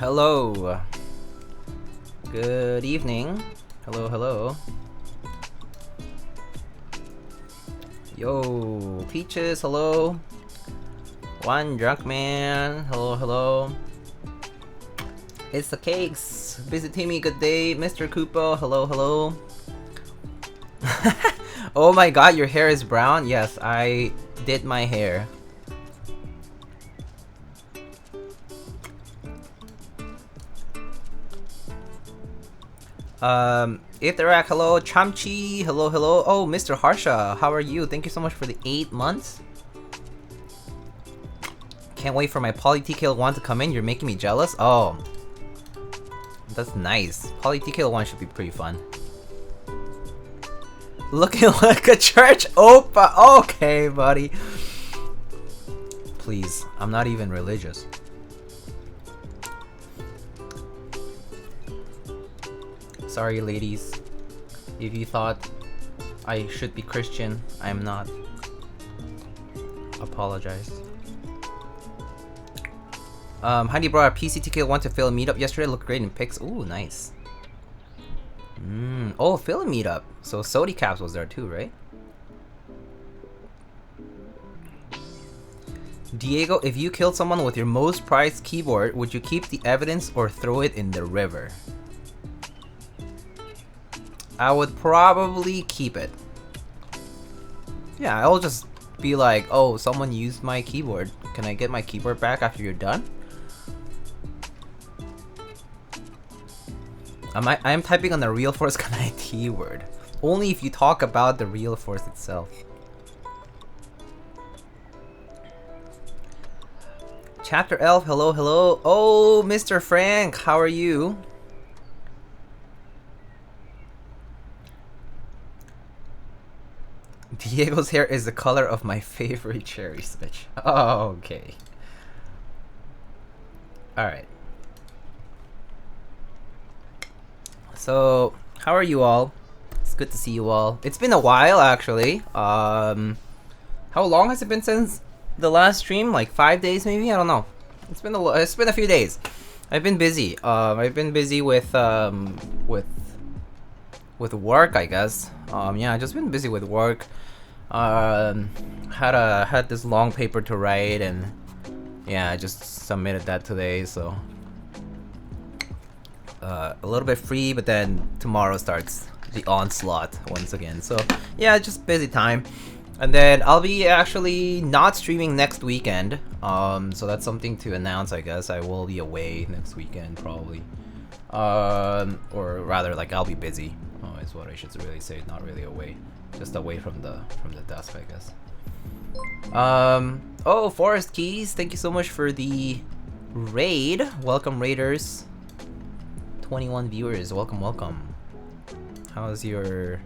Hello. Good evening. Hello, hello. Yo, Peaches, hello. One Drunk Man, hello, hello. It's the Cakes. Busy Timmy, good day. Mr. Koopa, hello, hello. Oh my god, your hair is brown? Yes, I did my hair. Ithrak, hello. Chamchi, hello, hello. Oh, Mr. Harsha, how are you? Thank you so much for the 8 months. Can't wait for my Poly TKL 1 to come in. You're making me jealous. Oh, that's nice. Poly TKL 1 should be pretty fun. Looking like a church oppa. Okay, buddy. Please, I'm not even religious. Sorry, ladies. If you thought I should be Christian, I am not. Apologize. Heidi brought a PCTK1 to Phil meetup yesterday. Looked great in pics. Ooh, nice. Oh, Phil meetup. So Keycaps was there too, right? Diego, if you killed someone with your most prized keyboard, would you keep the evidence or throw it in the river? I would probably keep it. Yeah, I'll just be like, oh, someone used my keyboard. Can I get my keyboard back after you're done? I'm typing on the real force KT word. Only if you talk about the real force itself. Chapter Elf, hello, hello. Oh, Mr. Frank, how are you? Diego's hair is the color of my favorite cherry switch. Oh, okay. Alright. So, how are you all? It's good to see you all. It's been a while, actually. How long has it been since the last stream? Like 5 days, maybe? I don't know. It's been a few days. I've been busy. I've been busy with work, I guess. Yeah, I've just been busy with work. Had this long paper to write, and yeah, I just submitted that today. So a little bit free, but then tomorrow starts the onslaught once again. So yeah, just busy time. And then I'll be actually not streaming next weekend. So that's something to announce, I guess. I will be away next weekend probably. Or rather, like, I'll be busy. Oh, is what I should really say. Not really away, just away from the desk, I guess. Oh, Forest Keys, thank you so much for the raid. Welcome, raiders. 21 viewers. Welcome, welcome. How's your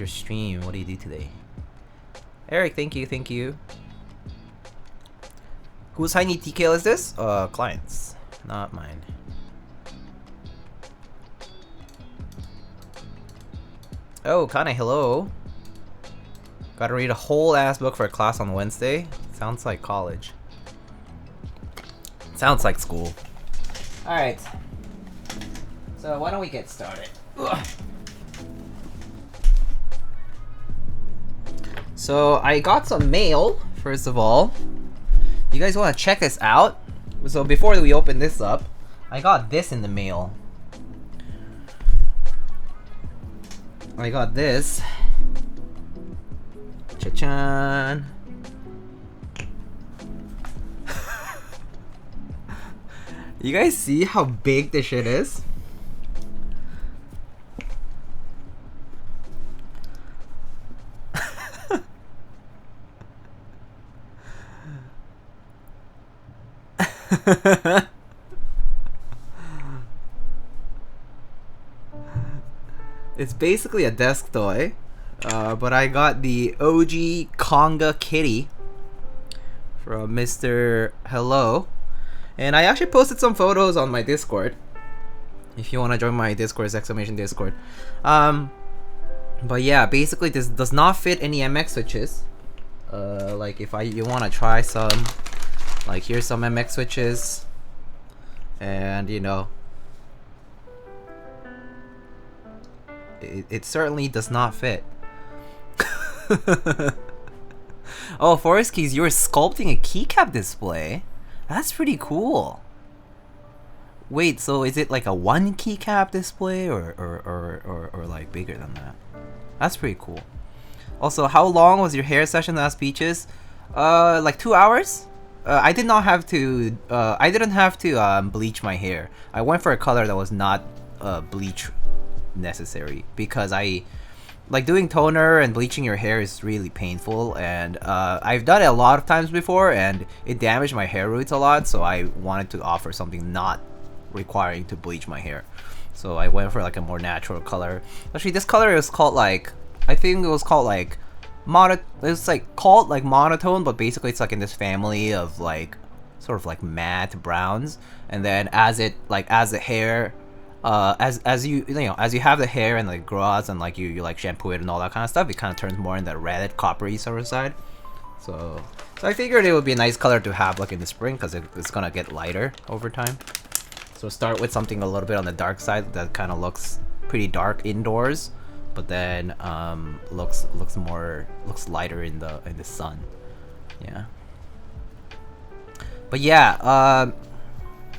stream? What do you do today? Eric, thank you, thank you. Whose Hiney TKL is this? Clients, not mine. Oh, Kane, hello. Gotta read a whole ass book for a class on Wednesday. Sounds like college. Sounds like school. Alright. So why don't we get started? Ugh. So I got some mail, first of all. You guys want to check this out? So before we open this up, I got this in the mail. I got this. Cha-chan. You guys see how big this shit is? It's basically a desk toy, but I got the OG Conga Kitty from Mr. Hello, and I actually posted some photos on my Discord. If you want to join my Discord, exclamation Discord. But yeah, basically this does not fit any MX switches. Like if you want to try some, like here's some MX switches. and you know, it certainly does not fit. Oh, Forest Keys, you're sculpting a keycap display? That's pretty cool. Wait, so is it like a one keycap display or like bigger than that? That's pretty cool. Also, how long was your hair session last Peaches? Like 2 hours? I did not have to, I didn't have to bleach my hair. I went for a color that was not bleach necessary because like doing toner and bleaching your hair is really painful, and I've done it a lot of times before and it damaged my hair roots a lot, so I wanted to offer something not requiring to bleach my hair. So I went for like a more natural color. Actually, this color is called like, I think it was called like it's like called like monotone, but basically it's like in this family of like sort of like matte browns, and then as it like as the hair as you know, as you have the hair and like grows and like you like shampoo it and all that kind of stuff, it kind of turns more in that red coppery sort of side. So I figured it would be a nice color to have like in the spring because it's gonna get lighter over time. So start with something a little bit on the dark side that kind of looks pretty dark indoors, but then looks lighter in the sun. Yeah. But yeah,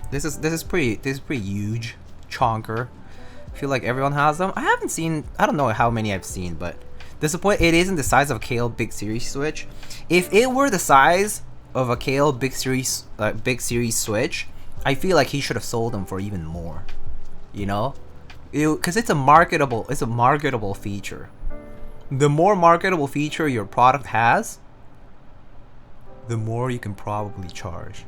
this is pretty huge. Chonker. I feel like everyone has them. I haven't seen, I don't know how many I've seen, but disappointed it isn't the size of a Kale Big Series Switch. If it were the size of a Kale Big Series Switch, I feel like he should have sold them for even more. You know? Because it's a marketable feature. The more marketable feature your product has, the more you can probably charge.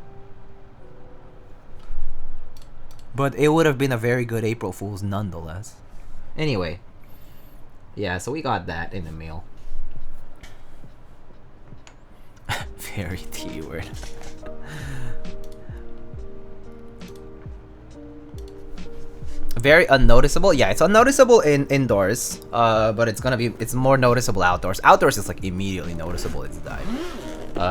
But it would have been a very good April Fool's nonetheless. Anyway. Yeah, so we got that in the mail. Very T-word. Very unnoticeable. Yeah, it's unnoticeable indoors. But it's more noticeable outdoors. Outdoors is like immediately noticeable it's dyed.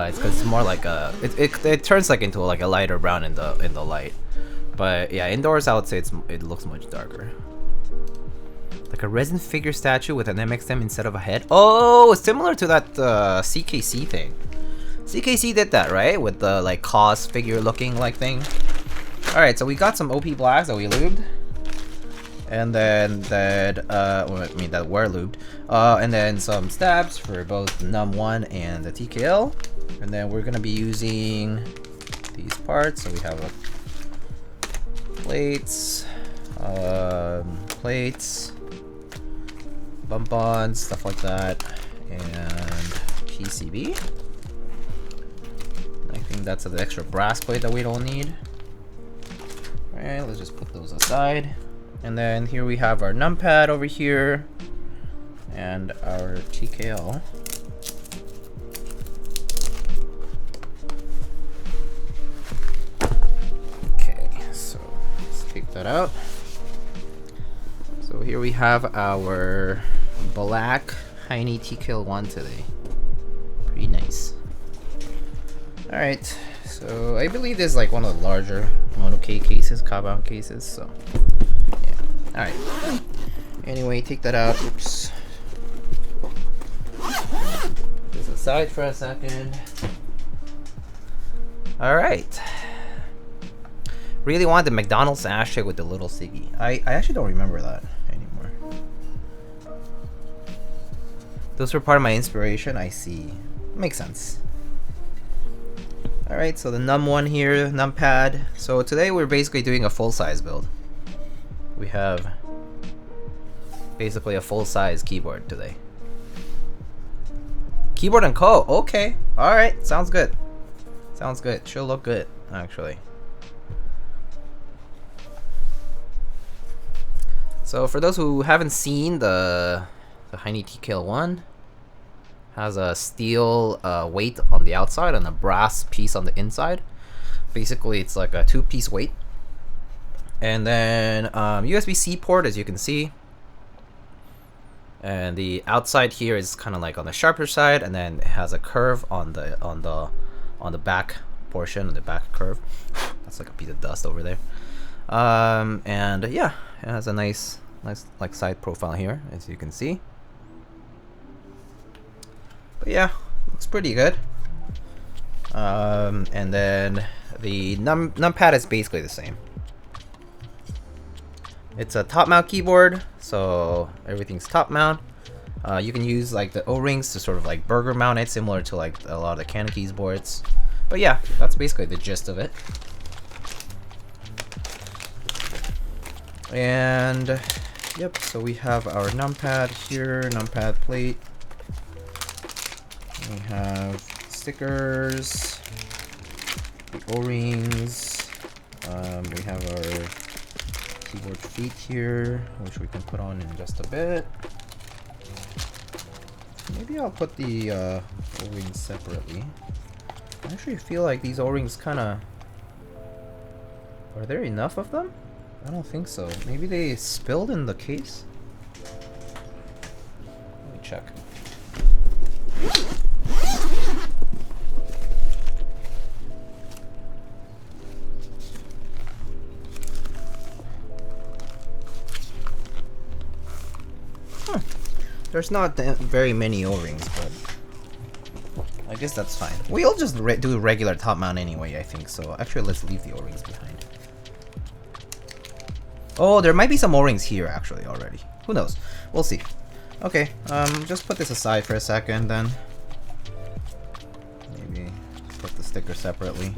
It's because it's more like it turns like into like a lighter brown in the light. But yeah, indoors I would say it looks much darker. Like a resin figure statue with an MXM instead of a head. Oh, similar to that CKC thing. CKC did that, right? With the like cos figure looking like thing. Alright, so we got some OP blacks that we lubed. And then that were lubed. And then some stabs for both the NUM1 and the TKL. And then we're gonna be using these parts. So we have a plates, bump-ons, stuff like that, and PCB. I think that's the extra brass plate that we don't need. Alright, let's just put those aside. And then here we have our numpad over here, and our TKL. Take that out. So here we have our black Hiney TKL1 today. Pretty nice. Alright, so I believe this is like one of the larger Mono K cases, compound cases, so yeah. Alright. Anyway, take that out. Oops. Put this aside for a second. Alright. Really wanted the McDonald's ashtray with the little Siggy. I actually don't remember that anymore. Those were part of my inspiration. I see. Makes sense. Alright, so the NUM1 here, numpad. So today we're basically doing a full-size build. We have basically a full-size keyboard today. Keyboard Co. Okay. Alright, sounds good. Sounds good. Should look good, actually. So for those who haven't seen the Hiney TKL1, has a steel weight on the outside and a brass piece on the inside. Basically, it's like a two-piece weight. And then USB-C port, as you can see. And the outside here is kind of like on the sharper side, and then it has a curve on the back portion, the back curve. That's like a piece of dust over there. And yeah, it has a nice like side profile here, as you can see. But yeah, looks pretty good. And then the numpad is basically the same. It's a top mount keyboard, so everything's top mount. You can use like the O-rings to sort of like burger mount it, similar to like a lot of the Canon keyboards. But yeah, that's basically the gist of it. And yep, so we have our numpad here, numpad plate. We have stickers, the O-rings. We have our keyboard feet here, which we can put on in just a bit. Maybe I'll put the O-rings separately. I actually feel like these O-rings kind of... Are there enough of them? I don't think so. Maybe they spilled in the case? Let me check. Huh. There's not very many O-rings, but I guess that's fine. We'll just do regular top mount anyway, I think. So actually, let's leave the O-rings behind. Oh, there might be some O-rings here actually already. Who knows? We'll see. Okay, just put this aside for a second then. Maybe put the sticker separately.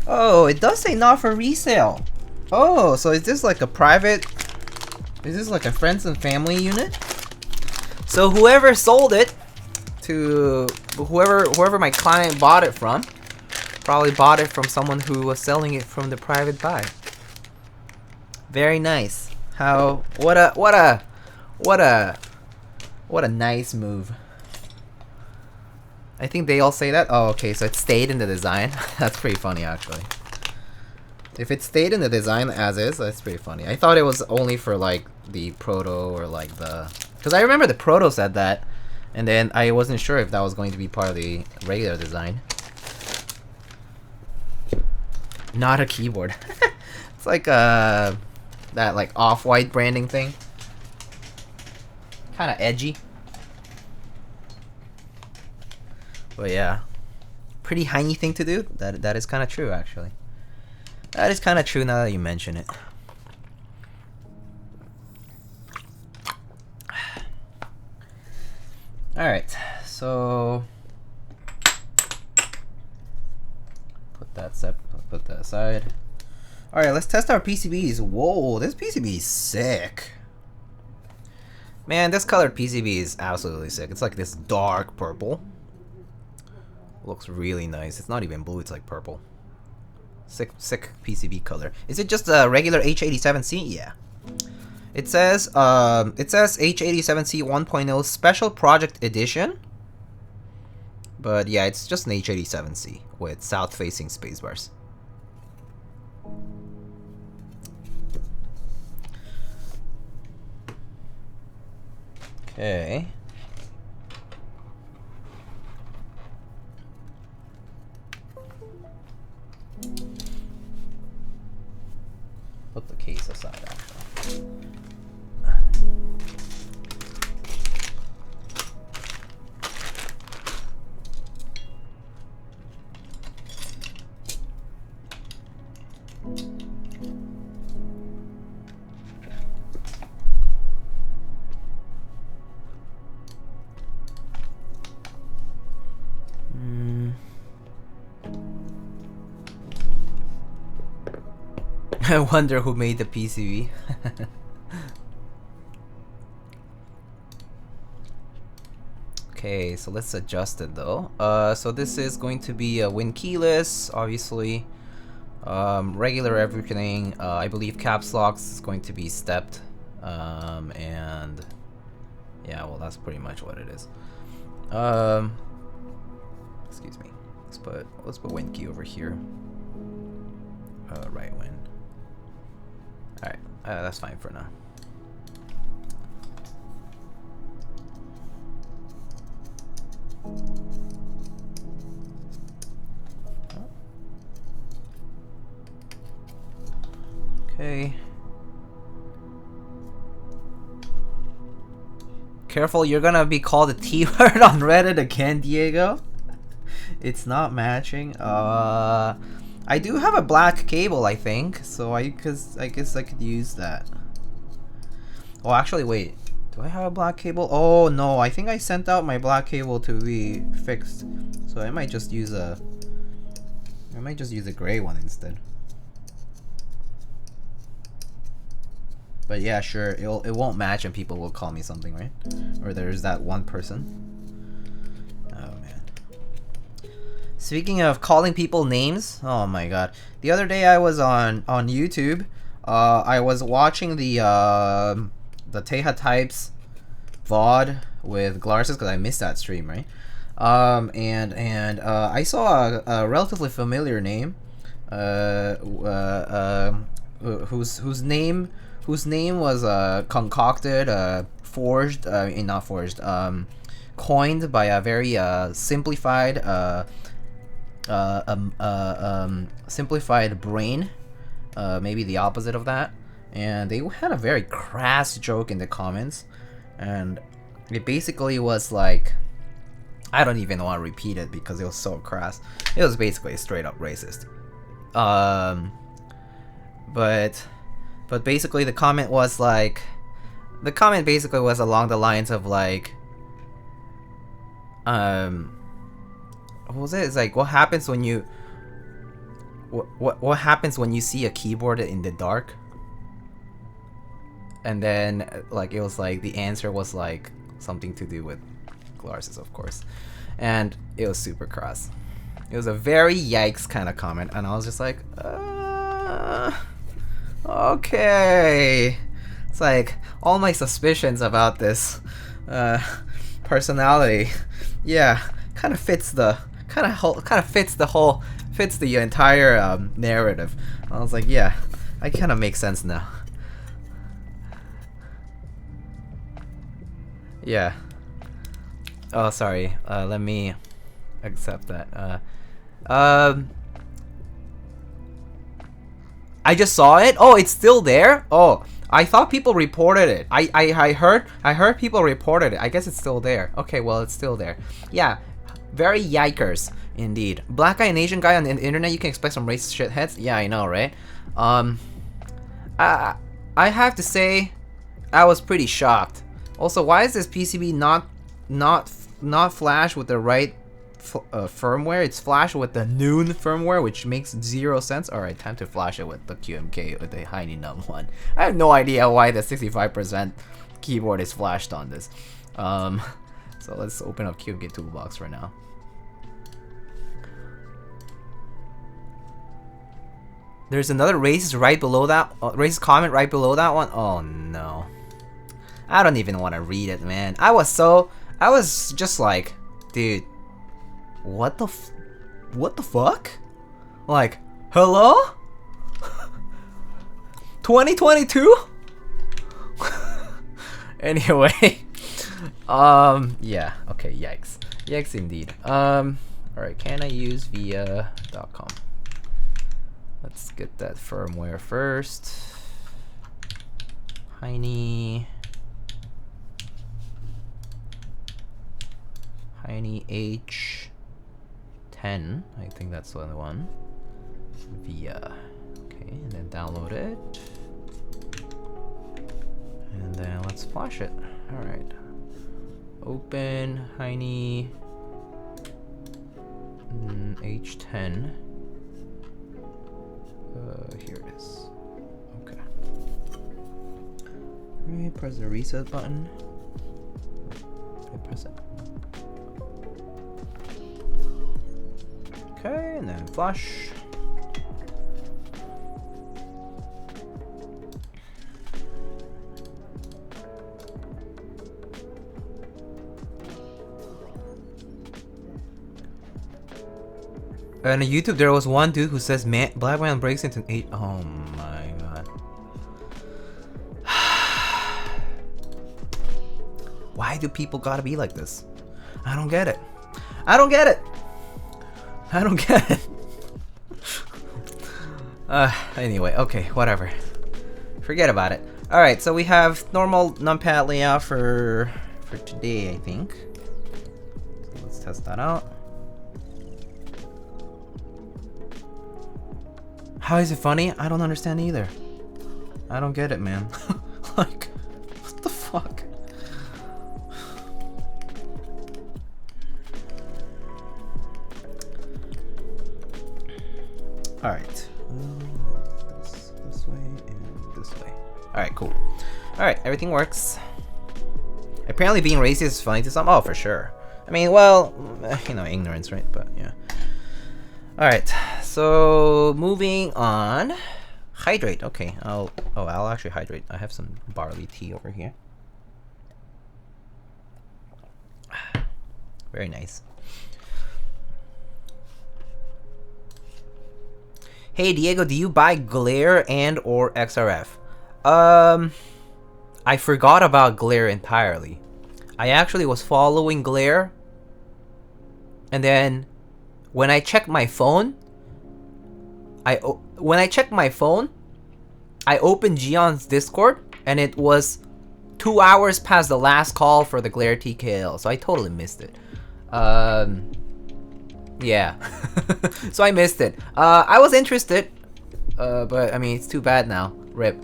Oh, it does say not for resale. Oh, so is this like a private... Is this like a friends and family unit? So whoever sold it to whoever my client bought it from, probably bought it from someone who was selling it from the private buy. Very nice. How what a nice move. I think they all say that. Oh, okay, so it stayed in the design. That's pretty funny actually. If it stayed in the design as is, that's pretty funny. I thought it was only for like the proto or like the... Because I remember the proto said that, and then I wasn't sure if that was going to be part of the regular design. Not a keyboard. It's like that like off-white branding thing. Kind of edgy. But yeah, pretty hiney thing to do. That is kind of true actually. That is kind of true now that you mention it. Alright, so put that aside. Alright, let's test our PCBs. Whoa, this PCB is sick. Man, this colored PCB is absolutely sick. It's like this dark purple. Looks really nice. It's not even blue, it's like purple. Sick PCB color. Is it just a regular H87C? Yeah. It says H87C 1.0 Special Project Edition. But yeah, it's just an H87C with south-facing spacebars. Okay. Put the case aside actually. I wonder who made the PCB. Okay, so let's adjust it though. So this is going to be a Win keyless, obviously. Regular everything. I believe caps locks is going to be stepped. And yeah, well, that's pretty much what it is. Excuse me. Let's put Win key over here. Right Win. Alright, that's fine for now. Okay. Careful, you're gonna be called a T-word on Reddit again, Diego. It's not matching. I do have a black cable, I think, so I guess I could use that. Oh, actually, wait. Do I have a black cable? Oh no, I think I sent out my black cable to be fixed, so I might just use a gray one instead. But yeah, sure, it won't match and people will call me something, right? Or there's that one person. Oh man. Speaking of calling people names, oh my god. The other day I was on YouTube. I was watching the Teja Types VOD with Glarsis because I missed that stream, right? And I saw a relatively familiar name, whose name was concocted, forged, not forged, coined by a very simplified brain, maybe the opposite of that. And they had a very crass joke in the comments, and it basically was like, I don't even want to repeat it because it was so crass. It was basically straight up racist. But basically the comment was like, along the lines of like, what was it? It's like, what happens when you what happens when you see a keyboard in the dark? And then like it was like the answer was like something to do with Glarsis, of course, and it was super crass. It was a very yikes kind of comment, and I was just like, okay. It's like all my suspicions about this personality, yeah, kind of fits the entire narrative. I was like, yeah, I kind of make sense now. Yeah. Oh, sorry. Let me accept that. I just saw it. Oh, it's still there. Oh, I thought people reported it. I heard people reported it. I guess it's still there. Okay, well, it's still there. Yeah, very yikers indeed. Black guy and Asian guy on the internet. You can expect some racist shitheads. Yeah, I know, right? I have to say, I was pretty shocked. Also, why is this PCB not flash with the right firmware? It's flash with the noon firmware, which makes 0 sense. Alright, time to flash it with the QMK with the hiney.1. I have no idea why the 65% keyboard is flashed on this. So let's open up QMK Toolbox right now. There's another racist right below that, racist comment right below that one. Oh no. I don't even want to read it, man. I was just like, dude, what the fuck? Like, hello? 2022? Anyway, yeah, okay, yikes. Yikes indeed. Alright, can I use via.com? Let's get that firmware first. Hiney H10, I think that's the one. Via. Okay, and then download it. And then let's flash it. Alright. Open Hiney H10. Here it is. Okay. Alright, press the reset button. Okay, press it. Okay, and then flash. On YouTube, there was one dude who says, "Man, black man breaks into 8." Oh my god. Why do people gotta be like this? I don't get it. I don't get it. I don't get it. Anyway, okay, whatever. Forget about it. Alright, so we have normal numpad layout for today, I think. So let's test that out. How is it funny? I don't understand either. I don't get it, man. Like, what the fuck? Alright. This way and this way. Alright, cool. Alright, everything works. Apparently being racist is funny to some. Oh, for sure. I mean, well, you know, ignorance, right? But yeah. Alright, so moving on. Hydrate, okay. I'll actually hydrate. I have some barley tea over here. Very nice. Hey Diego, do you buy glare and or XRF? I forgot about glare entirely. I actually was following glare, and then when I checked my phone, I opened Gion's Discord, and it was 2 hours past the last call for the glare TKL, so I totally missed it. Yeah. So I missed it. I was interested, but I mean, it's too bad now. RIP.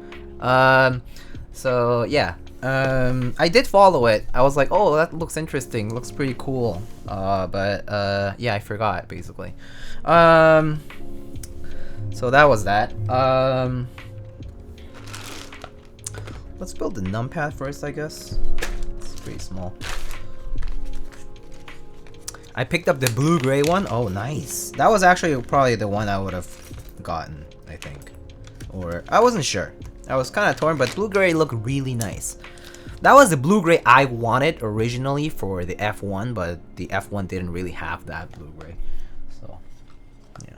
So yeah. I did follow it. I was like, oh, that looks interesting. Looks pretty cool. But yeah, I forgot basically. So that was that. Let's build the numpad first, I guess. It's pretty small. I picked up the blue-gray one. Oh, nice. That was actually probably the one I would have gotten, I think. Or, I wasn't sure. I was kind of torn, but blue-gray looked really nice. That was the blue-gray I wanted originally for the F1, but the F1 didn't really have that blue-gray. So, yeah.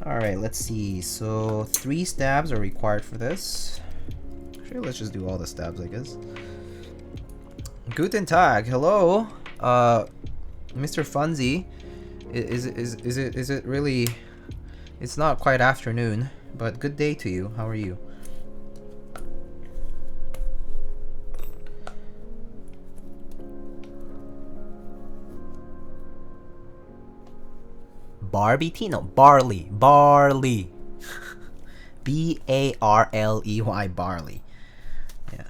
Alright, let's see. So, 3 stabs are required for this. Actually, let's just do all the stabs, I guess. Guten Tag, hello. Mr. Funzy, is it really? It's not quite afternoon, but good day to you. How are you? Barbie tea? No, barley. Barley. B-A-R-L-E-Y, barley. Yeah.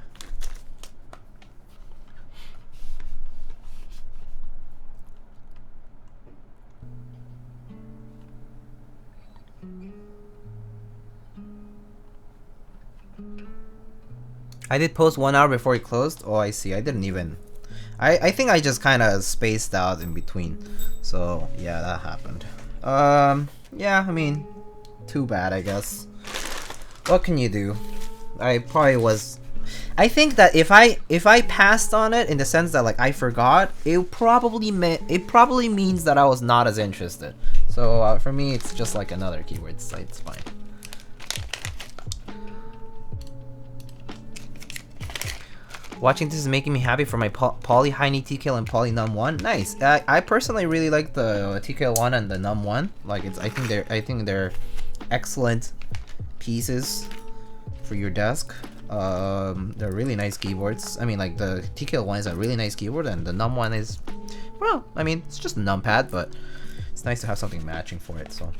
I did post 1 hour before it closed. Oh, I see. I didn't even... I think I just kind of spaced out in between. So, yeah, that happened. Yeah, I mean, too bad, I guess. What can you do? I probably was... I think that if I passed on it in the sense that, like, I forgot, it probably means that I was not as interested. So, for me, it's just like another keyword site. It's fine. Watching this is making me happy for my poly hiney TKL and poly num 1. Nice. I personally really like the TKL 1 and the num 1. Like I think they're excellent pieces for your desk. They're really nice keyboards. I mean, like the TKL 1 is a really nice keyboard, and the num 1 is, well, I mean, it's just a numpad, but it's nice to have something matching for it. So,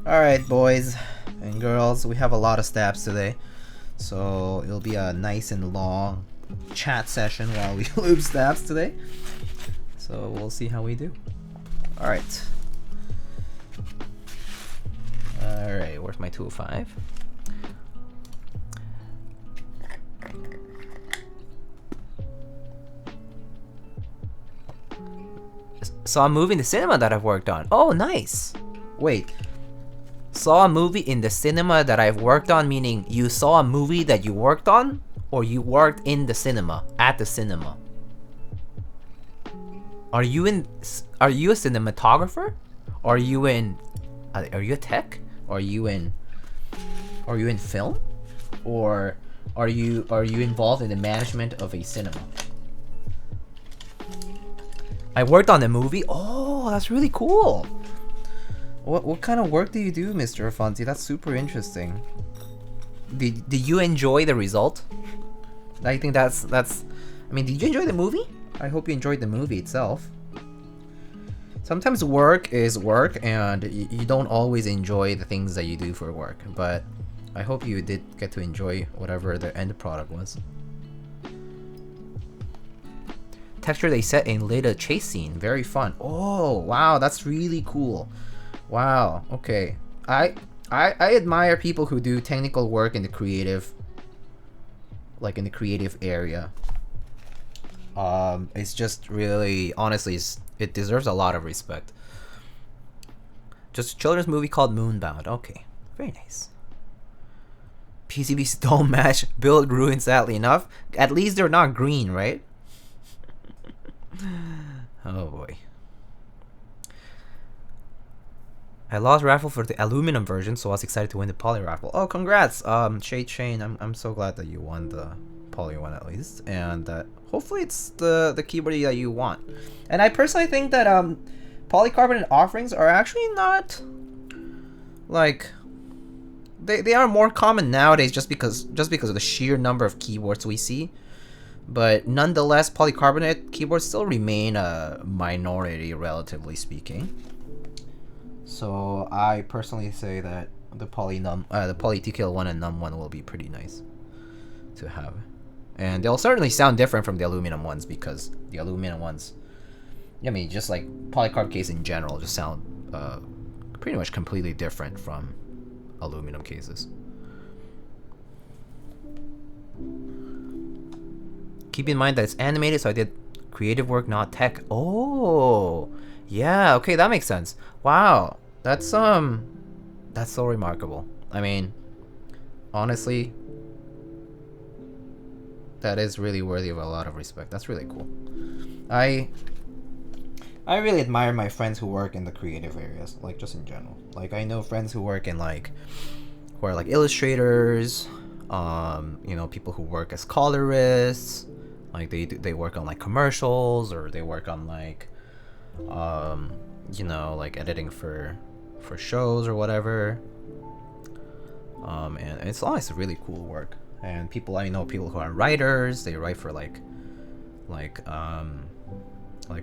all right, boys and girls, we have a lot of stabs today. So it'll be a nice and long chat session while we lube stabs today. So we'll see how we do. Alright. Alright, where's my 205? Saw a movie in the cinema that I've worked on. Oh, nice. Wait. Saw a movie in the cinema that I've worked on, meaning you saw a movie that you worked on, or you worked in the cinema, at the cinema? Are you a cinematographer? Are you a tech? Are you in film? Or are you involved in the management of a cinema? I worked on the movie. Oh, that's really cool. What kind of work do you do, Mr. Afonso? That's super interesting. Did you enjoy the result? I think that's. I mean, did you enjoy the movie? I hope you enjoyed the movie itself. Sometimes work is work, and you don't always enjoy the things that you do for work. But I hope you did get to enjoy whatever the end product was. Texture they set in later chase scene, very fun. Oh wow, that's really cool. Wow. Okay, I admire people who do technical work in the creative, like in the creative area. It's just really, honestly, it deserves a lot of respect. Just a children's movie called Moonbound. Okay, very nice. PCBs don't match build ruin, sadly enough. At least they're not green, right? Oh boy. I lost raffle for the aluminum version, so I was excited to win the poly raffle. Oh, congrats, Shane. I'm so glad that you won the poly one at least, and hopefully it's the keyboard that you want. And I personally think that polycarbonate offerings are actually not like they are more common nowadays just because of the sheer number of keyboards we see. But nonetheless, polycarbonate keyboards still remain a minority, relatively speaking. So I personally say that the poly TKL1 and num 1 will be pretty nice to have, and they'll certainly sound different from the aluminum ones, because the aluminum ones, I mean, just like polycarb case in general, just sound pretty much completely different from aluminum cases. Keep in mind that it's animated, so I did creative work, not tech. Oh, yeah, okay, that makes sense. Wow, that's so remarkable. I mean, honestly, that is really worthy of a lot of respect. That's really cool. I really admire my friends who work in the creative areas, like just in general. Like I know friends who work in who are like illustrators, you know, people who work as colorists, like they work on like commercials, or they work on like you know, like editing for shows or whatever. And it's always really cool work. And I know people who are writers, they write for like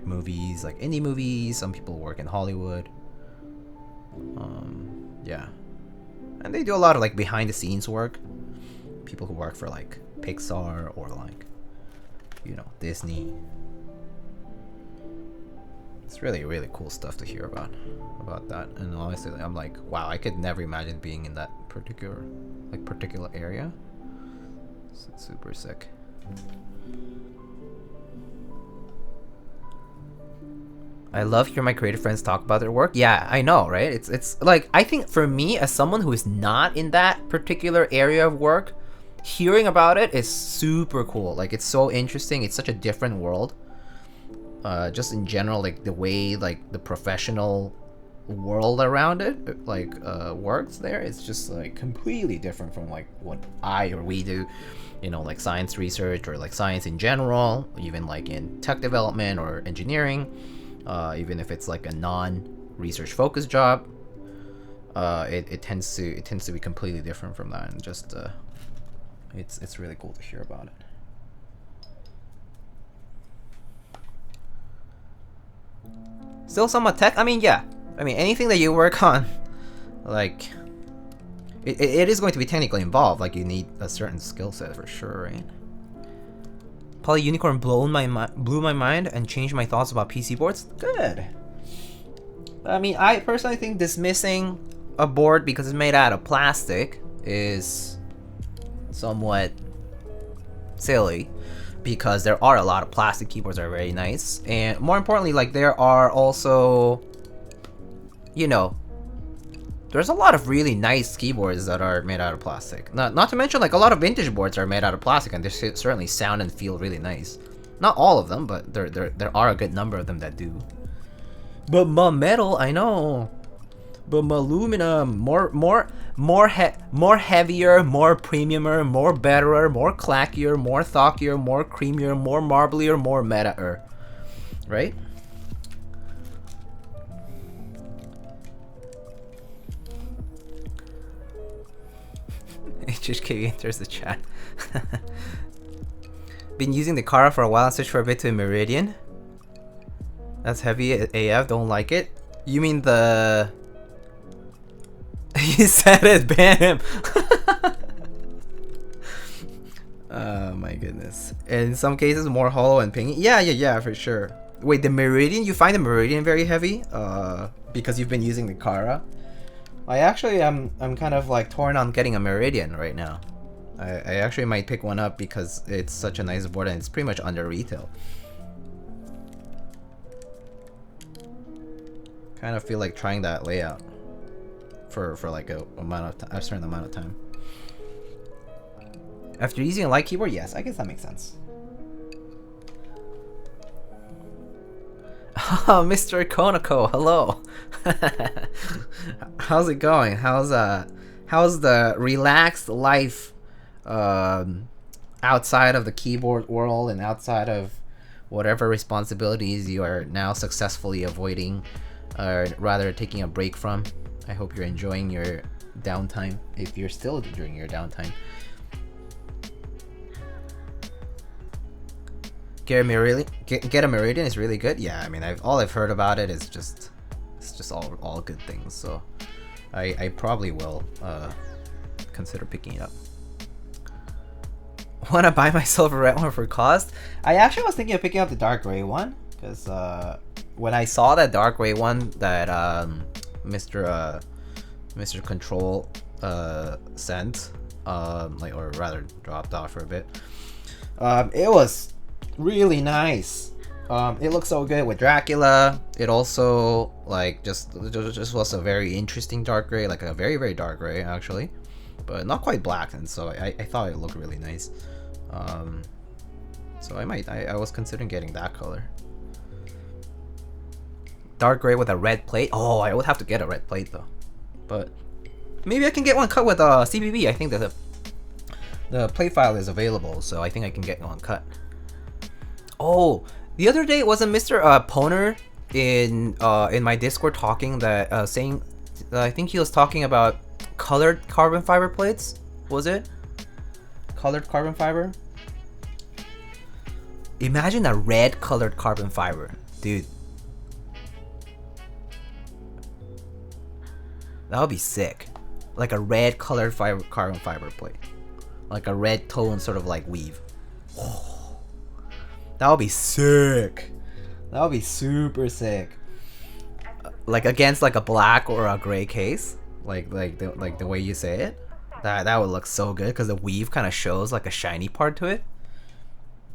movies, like indie movies. Some people work in Hollywood. Yeah, and they do a lot of like behind the scenes work. People who work for like Pixar or like, you know, Disney. It's really, really cool stuff to hear about that. And honestly, I'm like, wow, I could never imagine being in that particular area. It's super sick. I love hearing my creative friends talk about their work. Yeah, I know, right? It's like, I think for me, as someone who is not in that particular area of work, hearing about it is super cool. Like, it's so interesting. It's such a different world. Just in general, like the way like the professional world around it like works there, it's just like completely different from like what we do, you know, like science research or like science in general, even like in tech development or engineering, even if it's like a non-research focused job, it tends to be completely different from that. And just it's really cool to hear about it. Still somewhat tech. I mean, yeah. I mean, anything that you work on, like, it is going to be technically involved. Like, you need a certain skill set for sure, right? Poly Unicorn blew my mind and changed my thoughts about PC boards. Good. I mean, I personally think dismissing a board because it's made out of plastic is somewhat silly, because there are a lot of plastic keyboards that are very nice, and more importantly, like, there are also, you know, there's a lot of really nice keyboards that are made out of plastic. Not to mention, like, a lot of vintage boards are made out of plastic, and they certainly sound and feel really nice. Not all of them, but there are a good number of them that do. But metal, I know. But aluminum, more heavier, more premiumer, more betterer, more clackier, more thockier, more creamier, more marblier, more meta-er. Right? HHK enters the chat. Been using the Kara for a while and switched for a bit to a Meridian. That's heavy AF, don't like it. You mean the... You said it, ban him! Oh my goodness. In some cases more hollow and pingy. Yeah, for sure. Wait, the Meridian? You find the Meridian very heavy? Because you've been using the Kara? I actually, I'm kind of like torn on getting a Meridian right now. I actually might pick one up because it's such a nice board and it's pretty much under retail. Kind of feel like trying that layout for like a certain amount of time. After using a light keyboard, yes, I guess that makes sense. Oh, Mr. Konako, hello. How's it going? How's the relaxed life outside of the keyboard world and outside of whatever responsibilities you are now successfully avoiding, or rather taking a break from? I hope you're enjoying your downtime, if you're still during your downtime. Get a Meridian is really good. Yeah, I mean, all I've heard about it is just all good things. So I probably will consider picking it up. Wanna buy myself a red one for cost? I actually was thinking of picking up the dark gray one because when I saw that dark gray one that Mr. Control sent, or rather dropped off for a bit, it was really nice. It looks so good with Dracula. It also just was a very interesting dark gray, like a very, very dark gray actually, but not quite black, and so I thought it looked really nice. So I was considering getting that color. Dark gray with a red plate. Oh, I would have to get a red plate though, but maybe I can get one cut with CBB. I think that the plate file is available, so I think I can get one cut. Oh, the other day wasn't Mr. Poner in my Discord talking that saying I think he was talking about colored carbon fiber plates. Was it colored carbon fiber? Imagine a red colored carbon fiber, dude. That would be sick. Like a red colored carbon fiber plate, like a red tone sort of like weave. That would be sick. That would be super sick. Like against like a black or a gray case, like the way you say it. That would look so good because the weave kind of shows like a shiny part to it.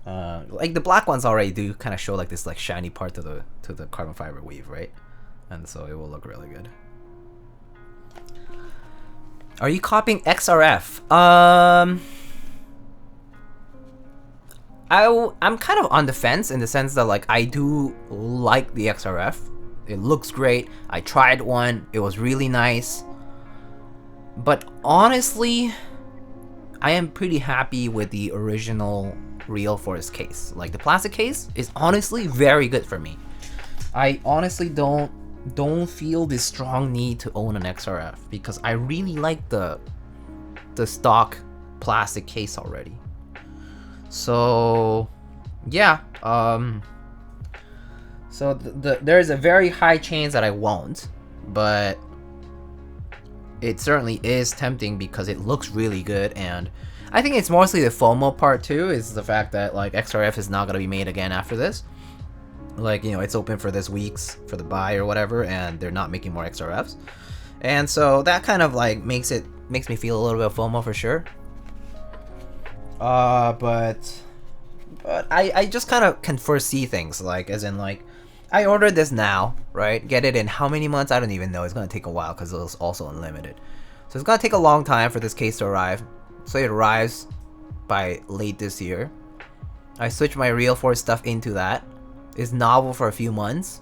Like the black ones already do kind of show like this like shiny part to the carbon fiber weave, right? And so it will look really good. Are you copying XRF? I'm kind of on the fence in the sense that like I do like the XRF. It looks great. I tried one. It was really nice. But honestly, I am pretty happy with the original Real Force case. Like the plastic case is honestly very good for me. I honestly don't feel this strong need to own an XRF because I really like the stock plastic case already. So yeah, so there's a very high chance that I won't, but it certainly is tempting because it looks really good, and I think it's mostly the FOMO part too, is the fact that like XRF is not gonna be made again after this. Like, you know, it's open for this week's for the buy or whatever, and they're not making more XRFs, and so that kind of like makes me feel a little bit of FOMO for sure. But I just kind of can foresee things, like as in like I ordered this now, right? Get it in how many months? I don't even know. It's gonna take a while because it was also unlimited, so it's gonna take a long time for this case to arrive. So it arrives by late this year. I switched my Real Force stuff into that. It's novel for a few months,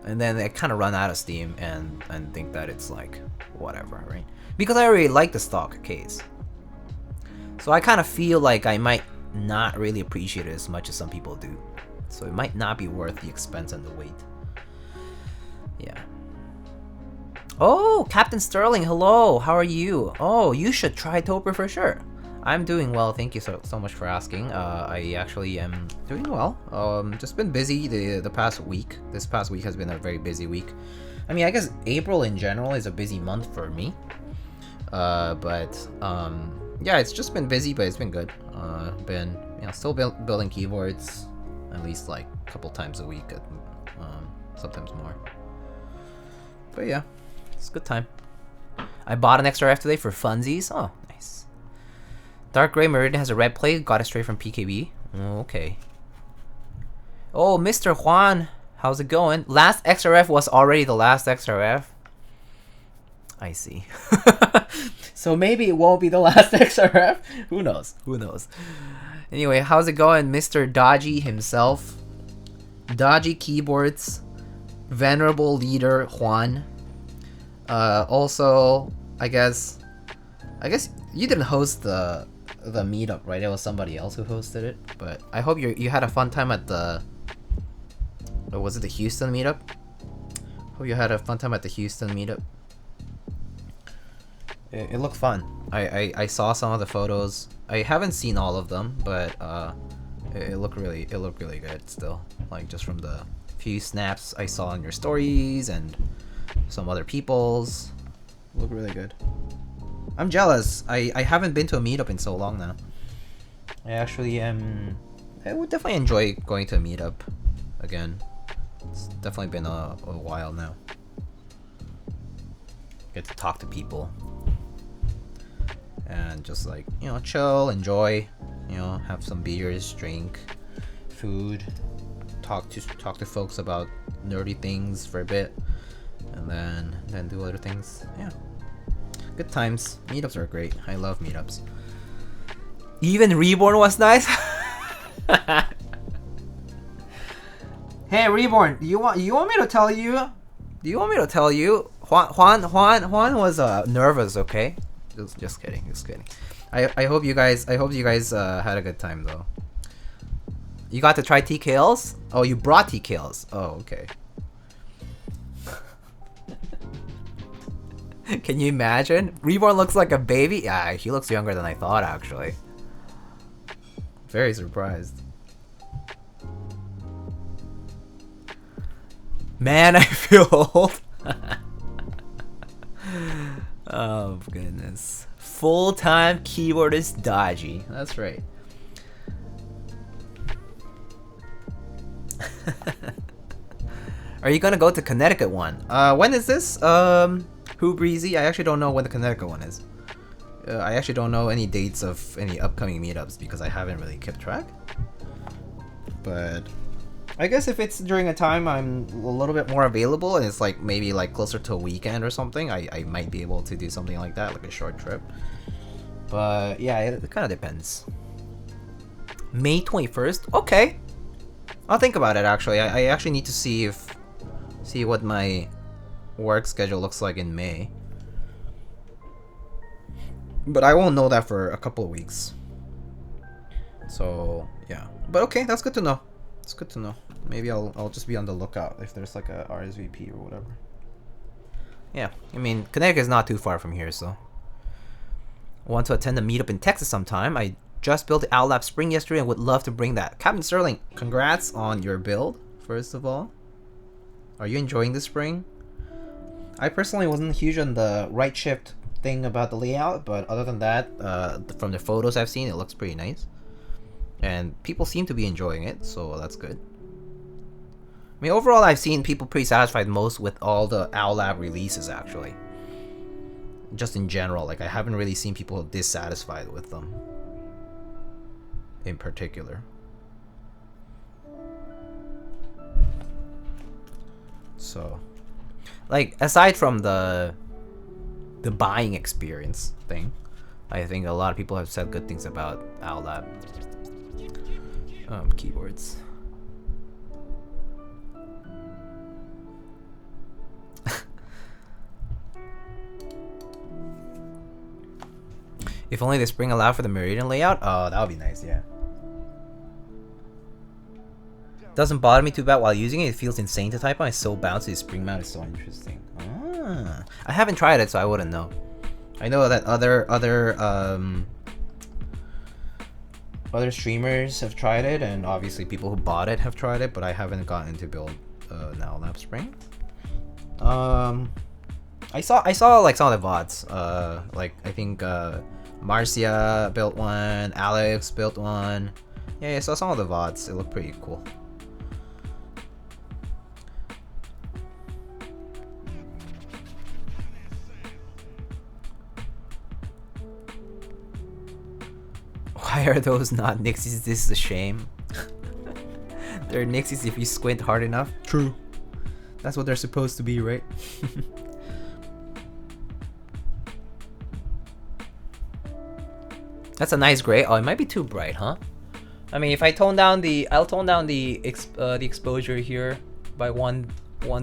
and then I kind of run out of steam and think that it's like whatever, right? Because I already like the stock case, so I kind of feel like I might not really appreciate it as much as some people do. So it might not be worth the expense and the weight. Yeah. Oh, Captain Sterling, hello. How are you? Oh, you should try Toper for sure. I'm doing well. Thank you so much for asking. I actually am doing well. Just been busy the past week. This past week has been a very busy week. I mean, I guess April in general is a busy month for me. Yeah, it's just been busy, but it's been good. Been, you know, still building keyboards at least like a couple times a week, sometimes more. But yeah, it's a good time. I bought an XRF today for funsies. Oh, nice. Dark Gray Meridian has a red plate. Got it straight from PKB. Oh, okay. Oh, Mr. Juan, how's it going? Last XRF was already the last XRF. I see. So maybe it won't be the last XRF. Who knows? Who knows? Anyway, how's it going, Mr. Dodgy himself? Dodgy Keyboards, venerable leader Juan. Also, I guess you didn't host the meetup, right? It was somebody else who hosted it. But I hope you had a fun time at the, or was it the Houston meetup? Hope you had a fun time at the Houston meetup. It looked fun. I saw some of the photos. I haven't seen all of them, but it looked really good still. Like just from the few snaps I saw on your stories and some other people's. Look really good. I'm jealous. I haven't been to a meetup in so long now. I actually I would definitely enjoy going to a meetup again. It's definitely been a while now. Get to talk to people. And just like, you know, chill, enjoy, you know, have some beers, drink, food, talk to folks about nerdy things for a bit, and then do other things. Yeah, good times. Meetups are great. I love meetups. Even Reborn was nice. Hey Reborn, do you want me to tell you? Do you want me to tell you? Juan was nervous. Okay. Just kidding. I hope you guys had a good time though. You got to try TKLs? Oh, you brought TKLs. Oh, okay. Can you imagine? Reborn looks like a baby. Yeah, he looks younger than I thought actually. Very surprised. Man, I feel old. Oh goodness. Full-time keyboardist Dodgy. That's right. Are you gonna go to Connecticut one? When is this? Who Breezy? I actually don't know when the Connecticut one is. I actually don't know any dates of any upcoming meetups because I haven't really kept track. But I guess if it's during a time I'm a little bit more available and it's like maybe like closer to a weekend or something, I might be able to do something like that, like a short trip. But yeah, it kind of depends. May 21st? Okay. I'll think about it actually. I actually need to see what my work schedule looks like in May. But I won't know that for a couple of weeks. So yeah. But okay, that's good to know. It's good to know. Maybe I'll just be on the lookout if there's like a RSVP or whatever. Yeah, I mean Connecticut is not too far from here, so. I want to attend a meetup in Texas sometime. I just built the OutLab Spring yesterday and would love to bring that. Captain Sterling, congrats on your build, first of all. Are you enjoying the Spring? I personally wasn't huge on the right shift thing about the layout, but other than that, from the photos I've seen, it looks pretty nice. And people seem to be enjoying it, so that's good. I mean, overall, I've seen people pretty satisfied most with all the OutLab releases, actually. Just in general, like, I haven't really seen people dissatisfied with them. In particular. So, like, aside from the buying experience thing, I think a lot of people have said good things about OutLab keyboards. If only the spring allowed for the meridian layout. Oh, that would be nice, yeah. Doesn't bother me too bad while using it. It feels insane to type on. It's so bouncy. The spring mount is so interesting. Ah, I haven't tried it, so I wouldn't know. I know that other streamers have tried it, and obviously people who bought it have tried it, but I haven't gotten to build now lap spring. I saw like some of the VODs. Like I think Marcia built one, Alex built one. Yeah, I saw some of the VODs. It looked pretty cool. Why are those not Nixies? This is a shame. They're Nixies if you squint hard enough. True. That's what they're supposed to be, right? That's a nice gray. Oh, it might be too bright, huh? I mean, if I tone down I'll tone down the exposure here by one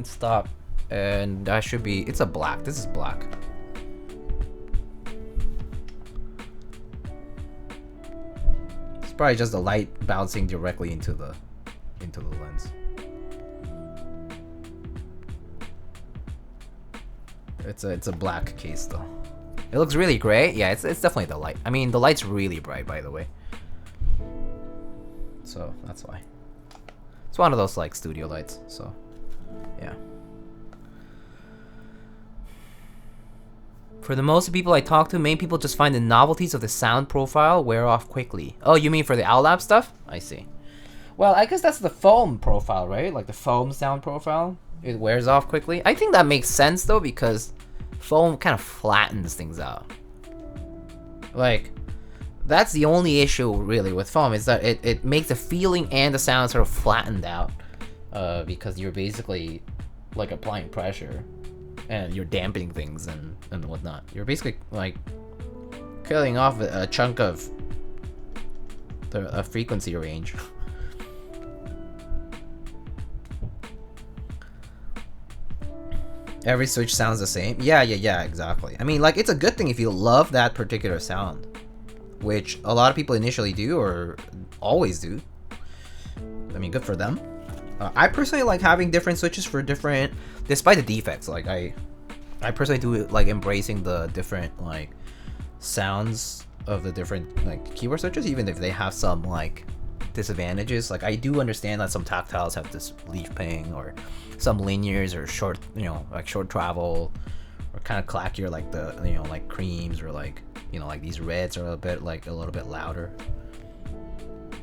stop, and that should be. It's a black. This is black. It's probably just the light bouncing directly into the lens. It's a black case though. It looks really gray. Yeah, it's definitely the light. I mean, the light's really bright, by the way. So that's why. It's one of those like studio lights. So, yeah. For the most people I talk to, many people just find the novelties of the sound profile wear off quickly. Oh, you mean for the OwlLab stuff? I see. Well, I guess that's the foam profile, right? Like the foam sound profile. It wears off quickly. I think that makes sense though, because foam kind of flattens things out. Like, that's the only issue really with foam, is that it makes the feeling and the sound sort of flattened out, because you're basically like applying pressure and you're dampening things and whatnot. You're basically like cutting off a chunk of the frequency range. Every switch sounds the same. Yeah, exactly. I mean, like, it's a good thing if you love that particular sound, which a lot of people initially do or always do. I mean, good for them. I personally like having different switches for different, despite the defects. Like, I personally do like embracing the different like sounds of the different like keyboard switches, even if they have some like disadvantages. Like, I do understand that some tactiles have this leaf ping, or some linears are short, like short travel, or kind of clackier, like the like creams, or like like these reds are a little bit louder.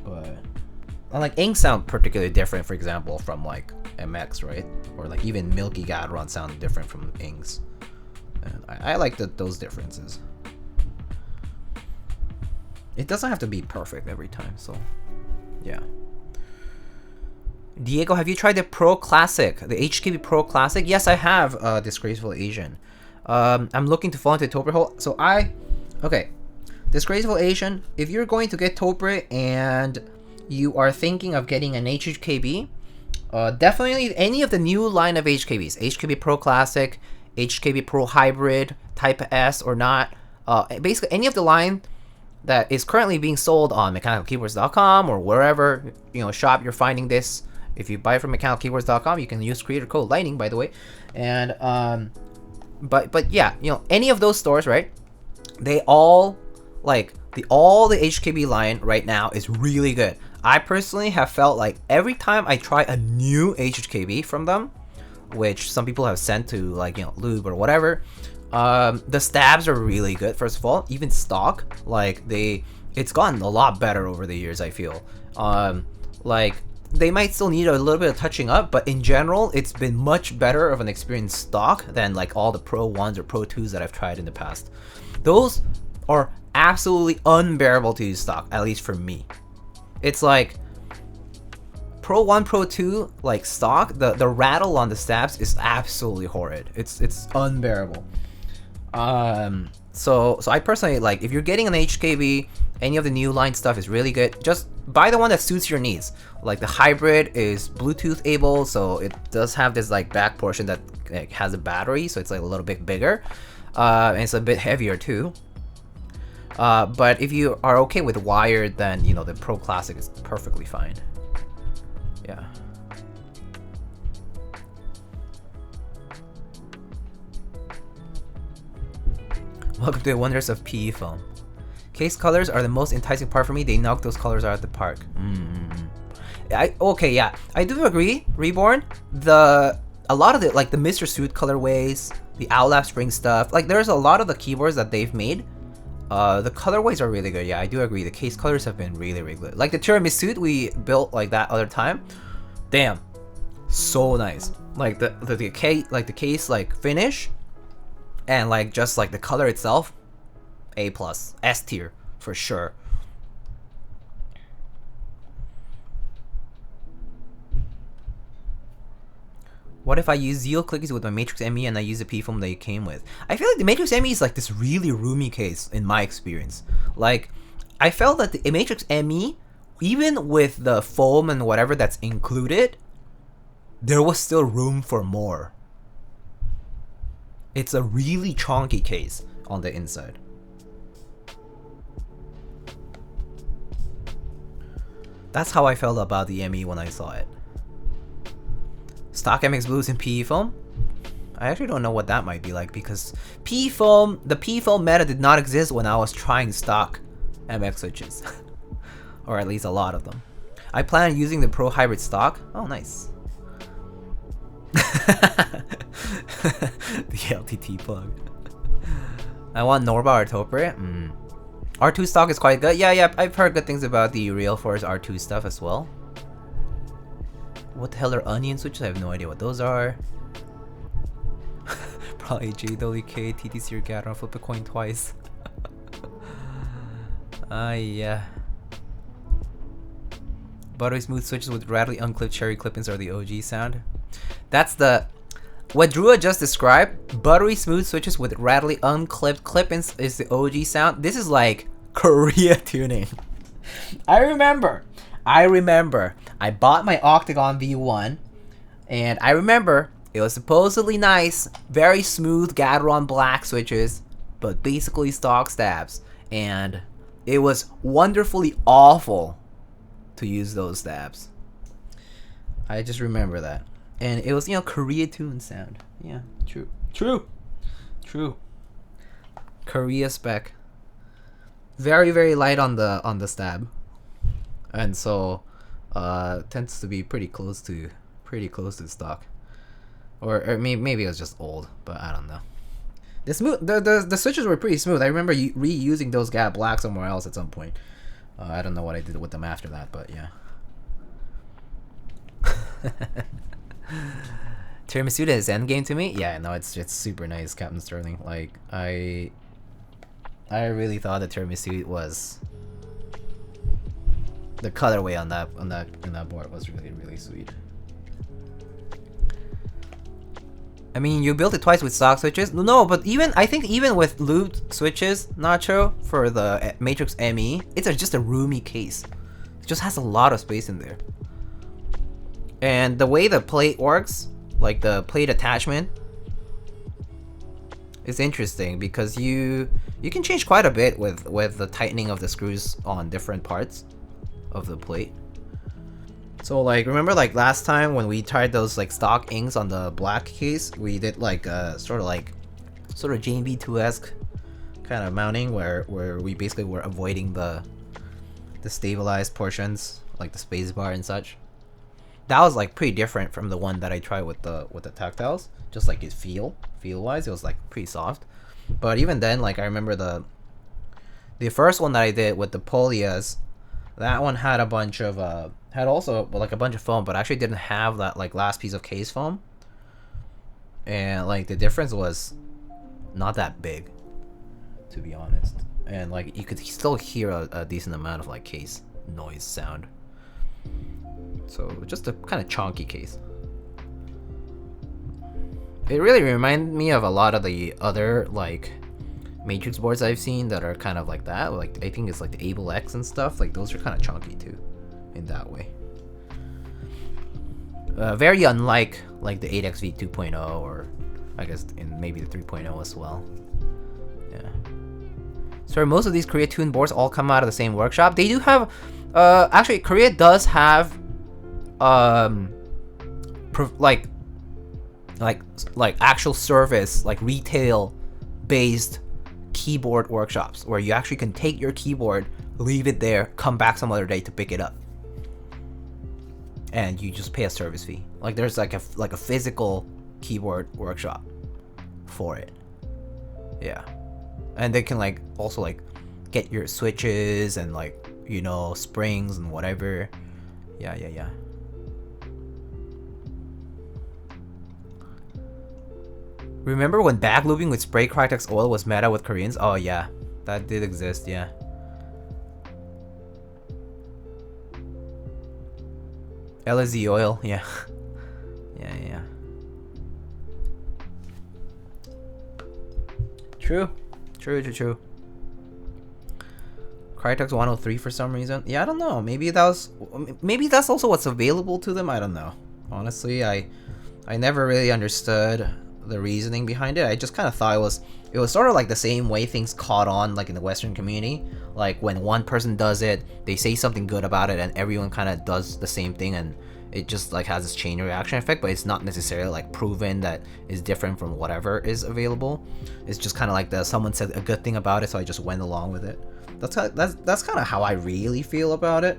But like ink sound particularly different, for example, from like MX, right? Or like even Milky Gadron sound different from inks. And I like those differences. It doesn't have to be perfect every time, so yeah. Diego, have you tried the Pro Classic, the HKB Pro Classic? Yes, I have, Disgraceful Asian. I'm looking to fall into Topre hole. So okay, Disgraceful Asian, if you're going to get Topre and you are thinking of getting an HKB, definitely any of the new line of HKBs, HKB Pro Classic, HKB Pro Hybrid, Type S or not, basically any of the line that is currently being sold on mechanicalkeyboards.com or wherever shop you're finding this. If you buy it from mechanicalkeyboards.com, you can use creator code Lightning, by the way. And but yeah, any of those stores, right? They all all the HKB line right now is really good. I personally have felt like every time I try a new HKB from them, which some people have sent to like Lube or whatever, the stabs are really good. First of all, even stock, like it's gotten a lot better over the years, I feel. Like they might still need a little bit of touching up, but in general, it's been much better of an experience stock than like all the Pro 1s or Pro 2s that I've tried in the past. Those are absolutely unbearable to use stock, at least for me. It's like Pro 1, Pro 2, like stock, the rattle on the stabs is absolutely horrid. It's unbearable. So I personally, like, if you're getting an HKB, any of the new line stuff is really good. Just buy the one that suits your needs. Like the hybrid is Bluetooth able, so it does have this like back portion that like, has a battery, so it's like a little bit bigger, and it's a bit heavier too. But if you are okay with wired, then you know the Pro Classic is perfectly fine. Yeah. Welcome to the wonders of PE foam. Case colors are the most enticing part for me. They knock those colors out at the park. Okay, yeah, I do agree. Reborn, a lot of the like the Mr. Suit colorways, the Outlap Spring stuff. Like there's a lot of the keyboards that they've made. The colorways are really good. Yeah, I do agree. The case colors have been really, really good. Like the Tiramisu we built like that other time. Damn, so nice. Like the case like finish. And like just like the color itself, A+, S tier for sure. What if I use Zeal clickies with my Matrix ME and I use the P foam that it came with? I feel like the Matrix ME is like this really roomy case in my experience. Like, I felt that the Matrix ME, even with the foam and whatever that's included, there was still room for more. It's a really chunky case on the inside. That's how I felt about the ME when I saw it. Stock MX Blues in PE foam? I actually don't know what that might be like because PE foam, the PE foam meta did not exist when I was trying stock MX switches. Or at least a lot of them. I plan on using the Pro Hybrid stock. Oh, nice. The LTT plug. I want Norba or Topre. R2 stock is quite good. Yeah, I've heard good things about the Real Force R2 stuff as well. What the hell are onion switches? I have no idea what those are. Probably JWK, TTC or Gateron, flip a coin twice. Yeah. Buttery smooth switches with rattly unclipped cherry clip-ins are the OG sound. That's the... What Drew just described, buttery smooth switches with rattly unclipped clip-ins is the OG sound. This is like Korea tuning. I remember I bought my Octagon V1 and I remember it was supposedly nice, very smooth Gateron black switches, but basically stock stabs, and it was wonderfully awful to use those stabs. I just remember that. And it was, you know, Korea tune sound. Yeah, true. Korea spec. Very, very light on the stab. And so tends to be pretty close to stock. Or maybe it was just old, but I don't know. The switches were pretty smooth. I remember reusing those Gap Black somewhere else at some point. I don't know what I did with them after that, but yeah. Tiramisu is endgame to me. Yeah, no, it's super nice, Captain Sterling. Like I really thought the Tiramisu was the colorway on that board was really, really sweet. I mean, you built it twice with stock switches. No, but I think even with lubed switches, Nacho, for the Matrix ME, it's just a roomy case. It just has a lot of space in there. And the way the plate works, like the plate attachment, is interesting because you can change quite a bit with the tightening of the screws on different parts of the plate. So like, remember like last time when we tried those like stock inks on the black case, we did like sort of JMB2-esque kind of mounting where we basically were avoiding the stabilized portions, like the space bar and such. That was like pretty different from the one that I tried with the tactiles. Just like its feel wise, it was like pretty soft. But even then, like I remember the first one that I did with the Polias, that one had a bunch of had also like a bunch of foam, but actually didn't have that like last piece of case foam. And like the difference was not that big, to be honest. And like you could still hear a decent amount of like case noise sound. So just a kind of chunky case. It really reminded me of a lot of the other like Matrix boards I've seen that are kind of like that. Like I think it's like the Able X and stuff. Like those are kind of chunky too, in that way. Very unlike like the 8XV 2.0 or I guess in maybe the 3.0 as well. Yeah. So most of these Korea tuned boards all come out of the same workshop. They do have, actually Korea does have, like actual service, like retail based keyboard workshops where you actually can take your keyboard, leave it there, come back some other day to pick it up, and you just pay a service fee. Like there's like a physical keyboard workshop for it. Yeah. And they can like also like get your switches and like, you know, springs and whatever. Yeah. Remember when bag lubing with spray Krytox oil was meta with Koreans? Oh yeah, that did exist, yeah. LSD oil, yeah. yeah. True. Krytox 103 for some reason. Yeah, I don't know. Maybe that's also what's available to them. I don't know. Honestly, I never really understood the reasoning behind it. I just kind of thought it was sort of like the same way things caught on like in the Western community. Like when one person does it, they say something good about it, and everyone kind of does the same thing, and it just like has this chain reaction effect, but it's not necessarily like proven that is different from whatever is available. It's just kind of like someone said a good thing about it, so I just went along with it. That's kind of how I really feel about it.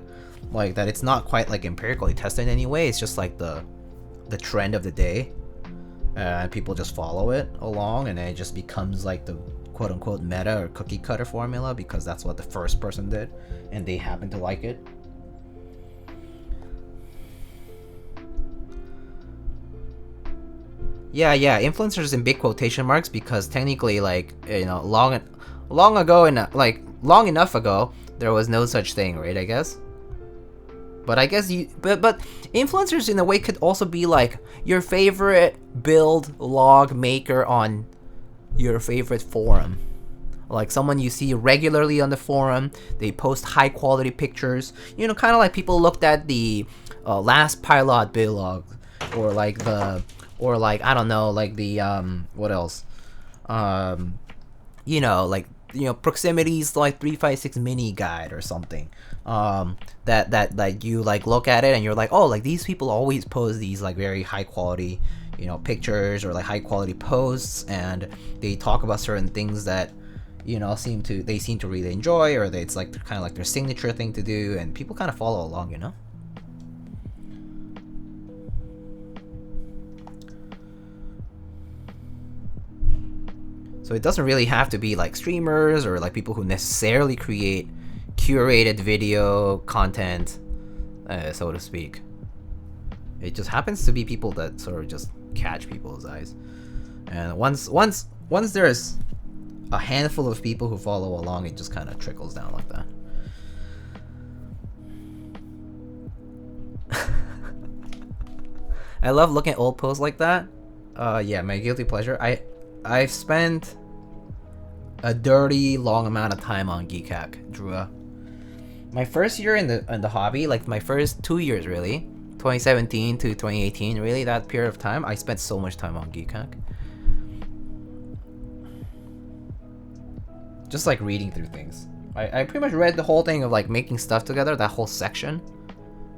Like that it's not quite like empirically tested in any way. It's just like the trend of the day. And people just follow it along, and it just becomes like the quote-unquote meta or cookie cutter formula because that's what the first person did and they happen to like it. Yeah, influencers in big quotation marks, because technically, like, you know, long enough ago there was no such thing, right? I guess. But I guess but influencers in a way could also be like your favorite build log maker on your favorite forum. Like someone you see regularly on the forum, they post high quality pictures. You know, kind of like people looked at the last pilot build log, or like I don't know, like the what else? You know, like, you know, Proximity's like 356 mini guide or something. That like you like look at it and you're like, oh, like these people always post these like very high quality, you know, pictures or like high quality posts, and they talk about certain things that, you know, seem to really enjoy, or it's like kind of like their signature thing to do, and people kind of follow along, you know. So it doesn't really have to be like streamers or like people who necessarily create curated video content, so to speak. It just happens to be people that sort of just catch people's eyes. And once there's a handful of people who follow along, it just kind of trickles down like that. I love looking at old posts like that. Yeah, my guilty pleasure. I've spent a dirty long amount of time on Keycaps, Durock. My first year in the hobby, like my first 2 years really, 2017 to 2018, really, that period of time, I spent so much time on Keycaps. Just like reading through things. I pretty much read the whole thing of like making stuff together, that whole section.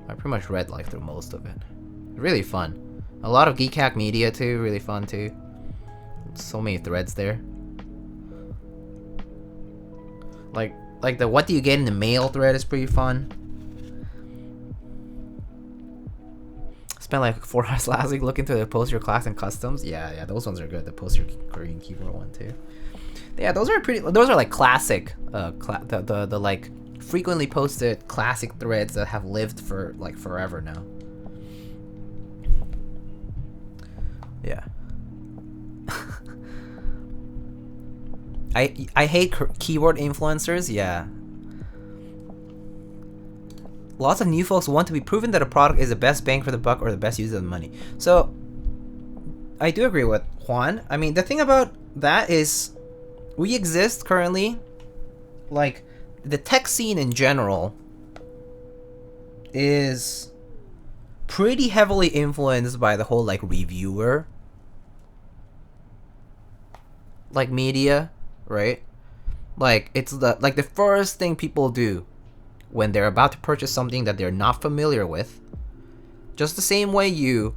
I pretty much read like through most of it. Really fun. A lot of Keycaps media too, really fun too. So many threads there. Like the what do you get in the mail thread is pretty fun. Spent like 4 hours last week looking through the post your class and customs. Yeah, those ones are good. The post your Korean keyboard one too. Yeah, those are like classic, the like frequently posted classic threads that have lived for like forever now. Yeah. I hate keyboard influencers. Yeah. Lots of new folks want to be proven that a product is the best bang for the buck or the best use of the money. So I do agree with Juan. I mean, the thing about that is we exist currently, like the tech scene in general is pretty heavily influenced by the whole like reviewer like media, right? Like, it's the first thing people do when they're about to purchase something that they're not familiar with. Just the same way you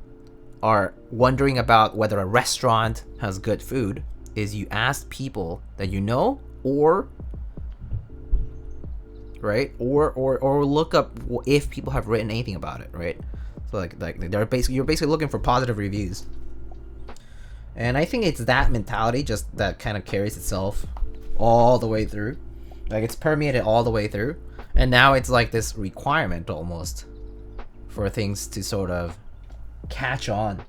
are wondering about whether a restaurant has good food, is you ask people that you know, or right, or look up if people have written anything about it, right? So like you're basically looking for positive reviews. And I think it's that mentality just that kind of carries itself all the way through. Like, it's permeated all the way through. And now it's like this requirement almost for things to sort of catch on.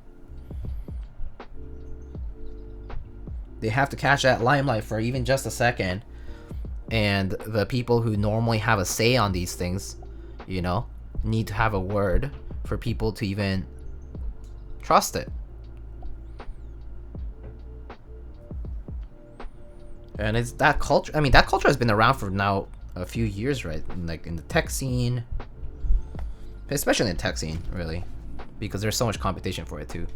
They have to catch that limelight for even just a second. And the people who normally have a say on these things, you know, need to have a word for people to even trust it. And it's that culture. I mean, that culture has been around for now a few years, right? Like in the tech scene, especially in the tech scene, really, because there's so much competition for it too.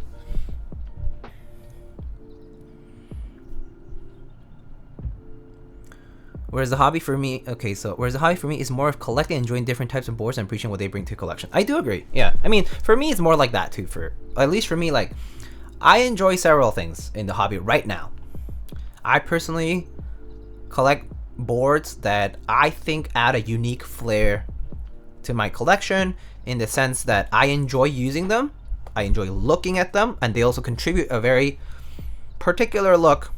Whereas the hobby for me, is more of collecting and enjoying different types of boards and appreciating what they bring to a collection. I do agree. Yeah, I mean, for me, it's more like that too. For at least for me, like, I enjoy several things in the hobby right now. I personally collect boards that I think add a unique flair to my collection, in the sense that I enjoy using them, I enjoy looking at them, and they also contribute a very particular look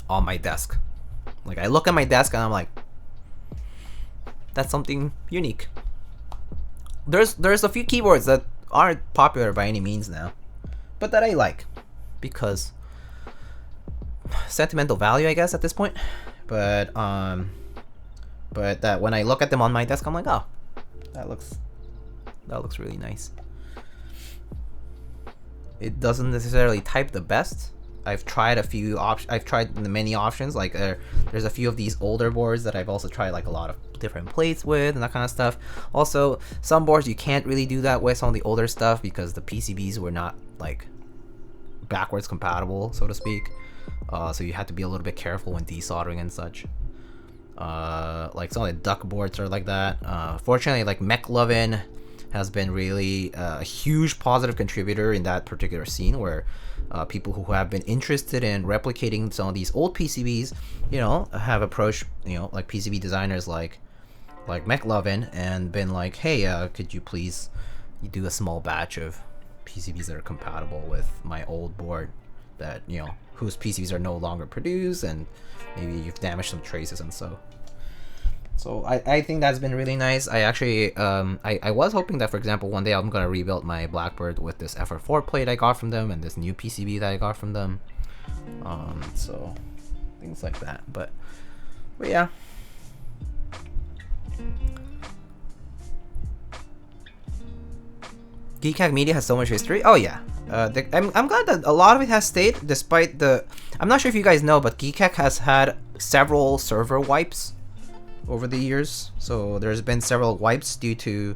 on my desk. Like, I look at my desk and I'm like, that's something unique. There's a few keyboards that aren't popular by any means now, but that I like because sentimental value, I guess, at this point. But that when I look at them on my desk, I'm like, oh, that looks really nice. It doesn't necessarily type the best. I've tried a few I've tried many options. Like, there's a few of these older boards that I've also tried like a lot of different plates with and that kind of stuff. Also, some boards you can't really do that with, some of the older stuff, because the PCBs were not like backwards compatible, so to speak. So you have to be a little bit careful when desoldering and such. Like some of the duck boards are like that. Fortunately, like McLovin has been really a huge positive contributor in that particular scene, where people who have been interested in replicating some of these old PCBs, you know, have approached, you know, like PCB designers like McLovin and been like, hey, could you please do a small batch of PCBs that are compatible with my old board that, you know, whose PCBs are no longer produced, and maybe you've damaged some traces and so. So I think that's been really nice. I actually, I was hoping that, for example, one day I'm going to rebuild my Blackbird with this FR4 plate I got from them and this new PCB that I got from them. So things like that. But yeah. Keycaps Media has so much history. Oh yeah. I'm glad that a lot of it has stayed, despite the... I'm not sure if you guys know, but Keycaps has had several server wipes over the years. So there's been several wipes due to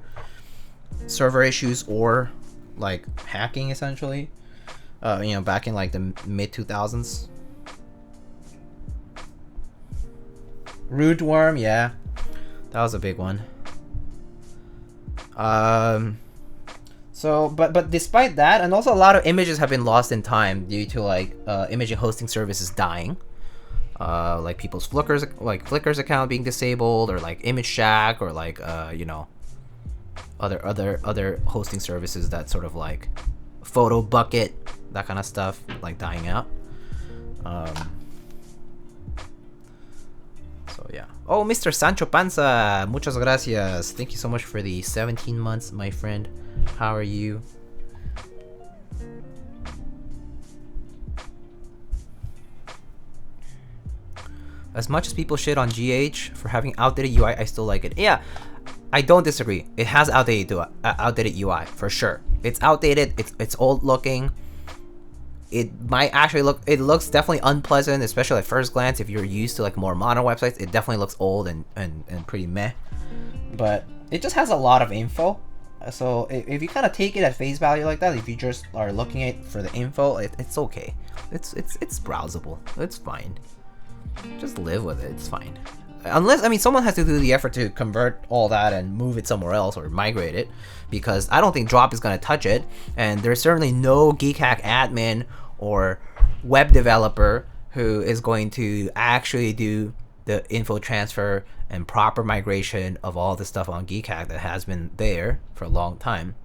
server issues or like hacking, essentially. You know, back in like the mid 2000s. Root worm, yeah, that was a big one. So, but despite that, and also a lot of images have been lost in time due to like imaging hosting services dying. Like people's Flickr's account being disabled, or like Image Shack, or like you know, other hosting services that sort of like Photo Bucket, that kind of stuff, like dying out. So yeah. Oh, Mr. Sancho Panza, muchas gracias. Thank you so much for the 17 months, my friend. How are you? As much as people shit on GH for having outdated UI, I still like it. Yeah, I don't disagree. It has outdated UI for sure. It's outdated. It's old looking. It might actually looks definitely unpleasant, especially at first glance. If you're used to like more modern websites, it definitely looks old and pretty meh. But it just has a lot of info. So if you kind of take it at face value like that, if you just are looking at for the info, it's okay. It's browsable. It's fine. just live with it. It's fine. Unless, I mean, someone has to do the effort to convert all that and move it somewhere else or migrate it, because I don't think Drop is going to touch it, and there's certainly no Geekhack admin or web developer who is going to actually do the info transfer and proper migration of all the stuff on Geekhack that has been there for a long time.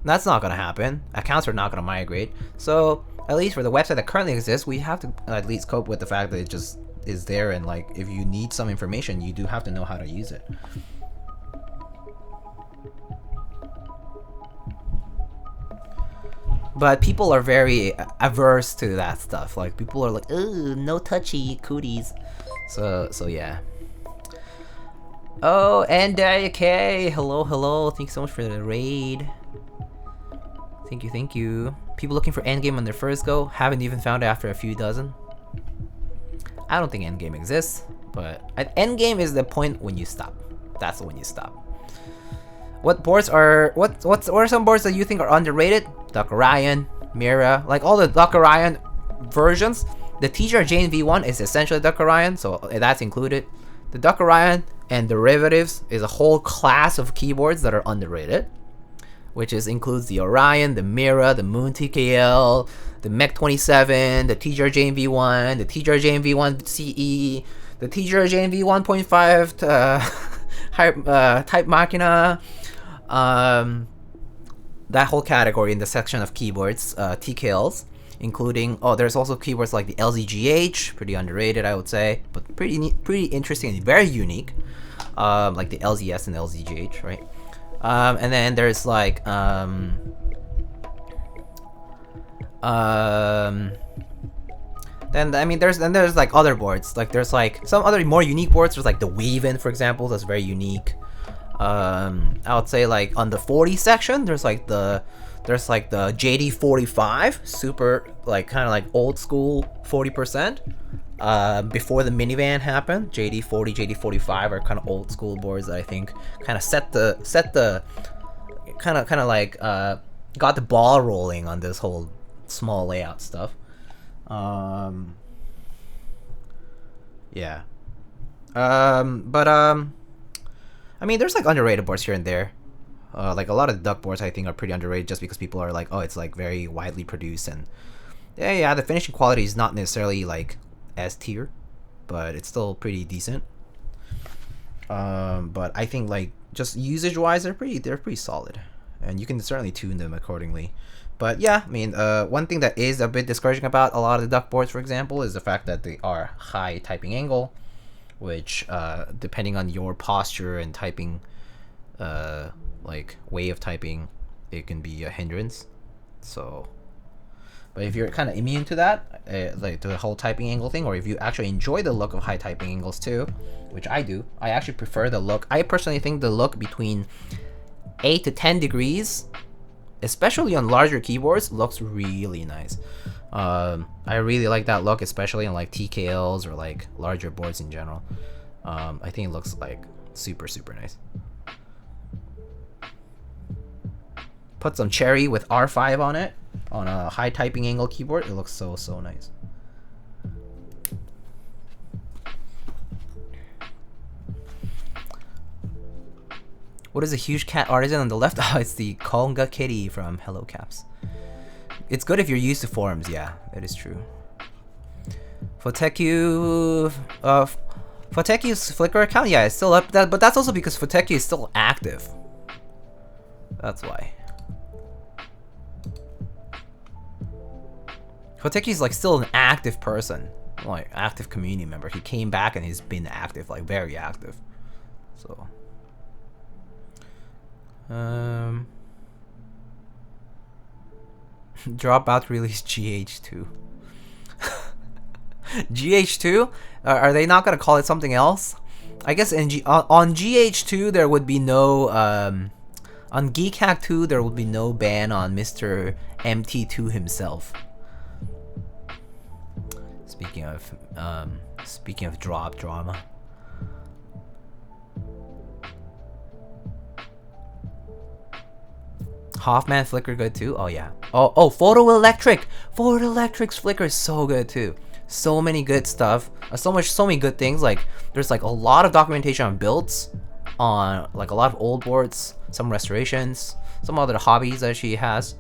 That's not going to happen. Accounts are not going to migrate. So at least for the website that currently exists, we have to at least cope with the fact that it just is there, and like if you need some information, you do have to know how to use it. But people are very averse to that stuff. Like people are like, "Ooh, no touchy cooties." So yeah. Oh, and okay, hello. Thanks so much for the raid. Thank you. People looking for endgame on their first go, haven't even found it after a few dozen. I don't think endgame exists, but endgame is the point when you stop. That's when you stop. What boards are what are some boards that you think are underrated? Duck Orion, Mira, like all the Duck Orion versions. The TGR V1 is essentially Duck Orion, so that's included. The Duck Orion and derivatives is a whole class of keyboards that are underrated, which includes the Orion, the Mira, the Moon TKL, the Mech 27, the TGR V1, the TGR V1 CE, the TGR V1.5 Type Machina, that whole category in the section of keyboards, TKLs, including, there's also keyboards like the LZGH, pretty underrated I would say, but pretty interesting and very unique, like the LZS and LZGH, right? And then there's like then I mean there's like other boards, like there's like some other more unique boards. There's like the Weave-In, for example, that's very unique. I would say like on the 40 section there's like the JD45, super like kind of like old school 40%. Before the minivan happened, JD40, JD45 are kind of old school boards that I think kind of set the kind of like got the ball rolling on this whole small layout stuff. Yeah. I mean, there's like underrated boards here and there. Like a lot of the Duck boards I think are pretty underrated just because people are like, oh, it's like very widely produced, and yeah, the finishing quality is not necessarily like S tier, but it's still pretty decent. But I think like just usage wise they're pretty solid, and you can certainly tune them accordingly. But yeah, I mean, one thing that is a bit discouraging about a lot of the Duck boards, for example, is the fact that they are high typing angle, which depending on your posture and typing like way of typing, it can be a hindrance. So but if you're kind of immune to that, like to the whole typing angle thing, or if you actually enjoy the look of high typing angles too, which I do, I actually prefer the look. I personally think the look between 8 to 10 degrees, especially on larger keyboards, looks really nice. I really like that look, especially on like TKLs or like larger boards in general. I think it looks like super nice. Put some cherry with R5 on it, on a high typing angle keyboard, it looks so nice. What is a huge cat artisan on the left? Oh, it's the Konga Kitty from Hello Caps. It's good if you're used to forums, yeah, that is true. Foteku's Flickr account, yeah, it's still up, but that's also because Foteku is still active. That's why. Foteku is like still an active person, like active community member. He came back and he's been active, like very active. So Dropout release GH2. GH2? Are they not gonna call it something else? I guess on GH2 there would be no on Geekhack 2 there would be no ban on Mr. MT2 himself. Speaking of drop drama. Hoffman Flickr good too? Oh yeah. Oh, Photoelectric! Photoelectric's Flickr is so good too. So many good stuff. So many good things. Like there's like a lot of documentation on builds, on like a lot of old boards, some restorations, some other hobbies that she has.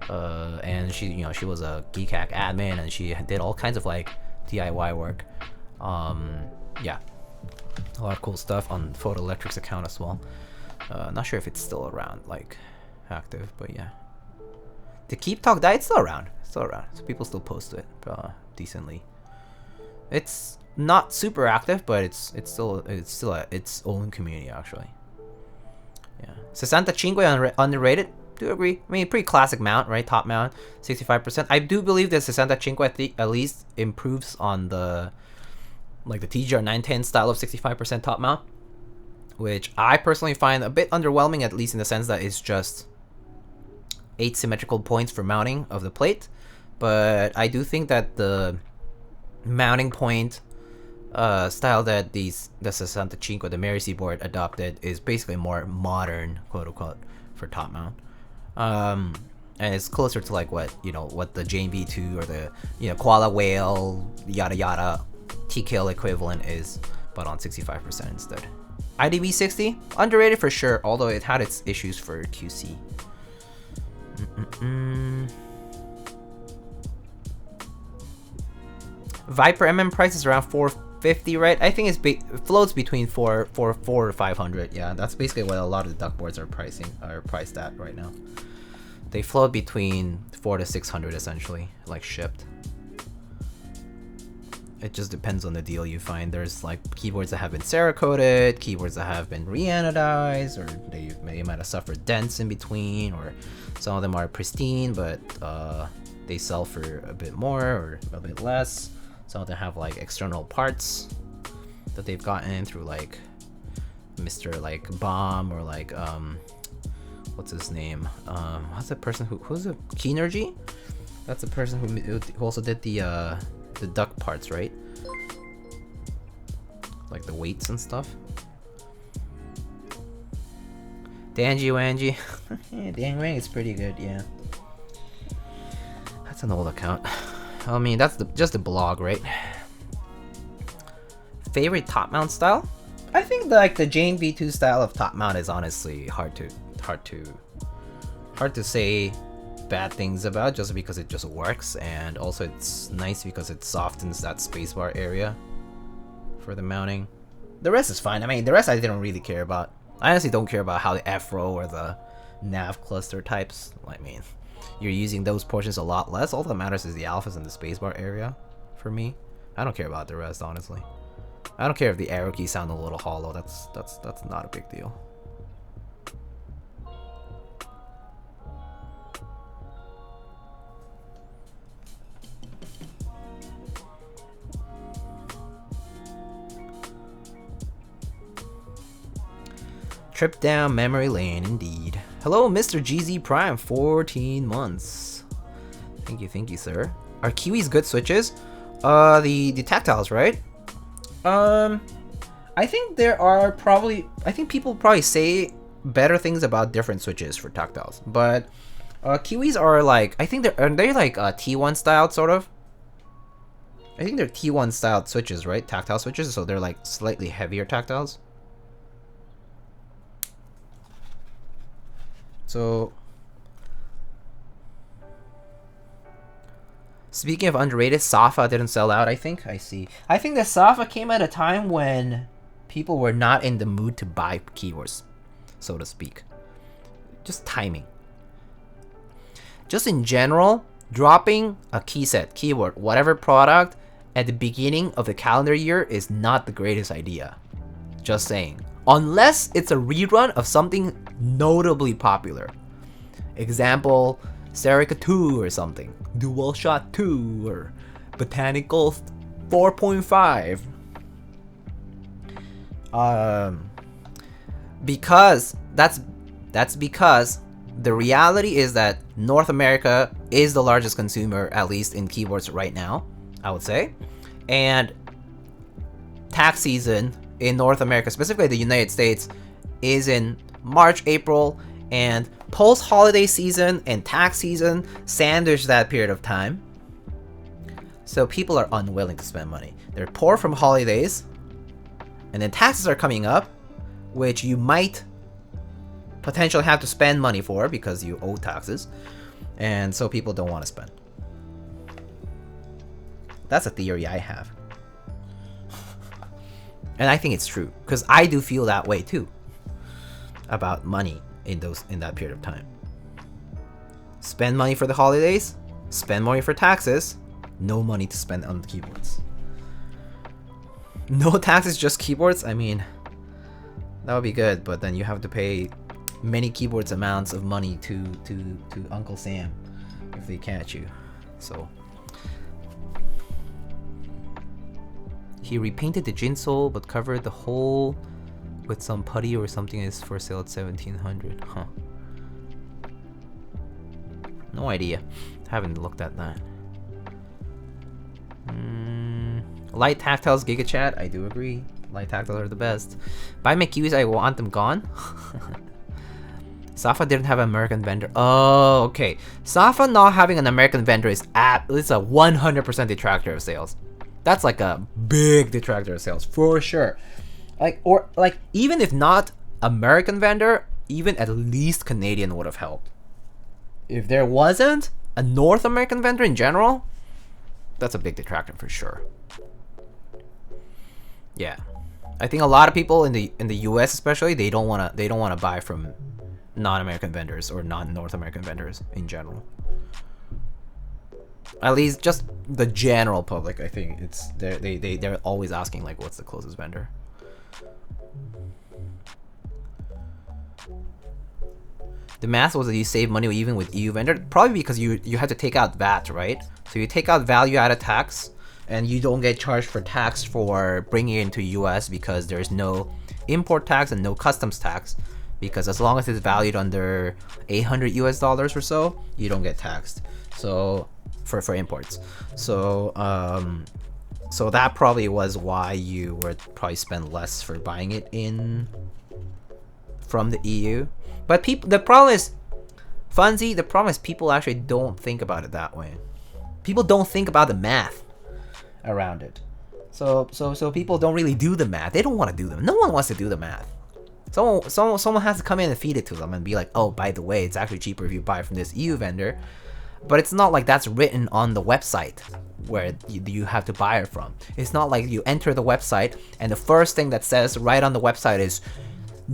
And she, you know, she was a Keycaps admin and she did all kinds of like DIY work. Yeah, a lot of cool stuff on Photoelectric's account as well. Not sure if it's still around, like active, but yeah. The Keep Talk Diet still around, so people still post it decently. It's not super active, but it's still its own community actually. Yeah, 65 underrated. Do agree. I mean, pretty classic mount, right? Top mount, 65%. I do believe that 65 at least improves on the like the TGR 910 style of 65% top mount, which I personally find a bit underwhelming, at least in the sense that it's just 8 symmetrical points for mounting of the plate. But I do think that the mounting point style that the 65, the Mary C board adopted, is basically more modern, quote unquote, for top mount. And it's closer to like what the JMV2 or the Koala Whale yada yada TKL equivalent is, but on 65% instead. IDV60 underrated for sure, although it had its issues for QC. Viper MM price is around 450, right? I think it floats between 400 to 500. Yeah, that's basically what a lot of the duck boards are priced at right now. They float between 400 to 600 essentially, like shipped. It just depends on the deal you find. There's like keyboards that have been Cerakoted, keyboards that have been re-anodized, or they might have suffered dents in between, or some of them are pristine but they sell for a bit more or a bit less. Some of them have like external parts that they've gotten through like Mr. like Bomb, or like what's his name? What's the person who's a Keynergy? That's the person who also did the duck parts, right? Like the weights and stuff. Danji Wanji. Yeah, Dan Wang is pretty good, yeah. That's an old account. I mean, that's just the blog, right? Favorite top mount style? I think like the Jane V2 style of top mount is honestly hard to say bad things about, just because it just works, and also it's nice because it softens that spacebar area for the mounting. The rest is fine. I mean, the rest I didn't really care about. I honestly don't care about how the F-row or the nav cluster types. I mean, you're using those portions a lot less. All that matters is the alphas and the spacebar area for me. I don't care about the rest, honestly. I don't care if the arrow keys sound a little hollow. That's not a big deal. Trip down memory lane, indeed. Hello, Mr. GZ Prime, 14 months. Thank you, sir. Are Kiwis good switches? The tactiles, right? I think there are probably, I think people probably say better things about different switches for tactiles, but Kiwis are like, I think they're like T1 styled sort of. I think they're T1 styled switches, right? Tactile switches, so they're like slightly heavier tactiles. So, speaking of underrated, Safa didn't sell out, I think. I see. I think that Safa came at a time when people were not in the mood to buy keyboards, so to speak. Just timing. Just in general, dropping a keyboard, whatever product, at the beginning of the calendar year is not the greatest idea. Just saying. Unless it's a rerun of something notably popular. Example, Serica 2 or something. DualShock 2 or Botanical 4.5. Because that's because the reality is that North America is the largest consumer, at least in keyboards right now, I would say. And tax season in North America, specifically the United States, is in March, April, and post-holiday season and tax season sandwich that period of time. So people are unwilling to spend money. They're poor from holidays, and then taxes are coming up, which you might potentially have to spend money for because you owe taxes, and so people don't want to spend. That's a theory I have. And I think it's true, because I do feel that way too about money in that period of time. Spend money for the holidays, spend money for taxes, no money to spend on the keyboards. No taxes, just keyboards? I mean, that would be good, but then you have to pay many keyboards amounts of money to Uncle Sam if they catch you. So he repainted the jinsole but covered the hole with some putty or something. Is for sale at 1700. Huh. No idea. Haven't looked at that. Light tactiles, Giga Chat. I do agree. Light tactiles are the best. Buy McHugh's, I want them gone. Safa didn't have an American vendor. Oh, okay. Safa not having an American vendor is it's a 100% detractor of sales. That's like a big detractor of sales for sure. Like even if not American vendor, even at least Canadian would have helped. If there wasn't a North American vendor in general, that's a big detractor for sure. Yeah, I think a lot of people in the US especially, they don't wanna buy from non-American vendors or non-North American vendors in general. At least just the general public, I think they're always asking like, what's the closest vendor? The math was that you save money even with EU vendor, probably because you have to take out VAT, right? So you take out value-added tax, and you don't get charged for tax for bringing it into US because there's no import tax and no customs tax. Because as long as it's valued under $800 US or so, you don't get taxed. So for imports. So so that probably was why you would probably spend less for buying it from the EU. But the problem is, Funzy, the problem is people actually don't think about it that way. People don't think about the math around it. So people don't really do the math. They don't want to do them. No one wants to do the math. Someone has to come in and feed it to them and be like, oh, by the way, it's actually cheaper if you buy from this EU vendor. But it's not like that's written on the website where you have to buy it from. It's not like you enter the website and the first thing that says right on the website is,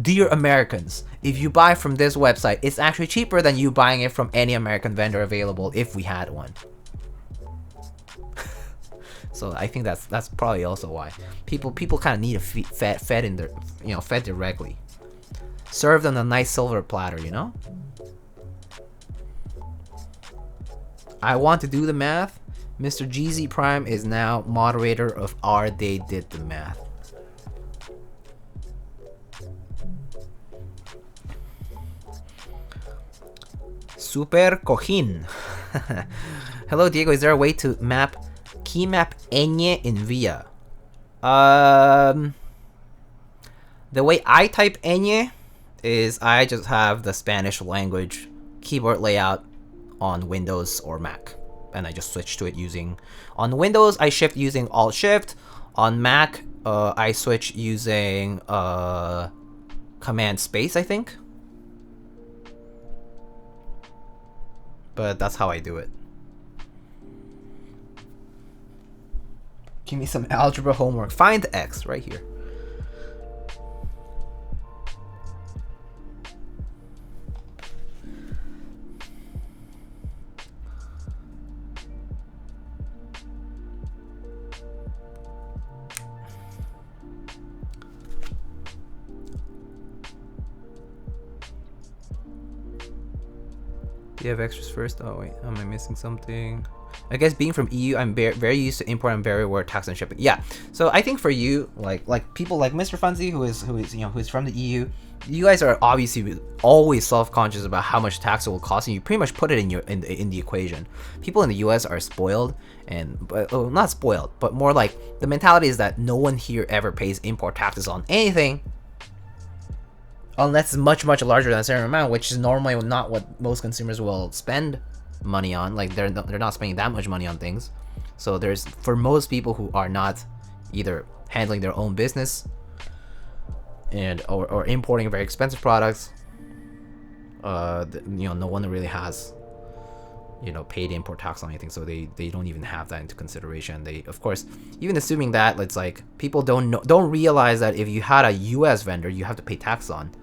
dear Americans, if you buy from this website, it's actually cheaper than you buying it from any American vendor available if we had one. So I think that's probably also why people kind of need to fed in their, fed directly, served on a nice silver platter, I want to do the math. Mr. GZ Prime is now moderator of R They Did the Math. Super Cojín. Hello Diego, is there a way to key map ñ in VIA? The way I type ñ is I just have the Spanish language keyboard layout on Windows or Mac, and I just switch to it using, on Windows I shift using Alt Shift, on Mac I switch using Command Space, I think. But that's how I do it. Give me some algebra homework. Find X right here. Do you have extras first? Oh wait, am I missing something? I guess being from EU, I'm very used to import and very aware of tax and shipping. Yeah, so I think for you, like people like Mr. Funzy, who is from the EU, you guys are obviously always self-conscious about how much tax it will cost, and you pretty much put it in the equation. People in the US are spoiled, not spoiled, but more like the mentality is that no one here ever pays import taxes on anything, unless it's much larger than a certain amount, which is normally not what most consumers will spend money on. Like they're not spending that much money on things. So there's, for most people who are not either handling their own business and or importing very expensive products, you know, no one really has, you know, paid import tax on anything, so they don't even have that into consideration. They, of course, even assuming that, it's like people don't realize that if you had a US vendor, you have to pay tax on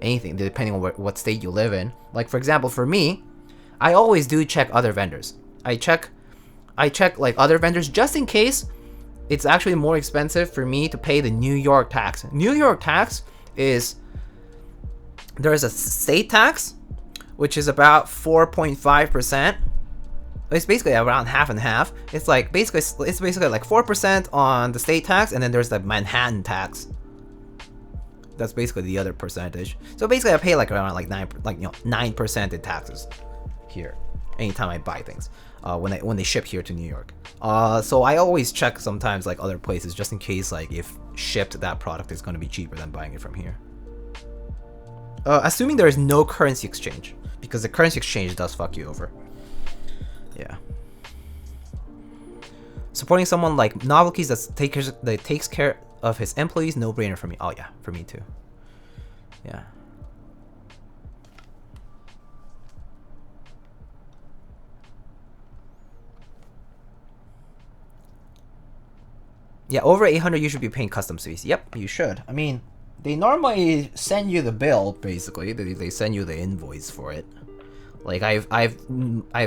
anything depending on what state you live in. Like, for example, for me, I always do check other vendors. I check like other vendors just in case it's actually more expensive for me to pay the New York tax. New York tax is, there's a state tax, which is about 4.5%. It's basically around half and half. It's basically like 4% on the state tax, and then there's the Manhattan tax. That's basically the other percentage. So basically, I pay like around like 9% in taxes here anytime I buy things when they ship here to New York. So I always check sometimes like other places just in case, like if shipped, that product is going to be cheaper than buying it from here. Assuming there is no currency exchange, because the currency exchange does fuck you over. Yeah. Supporting someone like Novelties that takes care of his employees, no brainer for me. Oh yeah, for me too. Yeah. Yeah, over 800 you should be paying customs fees. Yep, you should. I mean, they normally send you the bill, basically. They send you the invoice for it. Like I've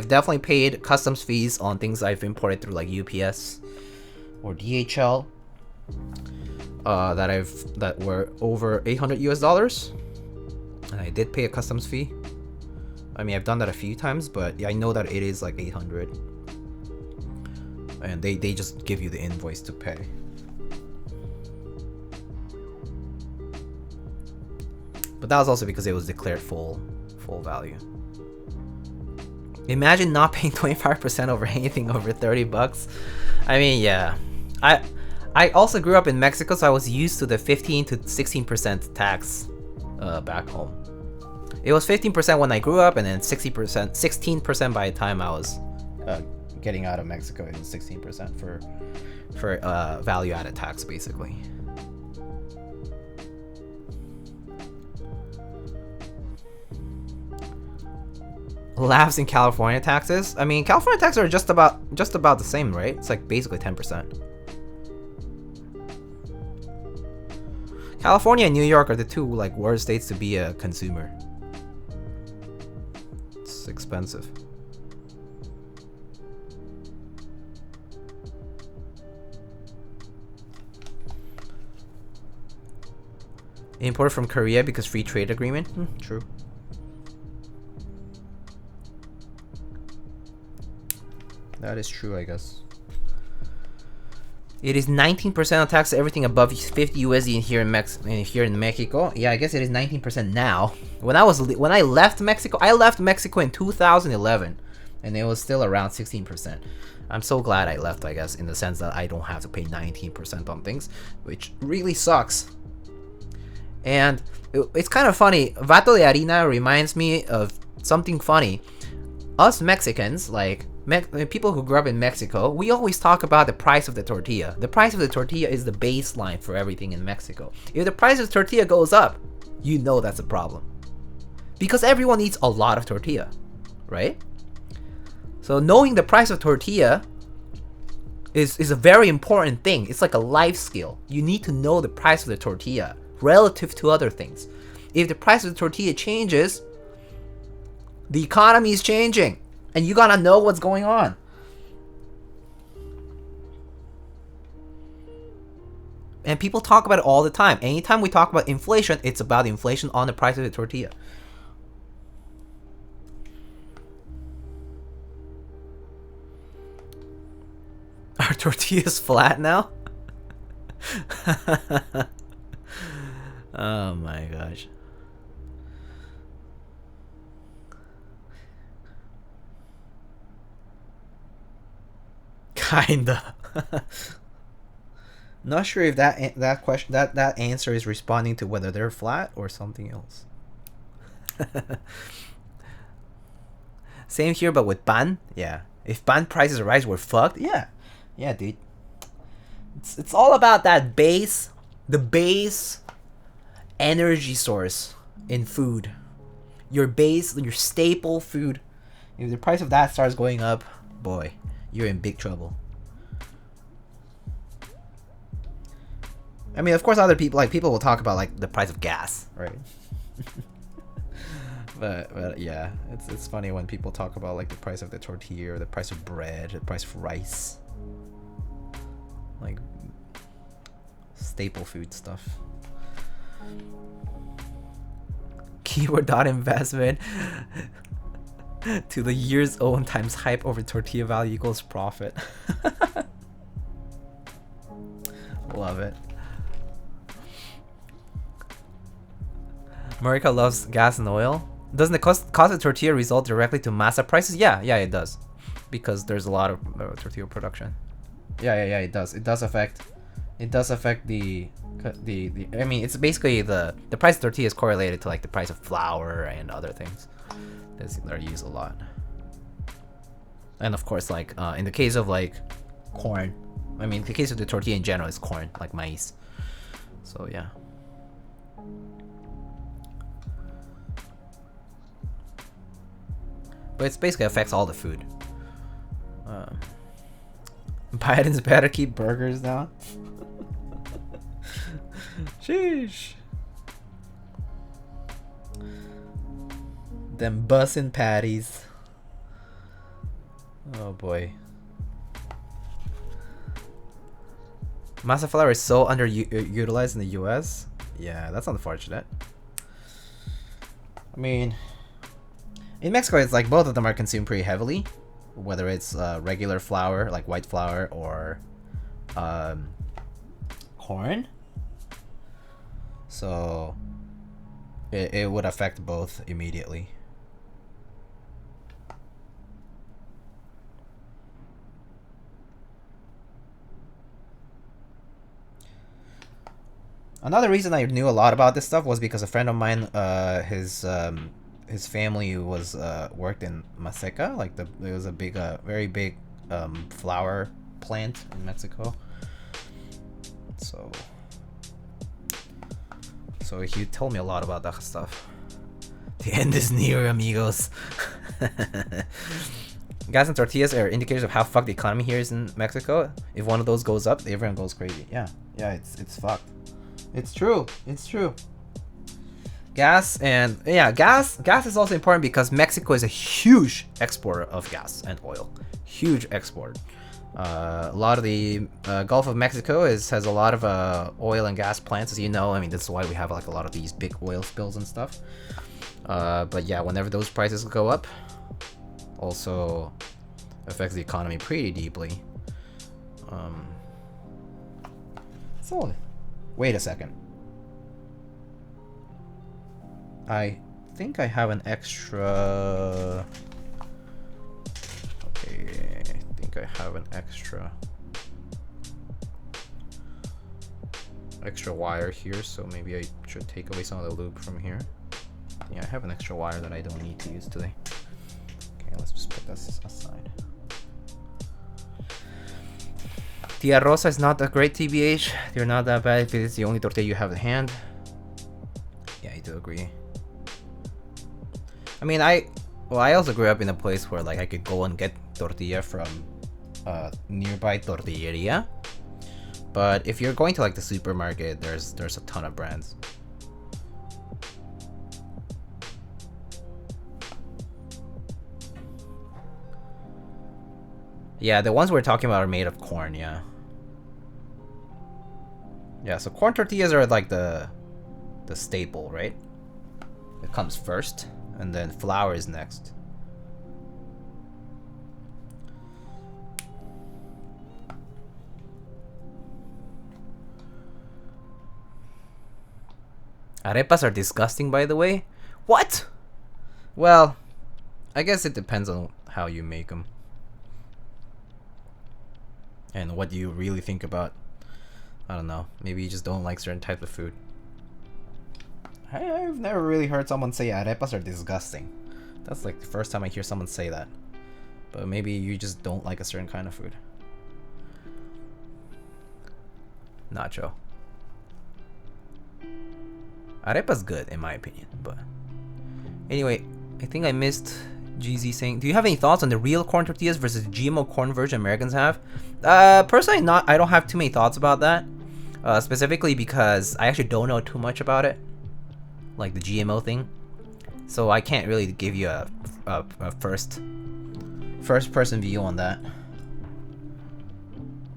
definitely paid customs fees on things I've imported through like UPS or DHL. That were over $800 US, and I did pay a customs fee. I mean, I've done that a few times, but yeah, I know that it is like 800, and they just give you the invoice to pay. But that was also because it was declared full value. Imagine not paying 25% over anything over 30 bucks. I mean, yeah. I also grew up in Mexico, so I was used to the 15 to 16% tax back home. It was 15% when I grew up, and then 16% by the time I was getting out of Mexico. It was 16% for value-added tax, basically. Laughs in California taxes. I mean, California taxes are just about the same, right? It's like basically 10%. California and New York are the two like worst states to be a consumer. It's expensive. Import from Korea because free trade agreement? True. That is true, I guess. It is 19% on tax, everything above 50 USD here in Mexico. Yeah, I guess it is 19% now. When I left Mexico in 2011, and it was still around 16%. I'm so glad I left, I guess, in the sense that I don't have to pay 19% on things, which really sucks. And it's kind of funny. Vato de Harina reminds me of something funny. Us Mexicans, like people who grew up in Mexico, we always talk about the price of the tortilla. The price of the tortilla is the baseline for everything in Mexico. If the price of the tortilla goes up, you know that's a problem. Because everyone eats a lot of tortilla, right? So knowing the price of tortilla is a very important thing. It's like a life skill. You need to know the price of the tortilla relative to other things. If the price of the tortilla changes, the economy is changing, and you gotta know what's going on. And people talk about it all the time. Anytime we talk about inflation, it's about inflation on the price of the tortilla. Are tortillas flat now? Oh my gosh. Kinda. Not sure if that answer is responding to whether they're flat or something else. Same here, but with pan. Yeah, if pan prices rise, we're fucked. Yeah, Yeah, dude. It's all about that base, the base energy source in food. Your base, your staple food. If the price of that starts going up, boy, you're in big trouble. I mean, of course, other people, like, people will talk about, like, the price of gas, right? but yeah, it's funny when people talk about, like, the price of the tortilla, or the price of bread, the price of rice. Like, staple food stuff. Keyword dot investment to the year's own times hype over tortilla value equals profit. Love it. America loves gas and oil. Doesn't the cost of tortilla result directly to masa prices? Yeah, it does, because there's a lot of tortilla production. Yeah, it does. It does affect the. I mean, it's basically the price of tortilla is correlated to, like, the price of flour and other things that are used a lot. And of course, like, in the case of, like, corn, I mean, the case of the tortilla in general is corn, like maize. So yeah. But it's basically affects all the food. Biden's better keep burgers down. Sheesh. Them bussin' patties. Oh boy. Masa flour is so underutilized in the US. Yeah, that's unfortunate. I mean, in Mexico, it's like both of them are consumed pretty heavily, whether it's regular flour, like white flour, or corn. So it would affect both immediately. Another reason I knew a lot about this stuff was because a friend of mine, his family was worked in Maseca, like it was a big, very big flour plant in Mexico. So he told me a lot about that stuff. The end is near, amigos. Gas and tortillas are indicators of how fucked the economy here is in Mexico. If one of those goes up, everyone goes crazy. Yeah, it's fucked. It's true. Gas is also important because Mexico is a huge exporter of gas and oil. Huge export. A lot of the Gulf of Mexico has a lot of oil and gas plants, as you know. I mean, that's why we have, like, a lot of these big oil spills and stuff. But yeah, whenever those prices go up, also affects the economy pretty deeply. So, wait a second. I think I have an extra. Okay, I think I have an extra wire here, so maybe I should take away some of the lube from here. Yeah, I have an extra wire that I don't need to use today. Okay, let's just put this aside. Tia Rosa is not a great TBH. They're not that bad if it's the only tortilla you have at hand. Yeah, I do agree. I mean, I also grew up in a place where, like, I could go and get tortilla from nearby tortilleria. But if you're going to, like, the supermarket, there's a ton of brands. Yeah, the ones we're talking about are made of corn, yeah. Yeah, so corn tortillas are like the staple, right? It comes first, and then flour is next. Arepas are disgusting, by the way. What? Well, I guess it depends on how you make them. And what do you really think about? I don't know. Maybe you just don't like certain types of food. I've never really heard someone say arepas are disgusting. That's like the first time I hear someone say that. But maybe you just don't like a certain kind of food. nacho. Arepa's good in my opinion, but anyway, I think I missed GZ saying, do you have any thoughts on the real corn tortillas versus the GMO corn version Americans have? Personally, I don't have too many thoughts about that. Specifically because I actually don't know too much about it, like the GMO thing. So I can't really give you a first person view on that.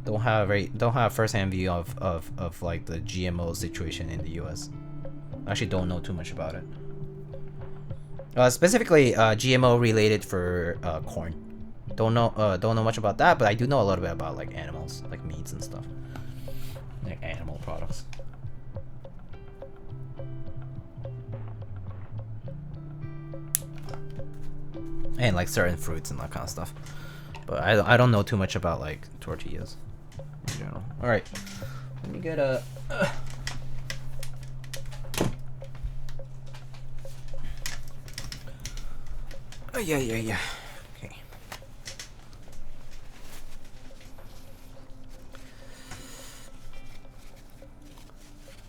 Don't have first hand view of like the GMO situation in the US. I actually don't know too much about it. Specifically GMO related for corn. Don't know much about that, but I do know a little bit about like animals, like meats and stuff. Like animal products. And like certain fruits and that kind of stuff. But I don't know too much about like tortillas in general. Alright. Let me get a oh yeah. Okay.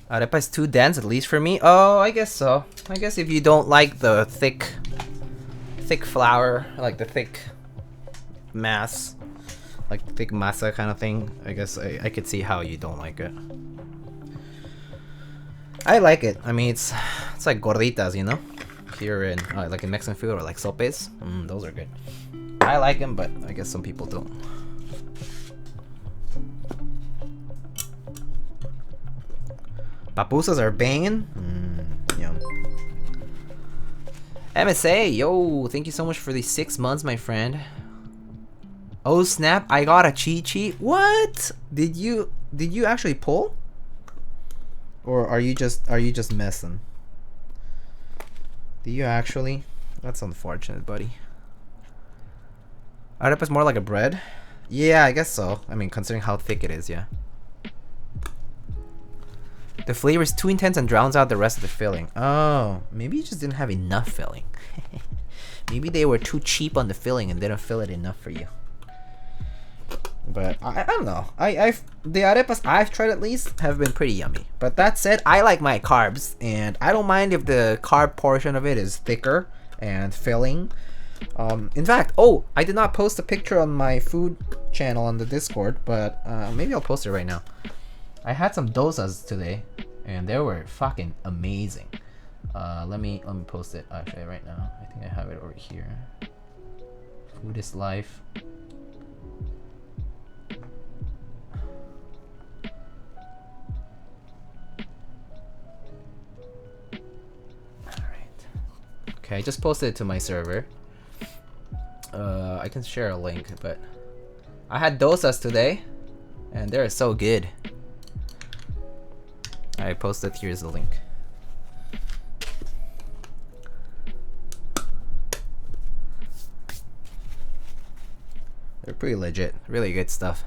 Arepa is too dense, at least for me. Oh, I guess so. I guess if you don't like the thick flour, like the thick mass, like thick masa kind of thing, I guess I could see how you don't like it. I like it. I mean, it's like gorditas, you know, here in like in Mexican food, or like sopes. Those are good. I like them, but I guess some people don't. Papusas are banging. Yum. MSA, yo, thank you so much for the 6 months, my friend. Oh snap! I got a cheat sheet. What? Did you actually pull? Or are you just messing? Do you actually? That's unfortunate, buddy. Arepa's more like a bread. Yeah, I guess so. I mean, considering how thick it is, yeah. The flavor is too intense and drowns out the rest of the filling. Oh, maybe you just didn't have enough filling. Maybe they were too cheap on the filling and didn't fill it enough for you. But I don't know. The arepas I've tried at least have been pretty yummy. But that said, I like my carbs, and I don't mind if the carb portion of it is thicker and filling. In fact, oh, I did not post a picture on my food channel on the Discord, but maybe I'll post it right now. I had some dosas today, and they were fucking amazing. Let me post it actually right now. I think I have it over here. Food is life. Alright. Okay, I just posted it to my server. I can share a link, but I had dosas today, and they're so good. I posted, here's the link. They're pretty legit, really good stuff.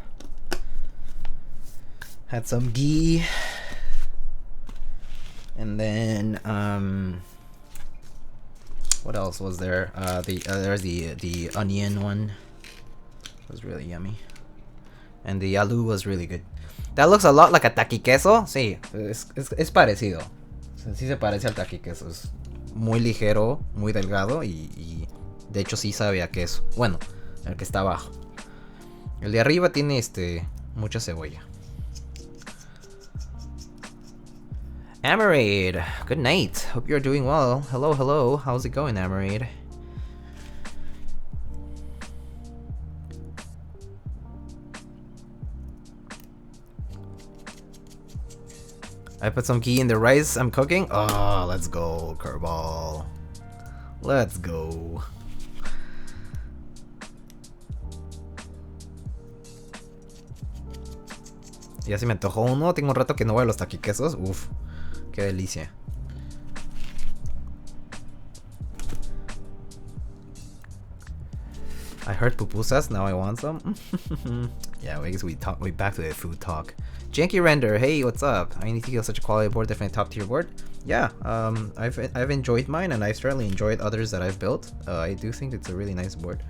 Had some ghee. And then what else was there? There's the onion one. It was really yummy. And the aloo was really good. That looks a lot like a taquiqueso. Sí, es parecido. Sí se parece al taquiqueso. Es muy ligero, muy delgado y de hecho sí sabe a queso. Bueno, el que está abajo. El de arriba tiene mucha cebolla. Amarade, good night. Hope you're doing well. Hello, hello. How's it going, Amarade? I put some ghee in the rice I'm cooking. Oh, let's go, Kerbal. Let's go. Ya se me antojó uno. Tengo un rato que no voy a los taquiquesos. Uf, qué delicia. I heard pupusas, now I want some. Yeah, I guess we back to the food talk. Janky Render, hey, what's up? I need to get such a quality board, definitely top tier board. Yeah, I've enjoyed mine, and I've certainly enjoyed others that I've built. I do think it's a really nice board.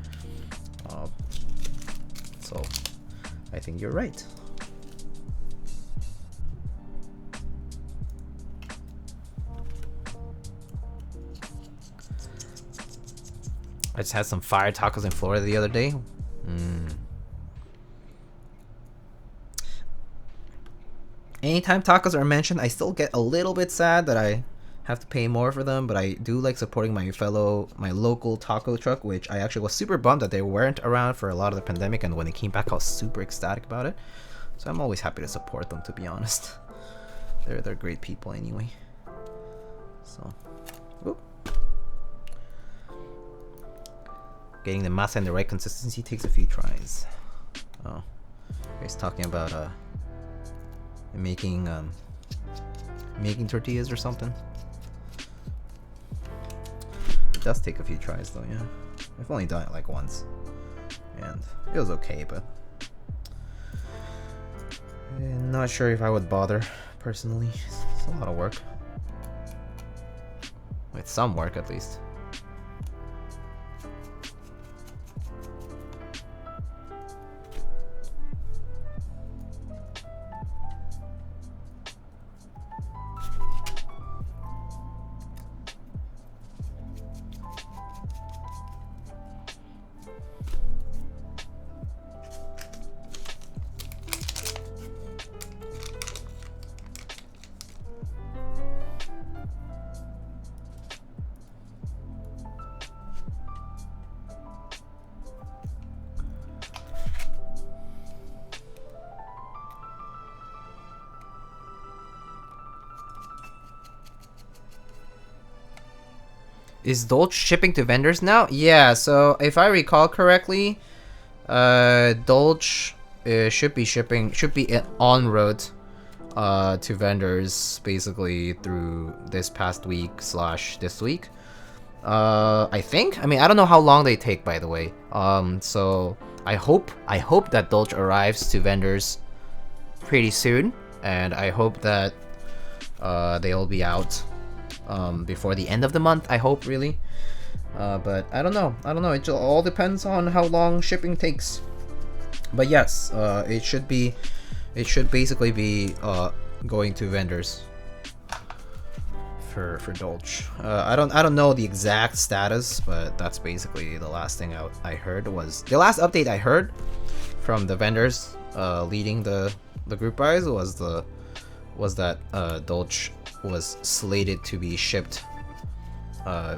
So I think you're right. I just had some fire tacos in Florida the other day. Anytime tacos are mentioned, I still get a little bit sad that I have to pay more for them, but I do like supporting my local taco truck, which I actually was super bummed that they weren't around for a lot of the pandemic, and when they came back I was super ecstatic about it. So I'm always happy to support them, to be honest. They're great people anyway. So, whoop. Getting the masa in the right consistency takes a few tries. Oh, he's talking about making tortillas or something. It does take a few tries though, yeah. I've only done it like once, and it was okay, but I'm not sure if I would bother personally. It's a lot of work. With some work at least. Is Dolce shipping to vendors now? Yeah, so if I recall correctly, Dolce should be en route to vendors basically through this past week / this week. I think. I mean, I don't know how long they take, by the way. So I hope that Dolce arrives to vendors pretty soon, and I hope that they'll be out before the end of the month, I hope, really. But I don't know. It all depends on how long shipping takes. But yes, it should basically be going to vendors for Dolce. I don't know the exact status, but that's basically the last thing I heard. Was the last update I heard from the vendors leading the group buys was that Dolce was slated to be shipped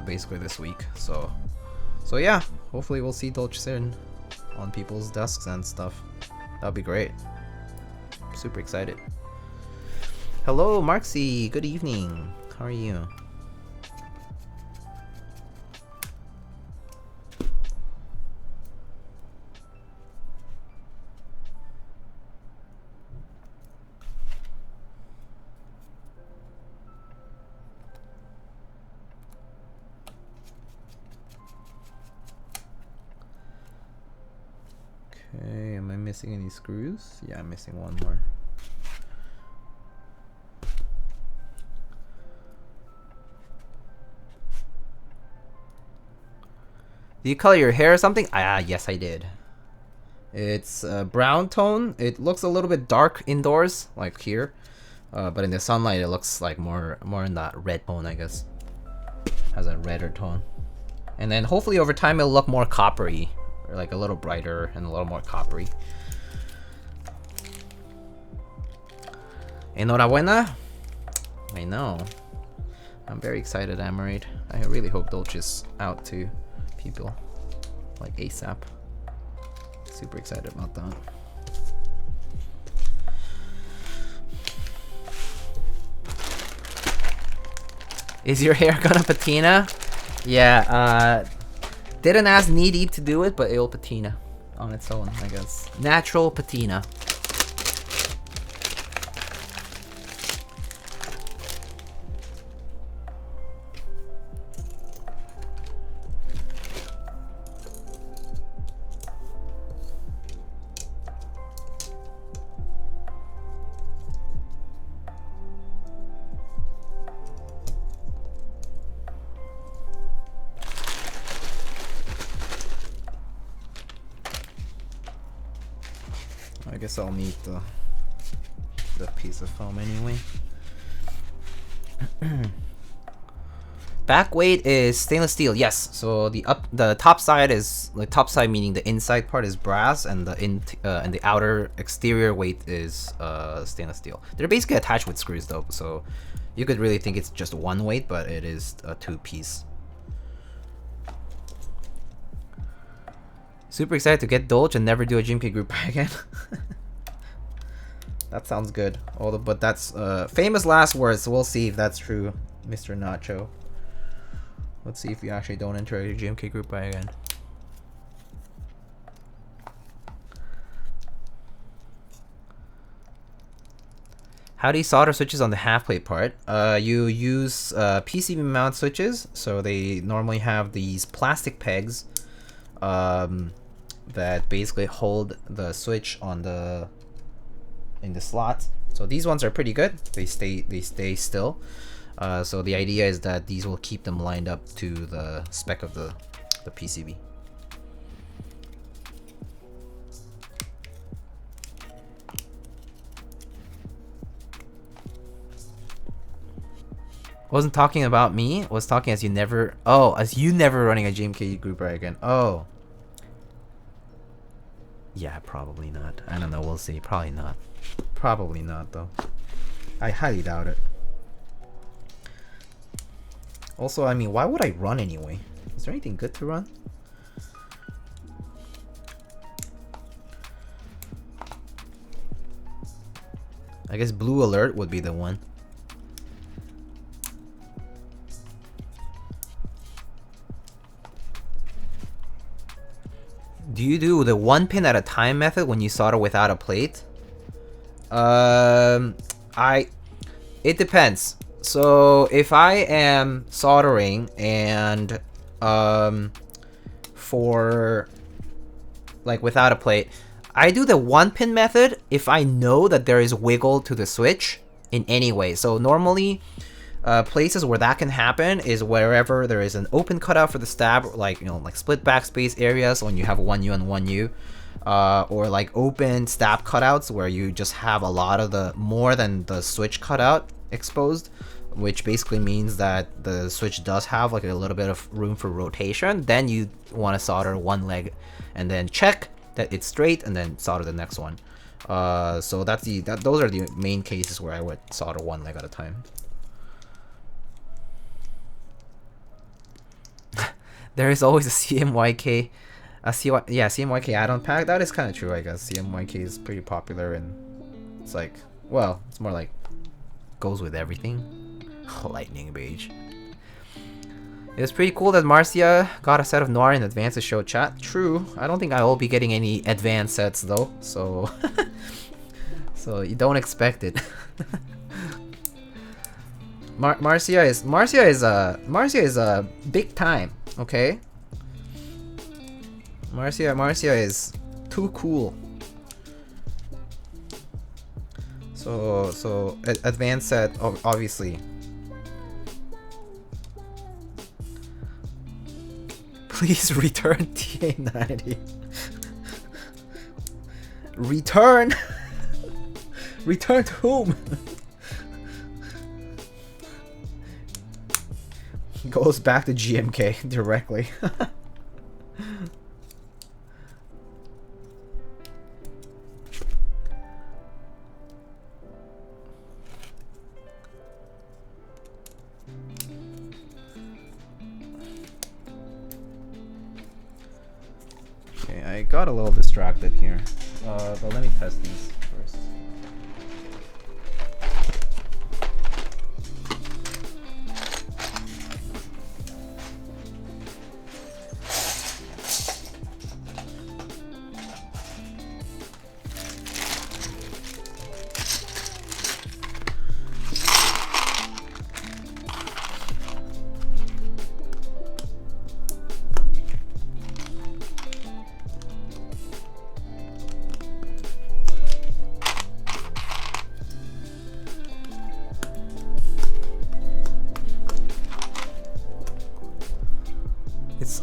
basically this week. So yeah, hopefully we'll see Dolce soon on people's desks and stuff. That'd be great. Super excited. Hello, Marksy. Good evening. How are you? Okay, am I missing any screws? Yeah, I'm missing one more. Do you color your hair or something? Ah, yes, I did. It's a brown tone. It looks a little bit dark indoors, like here, but in the sunlight, it looks like more in that red tone, I guess. Has a redder tone, and then hopefully over time it'll look more coppery, or like a little brighter and a little more coppery. Enhorabuena. I know. I'm very excited, Amarade. I really hope Dolce is out to people like ASAP. Super excited about that. Is your hair gonna patina? Yeah, didn't ask Knee Deep to do it, but it'll patina on its own, I guess. Natural patina. I guess I'll need the piece of foam anyway. Back weight is stainless steel. Yes. So the top side is the top side, meaning the inside part is brass, and the outer exterior weight is stainless steel. They're basically attached with screws though, so you could really think it's just one weight, but it is a two-piece. Super excited to get Dolce and never do a GMK group buy again. That sounds good. But that's famous last words, so we'll see if that's true, Mr. Nacho. Let's see if you actually don't enter a GMK group buy again. How do you solder switches on the half plate part? You use PCB mount switches, so they normally have these plastic pegs that basically hold the switch on in the slot. So these ones are pretty good. They stay still. So the idea is that these will keep them lined up to the spec of the PCB. Wasn't talking about me. Was talking as you never. Oh, as you never running a GMK group right again. Oh. Yeah, probably not. I don't know. We'll see. Probably not. Probably not though. I highly doubt it. Also, I mean, why would I run anyway? Is there anything good to run? I guess Blue Alert would be the one. Do you do the one pin at a time method when you solder without a plate? It depends. So if I am soldering and for like without a plate, I do the one pin method if I know that there is wiggle to the switch in any way. So normally places where that can happen is wherever there is an open cutout for the stab, like like split backspace areas when you have 1U and 1U, or like open stab cutouts where you just have a lot of the more than the switch cutout exposed, which basically means that the switch does have like a little bit of room for rotation. Then you want to solder one leg and then check that it's straight and then solder the next one. So those are the main cases where I would solder one leg at a time. There is always a CMYK, CMYK add-on pack. That is kind of true, I guess. CMYK is pretty popular, and it's like, well, it's more like goes with everything. Lightning beige. It was pretty cool that Marcia got a set of Noir in advance to show chat. True. I don't think I will be getting any advanced sets though, so so you don't expect it. Marcia is big time. Okay. Marcia is too cool. So advanced set, obviously. Please return TA90. Return. Return to whom? Goes back to GMK directly. Okay, I got a little distracted here, but let me test these first.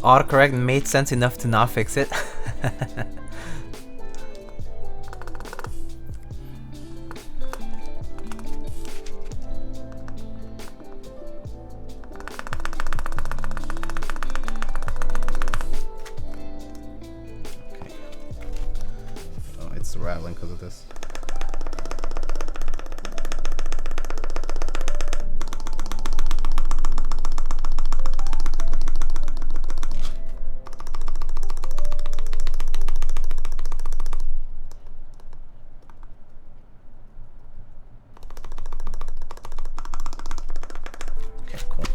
Autocorrect made sense enough to not fix it. wasn't because of this. Okay, cool.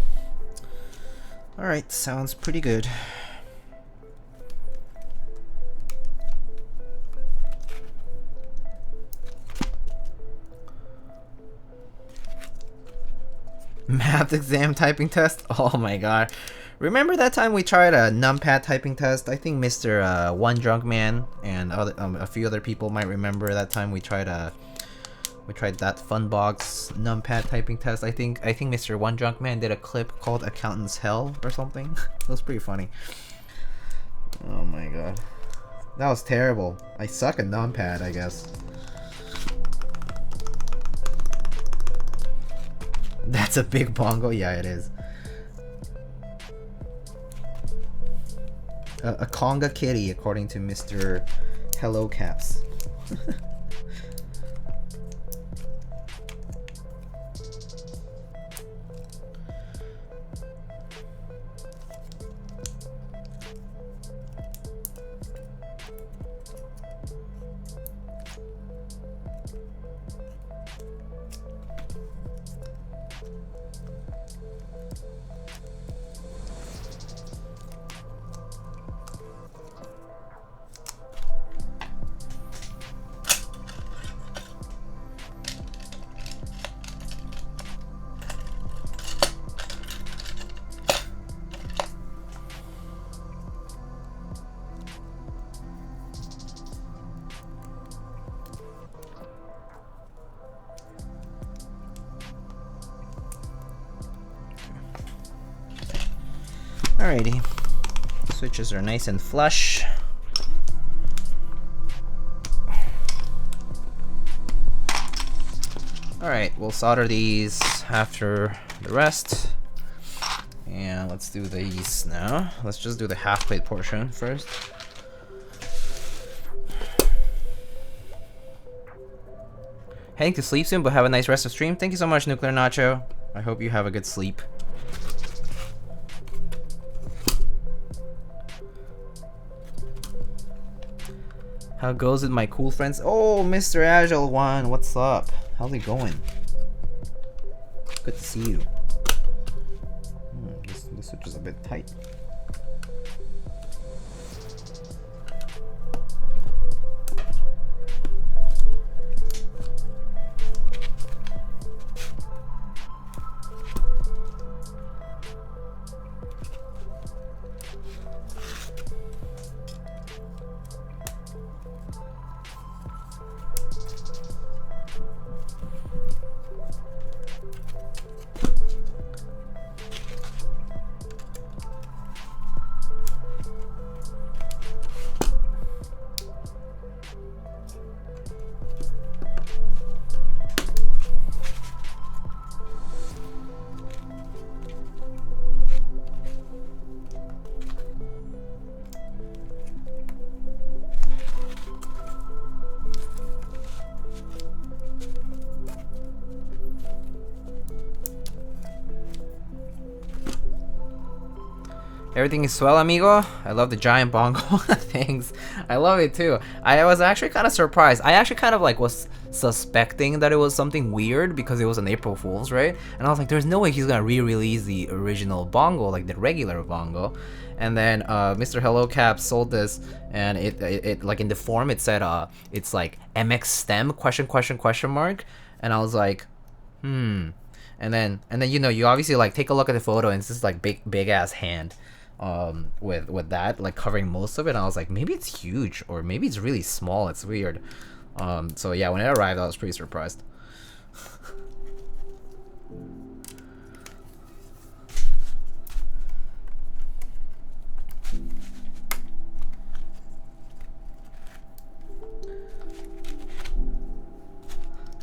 Alright, sounds pretty good. Math exam typing test? Oh my god. Remember that time we tried a numpad typing test? I think Mr. One Drunk Man and a few other people might remember that time we tried that Funbox numpad typing test. I think Mr. One Drunk Man did a clip called Accountant's Hell or something. It was pretty funny. Oh my god. That was terrible. I suck at numpad, I guess. That's a big bongo? Yeah, it is. A conga kitty, according to Mr. Hello Caps. Alrighty, switches are nice and flush. Alright, we'll solder these after the rest. And let's do these now. Let's just do the half plate portion first. Heading to sleep soon, but have a nice rest of stream. Thank you so much, Nuclear Nacho. I hope you have a good sleep. How goes with my cool friends? Oh, Mr. Agile One, what's up? How's it going? Good to see you. This switch is a bit tight. Everything is swell, amigo. I love the giant bongo. Thanks. I love it too. I was actually kind of surprised. I actually kind of like was suspecting that it was something weird because it was an April Fool's, right? And I was like, there's no way he's gonna re-release the original bongo, like the regular bongo. And then Mr. Hello Cap sold this, and it like in the form it said it's like MX stem question mark, and I was like, and then you know, you obviously like take a look at the photo and it's this like big ass hand. With that like covering most of it, and I was like, maybe it's huge or maybe it's really small. It's weird. So yeah, when it arrived, I was pretty surprised.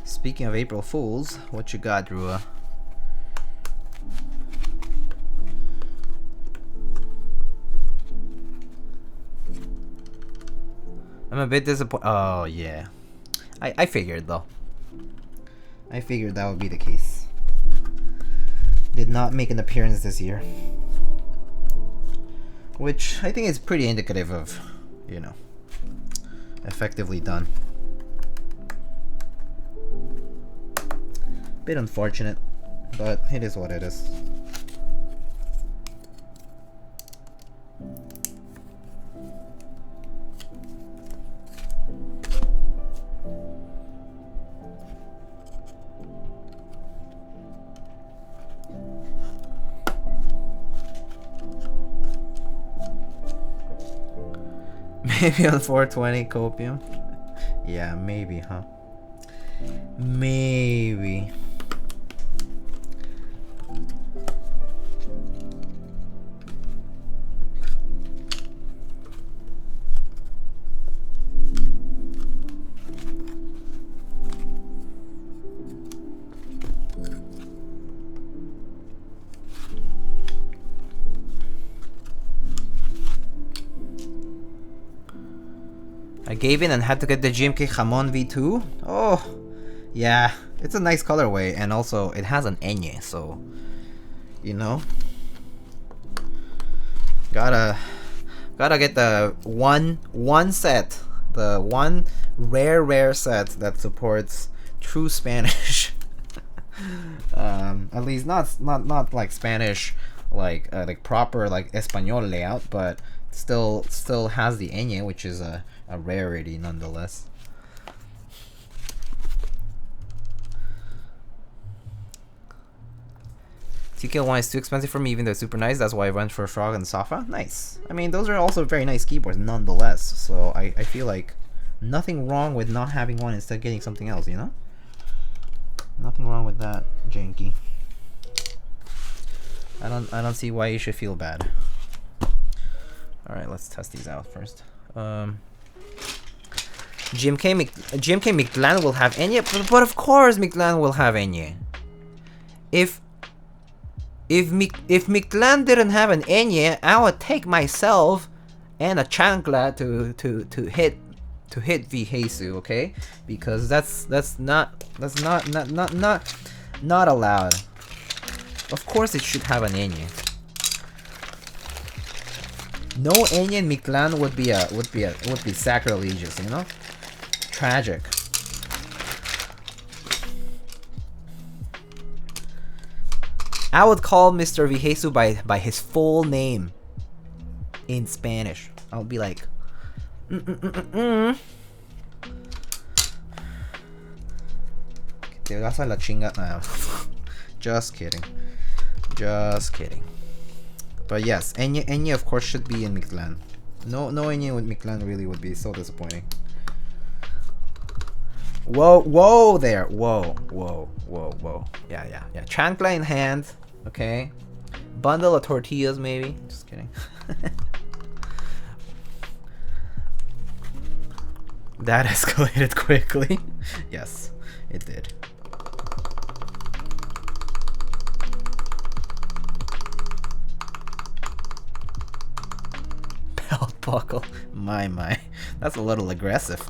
Speaking of April Fools, what you got, Drua? I'm a bit disappointed. Oh, yeah. I figured though. I figured that would be the case. Did not make an appearance this year. Which I think is pretty indicative of, you know, effectively done. Bit unfortunate, but it is what it is. Maybe on 420 copium. Yeah, maybe, huh? Maybe. I gave in and had to get the GMK Jamon V2. Oh, yeah, it's a nice colorway, and also it has an enye, so you know, gotta get the one set, the one rare set that supports true Spanish. At least not like Spanish, like proper like Espanol layout, but still has the enye, which is a rarity nonetheless. TK1 is too expensive for me, even though it's super nice. That's why I went for Frog and Safa. Nice. I mean, those are also very nice keyboards nonetheless. So I feel like nothing wrong with not having one instead of getting something else, you know? Nothing wrong with that, Janky. I don't see why you should feel bad. Alright, let's test these out first. GMK Mictlan will have enye, but of course Mictlan will have enye. If Mictlan didn't have an enye, I would take myself and a chancla to hit Vihesu, okay? Because that's not allowed. Of course it should have an enye. No enye in Mictlan would be sacrilegious, you know? Tragic. I would call Mr. Vihesu by his full name in Spanish. I would be like, Te vas a la chinga. Just kidding. Just kidding. But yes, enye of course should be in Mictlan. No enye with Mictlan really would be so disappointing. Whoa there. Whoa. Yeah. Chancla in hand. Okay. Bundle of tortillas maybe. Just kidding. That escalated quickly. Yes, it did. Belt buckle. My. That's a little aggressive.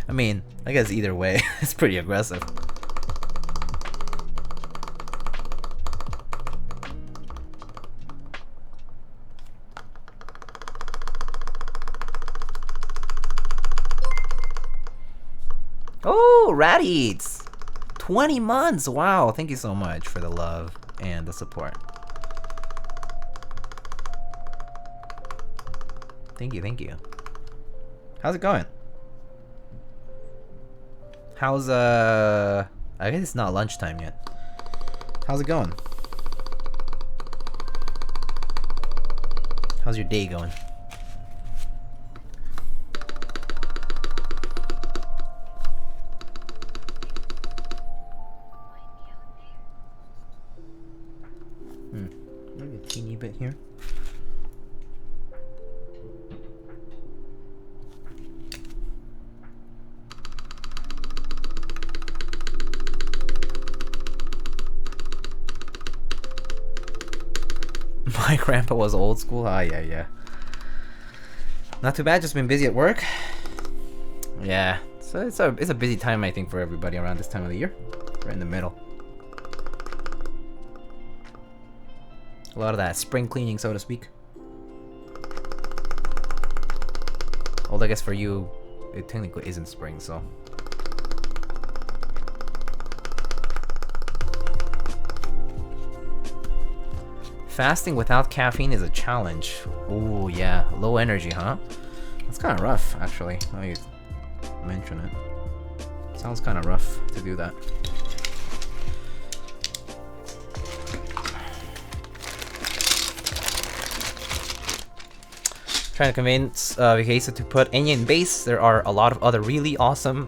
I mean, I guess either way, it's pretty aggressive. Oh, Rat Eats! 20 months! Wow, thank you so much for the love and the support. Thank you. How's it going? How's I guess it's not lunchtime yet. How's it going? How's your day going? Maybe a teeny bit here. My grandpa was old school. Ah, yeah. Not too bad. Just been busy at work. Yeah, So it's a busy time, I think, for everybody around this time of the year. We're in the middle. A lot of that spring cleaning, so to speak. Although I guess for you, it technically isn't spring, so. Fasting without caffeine is a challenge. Ooh, yeah. Low energy, huh? That's kind of rough, actually, now you mention it. Sounds kind of rough to do that. Trying to convince Babyface to put Enya in bass. There are a lot of other really awesome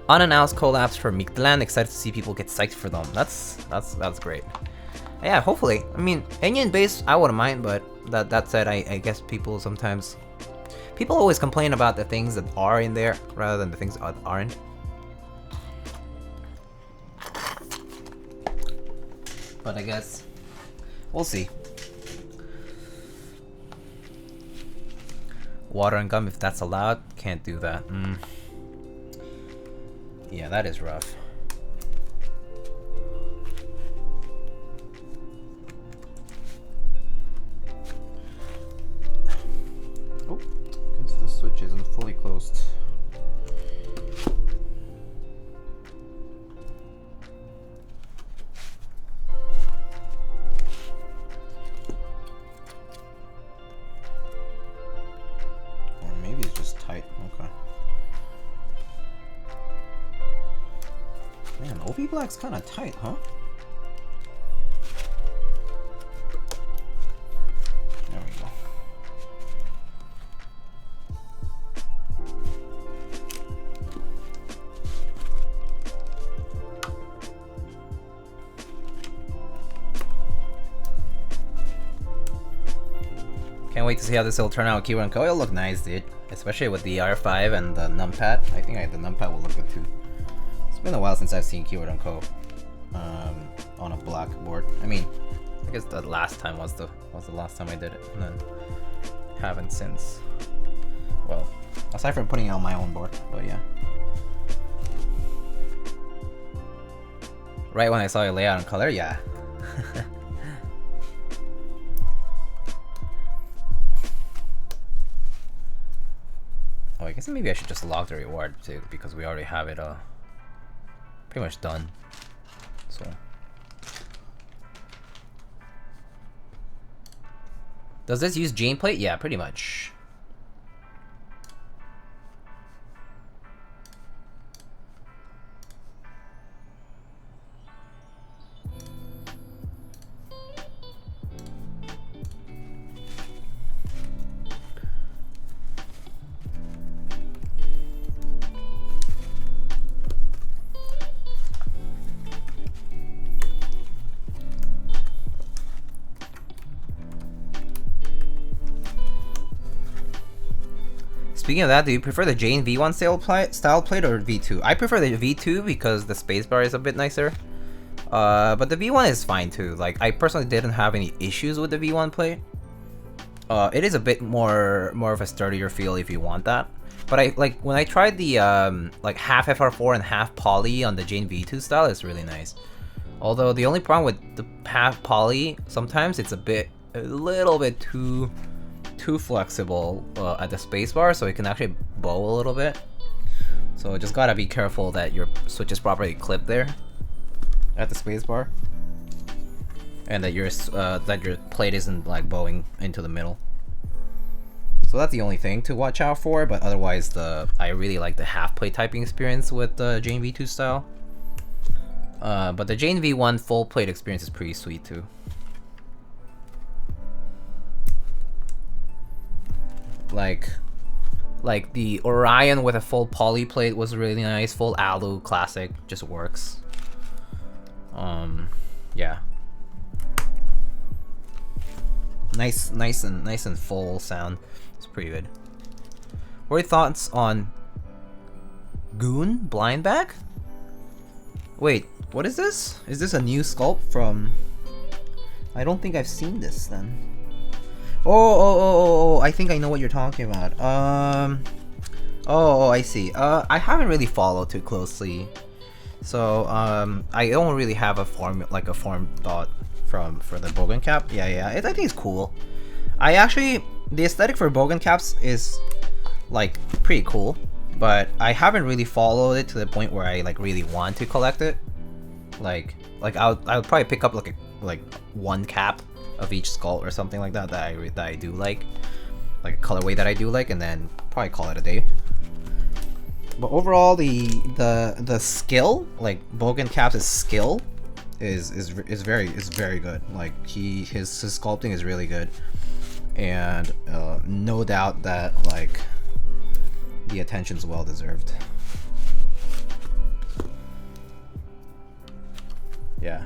unannounced collabs for Mictlan. Excited to see people get psyched for them. That's great. Yeah, hopefully. I mean, Enya in bass, I wouldn't mind, but that said, I guess people sometimes... People always complain about the things that are in there rather than the things that aren't. But I guess we'll see. Water and gum, if that's allowed. Can't do that. Yeah, that is rough. Oh, guess the switch isn't fully closed. Black's kind of tight, huh? There we go. Can't wait to see how this will turn out with Keyboard Co. It'll look nice, dude. Especially with the R5 and the numpad. I think the numpad will look good too. It's been a while since I've seen Keyboard Co. On a black board. I mean, I guess the last time was the last time I did it, and then haven't since. Well, aside from putting it on my own board, but yeah. Right when I saw your layout and color, yeah. Oh, I guess maybe I should just log the reward too, because we already have it pretty much done. So does this use Jane plate? Yeah, pretty much. Speaking of that, do you prefer the Jane V1 style plate or V2? I prefer the V2 because the spacebar is a bit nicer. But the V1 is fine too. Like, I personally didn't have any issues with the V1 plate. It is a bit more of a sturdier feel if you want that. But when I tried the like half FR4 and half poly on the Jane V2 style, it's really nice. Although the only problem with the half poly, sometimes it's a little bit too flexible at the spacebar, so it can actually bow a little bit. So just gotta be careful that your switch is properly clipped there at the spacebar, and that your plate isn't like bowing into the middle. So that's the only thing to watch out for. But otherwise, I really like the half plate typing experience with the Jane V2 style. But the Jane V1 full plate experience is pretty sweet too. Like the Orion with a full poly plate was really nice. Full alu classic just works. Yeah. Nice and full sound. It's pretty good. What are your thoughts on Goon blind bag? Wait, what is this? Is this a new sculpt from? I don't think I've seen this then. Oh, I think I know what you're talking about. Oh, I see. I haven't really followed too closely, so I don't really have a form thought for the Bogan cap. Yeah, I think it's cool. The aesthetic for Bogan caps is like pretty cool, but I haven't really followed it to the point where I like really want to collect it. Like I would probably pick up like one cap of each skull or something like that that I do like a colorway that I do like, and then probably call it a day. But overall, the skill, like Bogan Caps' skill, is very good. Like his sculpting is really good, and no doubt that like the attention's well deserved. Yeah.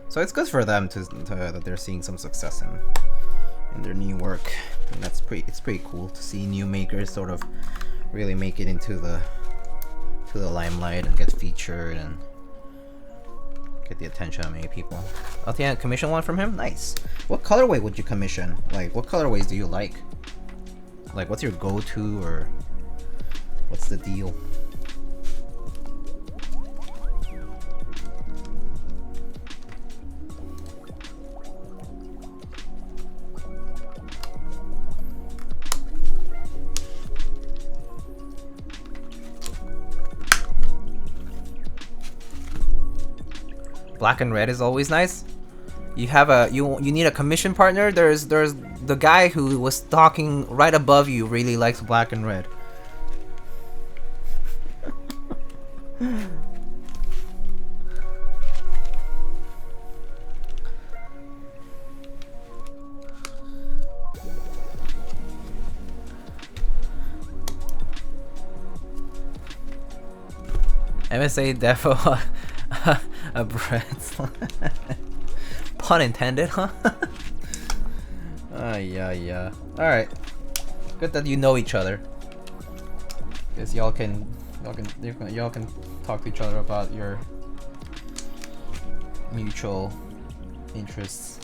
So it's good for them that they're seeing some success in their new work, and it's pretty cool to see new makers sort of really make it into the limelight and get featured and get the attention of many people. Oh yeah, commission one from him? Nice. What colorway would you commission? Like, what colorways do you like? Like, what's your go-to, or what's the deal? Black and red is always nice. You have you need a commission partner. There's the guy who was talking right above you really likes black and red. MSA defo a bread. Pun intended, huh? Yeah. Alright. Good that you know each other. Guess y'all can talk to each other about your mutual interests.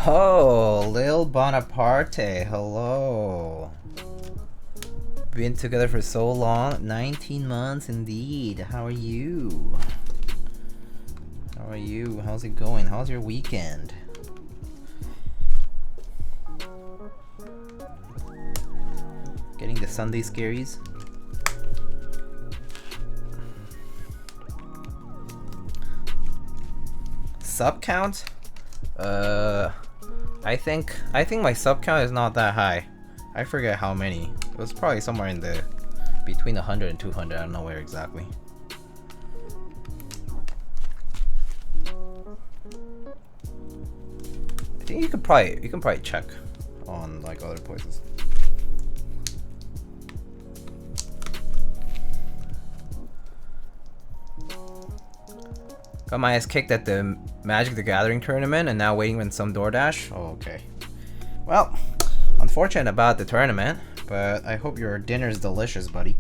Oh, Lil Bonaparte, hello. Been together for so long, 19 months indeed. How are you? How are you? How's it going? How's your weekend? Getting the Sunday scaries? Sub count? I think my sub count is not that high. I forget how many. It was probably somewhere in the between 100 and 200. I don't know where exactly. I think you can probably check on like other places. Got my ass kicked at the Magic the Gathering tournament and now waiting on some DoorDash. Oh, okay. Well, unfortunate about the tournament, but I hope your dinner's delicious, buddy.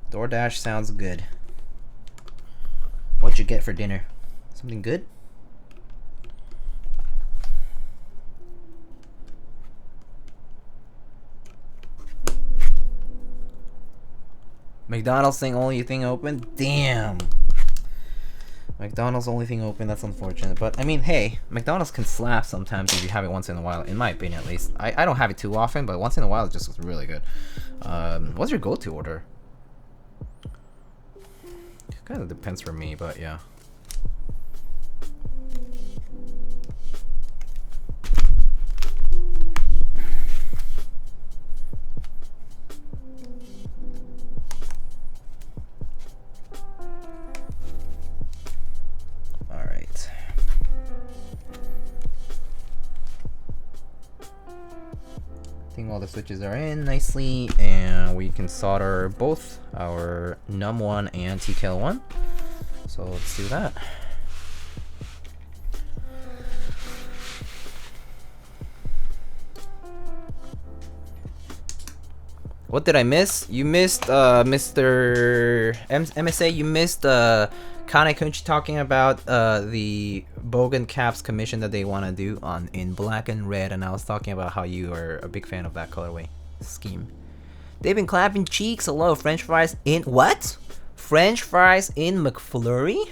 DoorDash sounds good. What'd you get for dinner? Something good? McDonald's only thing open? Damn. McDonald's only thing open, that's unfortunate. But I mean, hey, McDonald's can slap sometimes if you have it once in a while, in my opinion at least. I don't have it too often, but once in a while it just looks really good. What's your go-to order? It kind of depends for me, but yeah. All the switches are in nicely, and we can solder both our num1 and TKL1. So let's do that. What did I miss? You missed Mr. MSA. You missed Kane Kunchi talking about the Bogan Caps commission that they want to do in black and red, and I was talking about how you are a big fan of that colorway scheme. They've been clapping cheeks. Hello, French fries in what? French fries in McFlurry?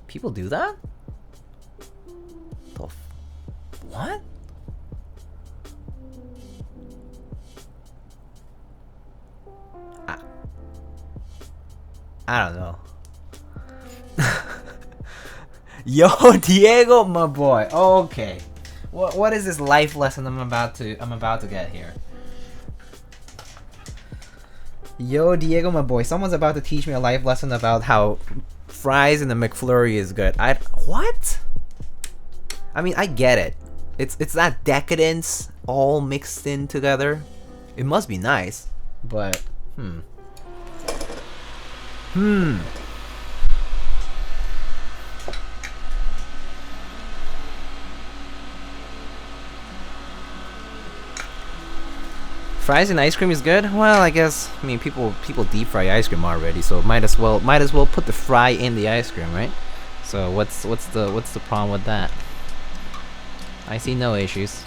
People do that? What? I don't know. Yo, Diego, my boy. Okay. What is this life lesson I'm about to get here? Yo, Diego, my boy. Someone's about to teach me a life lesson about how fries in the McFlurry is good. What? I mean, I get it. It's that decadence all mixed in together. It must be nice, but Fries and ice cream is good? Well, I guess, I mean, people deep fry ice cream already, so might as well put the fry in the ice cream, right? So what's the problem with that? I see no issues.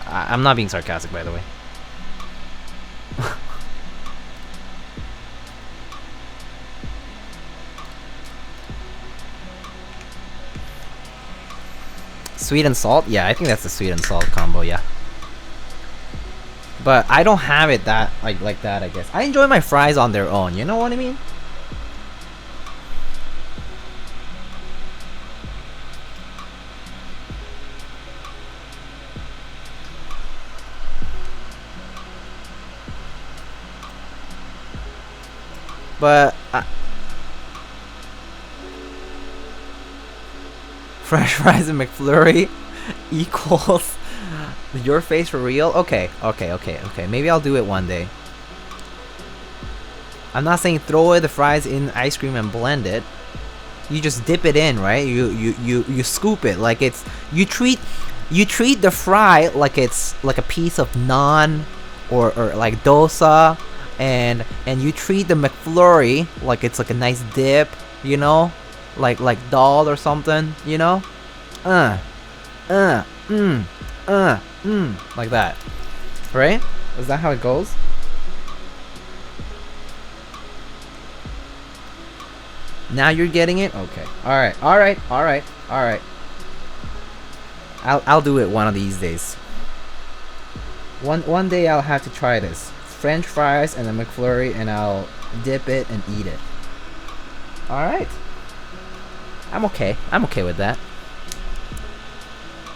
I'm not being sarcastic, by the way. Sweet and salt? Yeah, I think that's the sweet and salt combo, yeah. But I don't have it that like that, I guess. I enjoy my fries on their own, you know what I mean? But French fries and McFlurry equals your face for real? Okay. Maybe I'll do it one day. I'm not saying throw the fries in ice cream and blend it. You just dip it in, right? You scoop it like it's you treat the fry like it's like a piece of naan or like dosa, and you treat the McFlurry like it's like a nice dip, you know? Like dal or something, you know? Like that. Right? Is that how it goes? Now you're getting it? Okay. Alright. I'll do it one of these days. One day I'll have to try this. French fries and a McFlurry, and I'll dip it and eat it. Alright. I'm okay with that.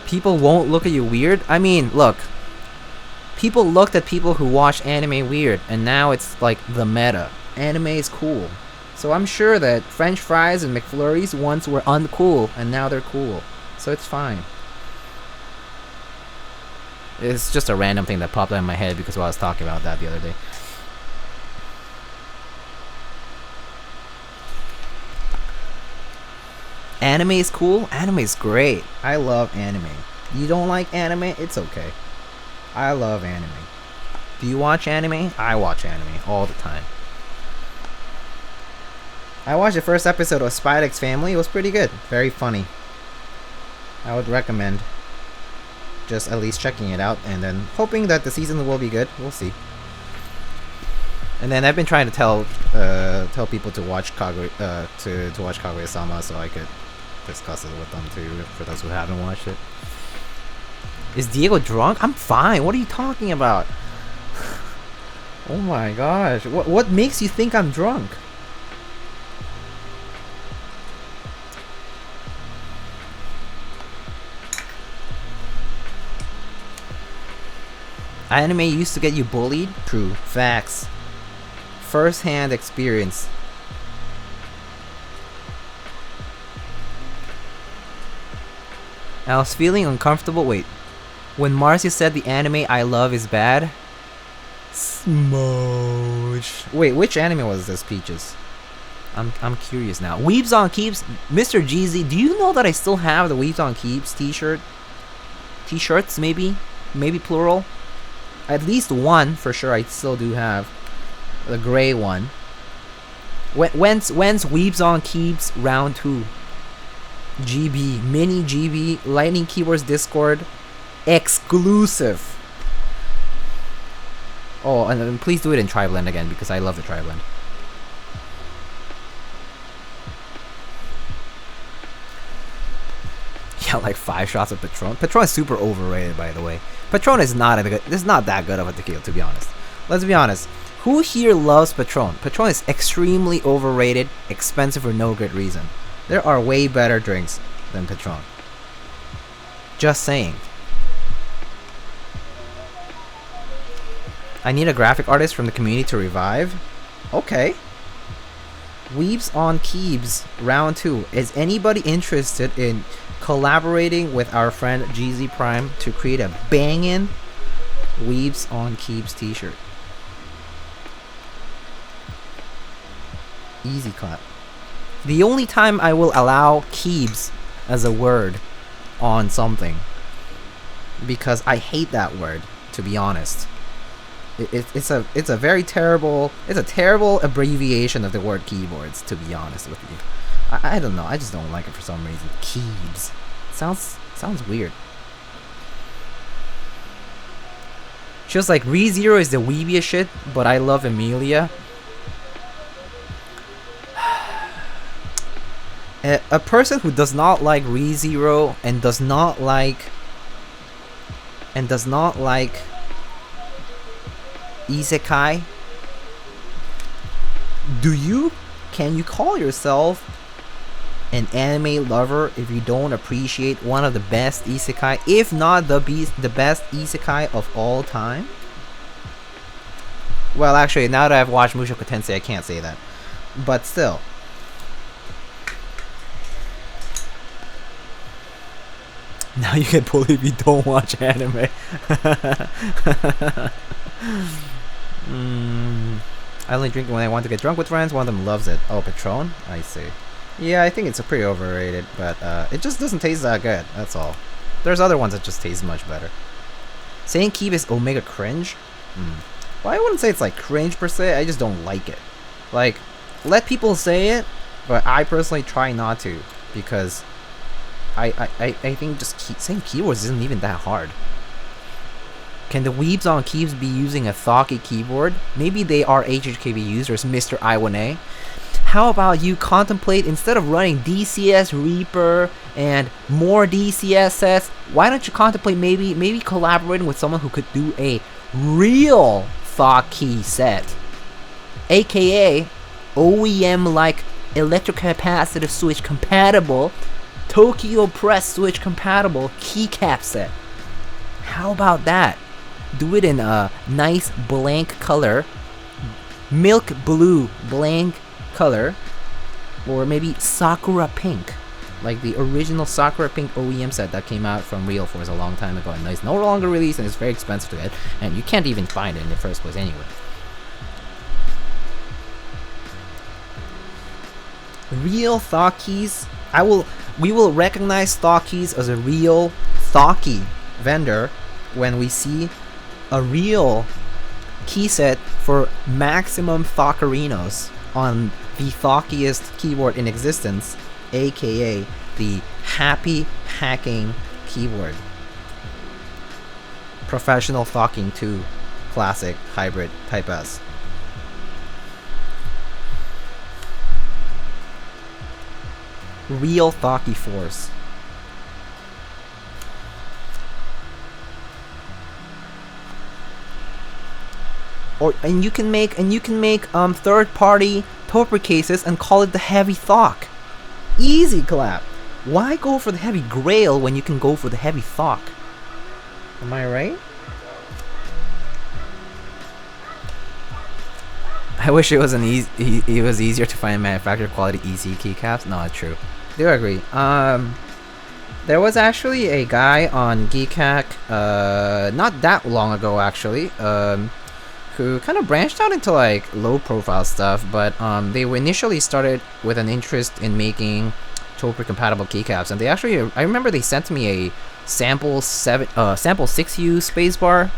People won't look at you weird? I mean, look. People looked at people who watch anime weird, and now it's like the meta. Anime is cool. So I'm sure that French fries and McFlurries once were uncool, and now they're cool. So it's fine. It's just a random thing that popped out in my head because I was talking about that the other day. Anime is cool? Anime is great. I love anime. You don't like anime? It's okay. I love anime. Do you watch anime? I watch anime all the time. I watched the first episode of Spy X Family. It was pretty good. Very funny. I would recommend. just at least checking it out, and then hoping that the season will be good. We'll see. And then I've been trying to tell people to watch to watch Kaguya-sama, so I could discuss it with them too, for those who haven't watched it. Is Diego drunk? I'm fine. What are you talking about? Oh my gosh. What makes you think I'm drunk? Anime used to get you bullied? True. Facts. First-hand experience. I was feeling uncomfortable. Wait. When Marcia said the anime I love is bad? Smosh. Wait, which anime was this, Peaches? I'm curious now. Weebs on Keeps? Mr. Jeezy, do you know that I still have the Weebs on Keeps t-shirt? T-shirts, maybe? Maybe plural? At least one, for sure, I still do have. The gray one. When's Weebs on Keeps round 2? GB, mini GB, Lightning Keyboards Discord, exclusive. Oh, and then please do it in Tri-Blend again, because I love the Tri-Blend. Yeah, like 5 shots of Patron. Patron is super overrated, by the way. Patron is not that good of a tequila, to be honest. Let's be honest. Who here loves Patron? Patron is extremely overrated, expensive for no good reason. There are way better drinks than Patron. Just saying. I need a graphic artist from the community to revive. Okay. Weebs on Keebs, round 2. Is anybody interested in collaborating with our friend GZ Prime to create a bangin' Weebs on Keebs t-shirt? Easy clap. The only time I will allow Keebs as a word on something, because I hate that word, to be honest. It's a very terrible, it's a terrible abbreviation of the word keyboards, to be honest with you. I don't know, I just don't like it for some reason. Keebs. Sounds weird. She was like, ReZero is the weebiest shit, but I love Emilia. A person who does not like ReZero and does not like isekai, can you call yourself an anime lover if you don't appreciate one of the best isekai, if not the best isekai of all time? Well, actually, now that I've watched Mushoku Tensei, I can't say that, but still. Now you get bullied if you don't watch anime. I only drink it when I want to get drunk with friends. One of them loves it. Oh, Patron? I see. Yeah, I think it's a pretty overrated, but it just doesn't taste that good. That's all. There's other ones that just taste much better. Saying Keeb is Omega cringe? Well, I wouldn't say it's like cringe per se. I just don't like it. Like, let people say it, but I personally try not to, because I think just saying keywords isn't even that hard. Can the Weebs on Keebs be using a Thoki keyboard? Maybe they are HHKB users, Mr. I1A. How about you contemplate, instead of running DCS Reaper and more DCS sets, why don't you contemplate maybe collaborating with someone who could do a real Thoki set, aka OEM like electrocapacitive switch compatible, Tokyo Press switch compatible keycap set. How about that? Do it in a nice blank color, milk blue blank color, or maybe Sakura pink, like the original Sakura pink OEM set that came out from Real Force a long time ago, and it's no longer released and it's very expensive to get, and you can't even find it in the first place anyway. Real Thokis, we will recognize Thokis as a real Thoki vendor when we see a real key set for maximum Thokerinos on the Thokiest keyboard in existence, aka the Happy Hacking keyboard. Professional Thocking 2 Classic Hybrid Type S. Real Thocky Force. And you can make third-party Toper cases and call it the Heavy Thock. Easy clap. Why go for the Heavy Grail when you can go for the Heavy Thock? Am I right? I wish it was it was easier to find manufacturer quality EC keycaps. No, true. Do agree. There was actually a guy on Geekhack, not that long ago actually, who kind of branched out into like low profile stuff, but they initially started with an interest in making Toper compatible keycaps, and they actually, I remember they sent me a sample 6U spacebar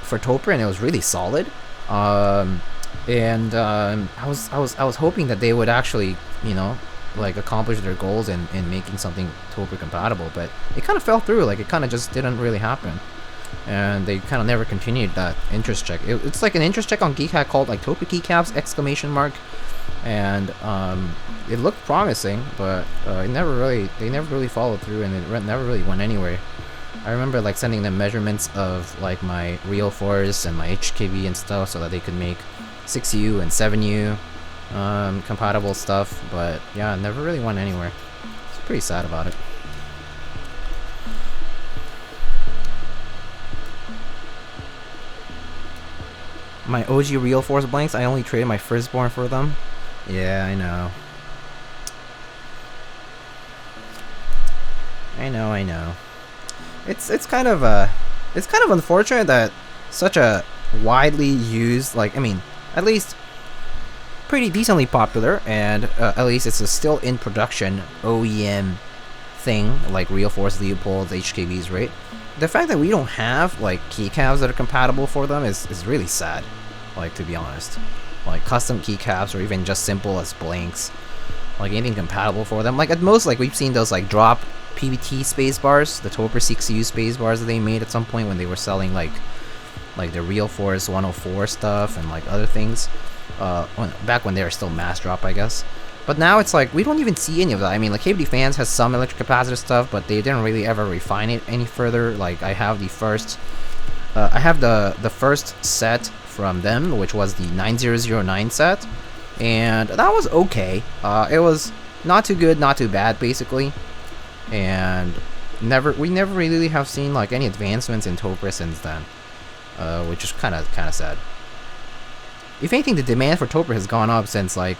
for Toper, and it was really solid. I was hoping that they would actually, you know, like accomplish their goals in making something Toper compatible, but it kind of fell through. Like it kind of just didn't really happen, and they kind of never continued that interest check. It's like an interest check on Geekhack called like Toper keycaps ! And it looked promising, but they never really followed through, and it never really went anywhere. I remember like sending them measurements of like my real force and my HKB and stuff so that they could make 6U and 7U compatible stuff, but yeah, it never really went anywhere. It's pretty sad about it. My OG real force blanks, I only traded my firstborn for them. Yeah, I know. I know. It's kind of unfortunate that such a widely used, like, I mean, at least pretty decently popular, and at least it's a still in production OEM thing, like real force Leopolds, HKBs, right? The fact that we don't have like keycaps that are compatible for them is really sad, like, to be honest. Like custom keycaps, or even just simple as blanks, like anything compatible for them. Like at most, like we've seen those like drop PBT space bars, the Toper 6U space bars that they made at some point when they were selling like the Real Force 104 stuff and like other things, back when they were still mass drop, I guess. But now it's like we don't even see any of that. I mean, like KBD Fans has some electric capacitor stuff, but they didn't really ever refine it any further. Like I have the first set from them, which was the 9009 set, and that was okay. It was not too good, not too bad, basically. And we never really have seen like any advancements in Toper since then, which is kind of sad. If anything, the demand for Toper has gone up since like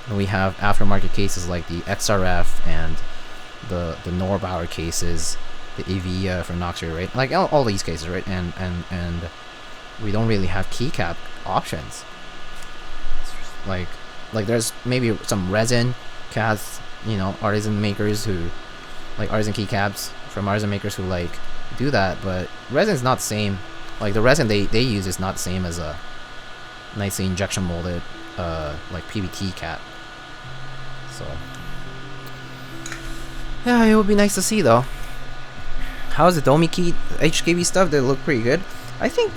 we have aftermarket cases like the XRF and the Norbauer cases, the EV from Noxer, right? Like all these cases, right? And we don't really have keycap options. Like there's maybe some resin cats, you know, artisan makers who like artisan keycaps from artisan makers who like do that, but resin is not the same. Like the resin they use is not the same as a nicely injection molded like PBT cap. So yeah, it would be nice to see though. How's the Domi Key HKB stuff? They look pretty good. I think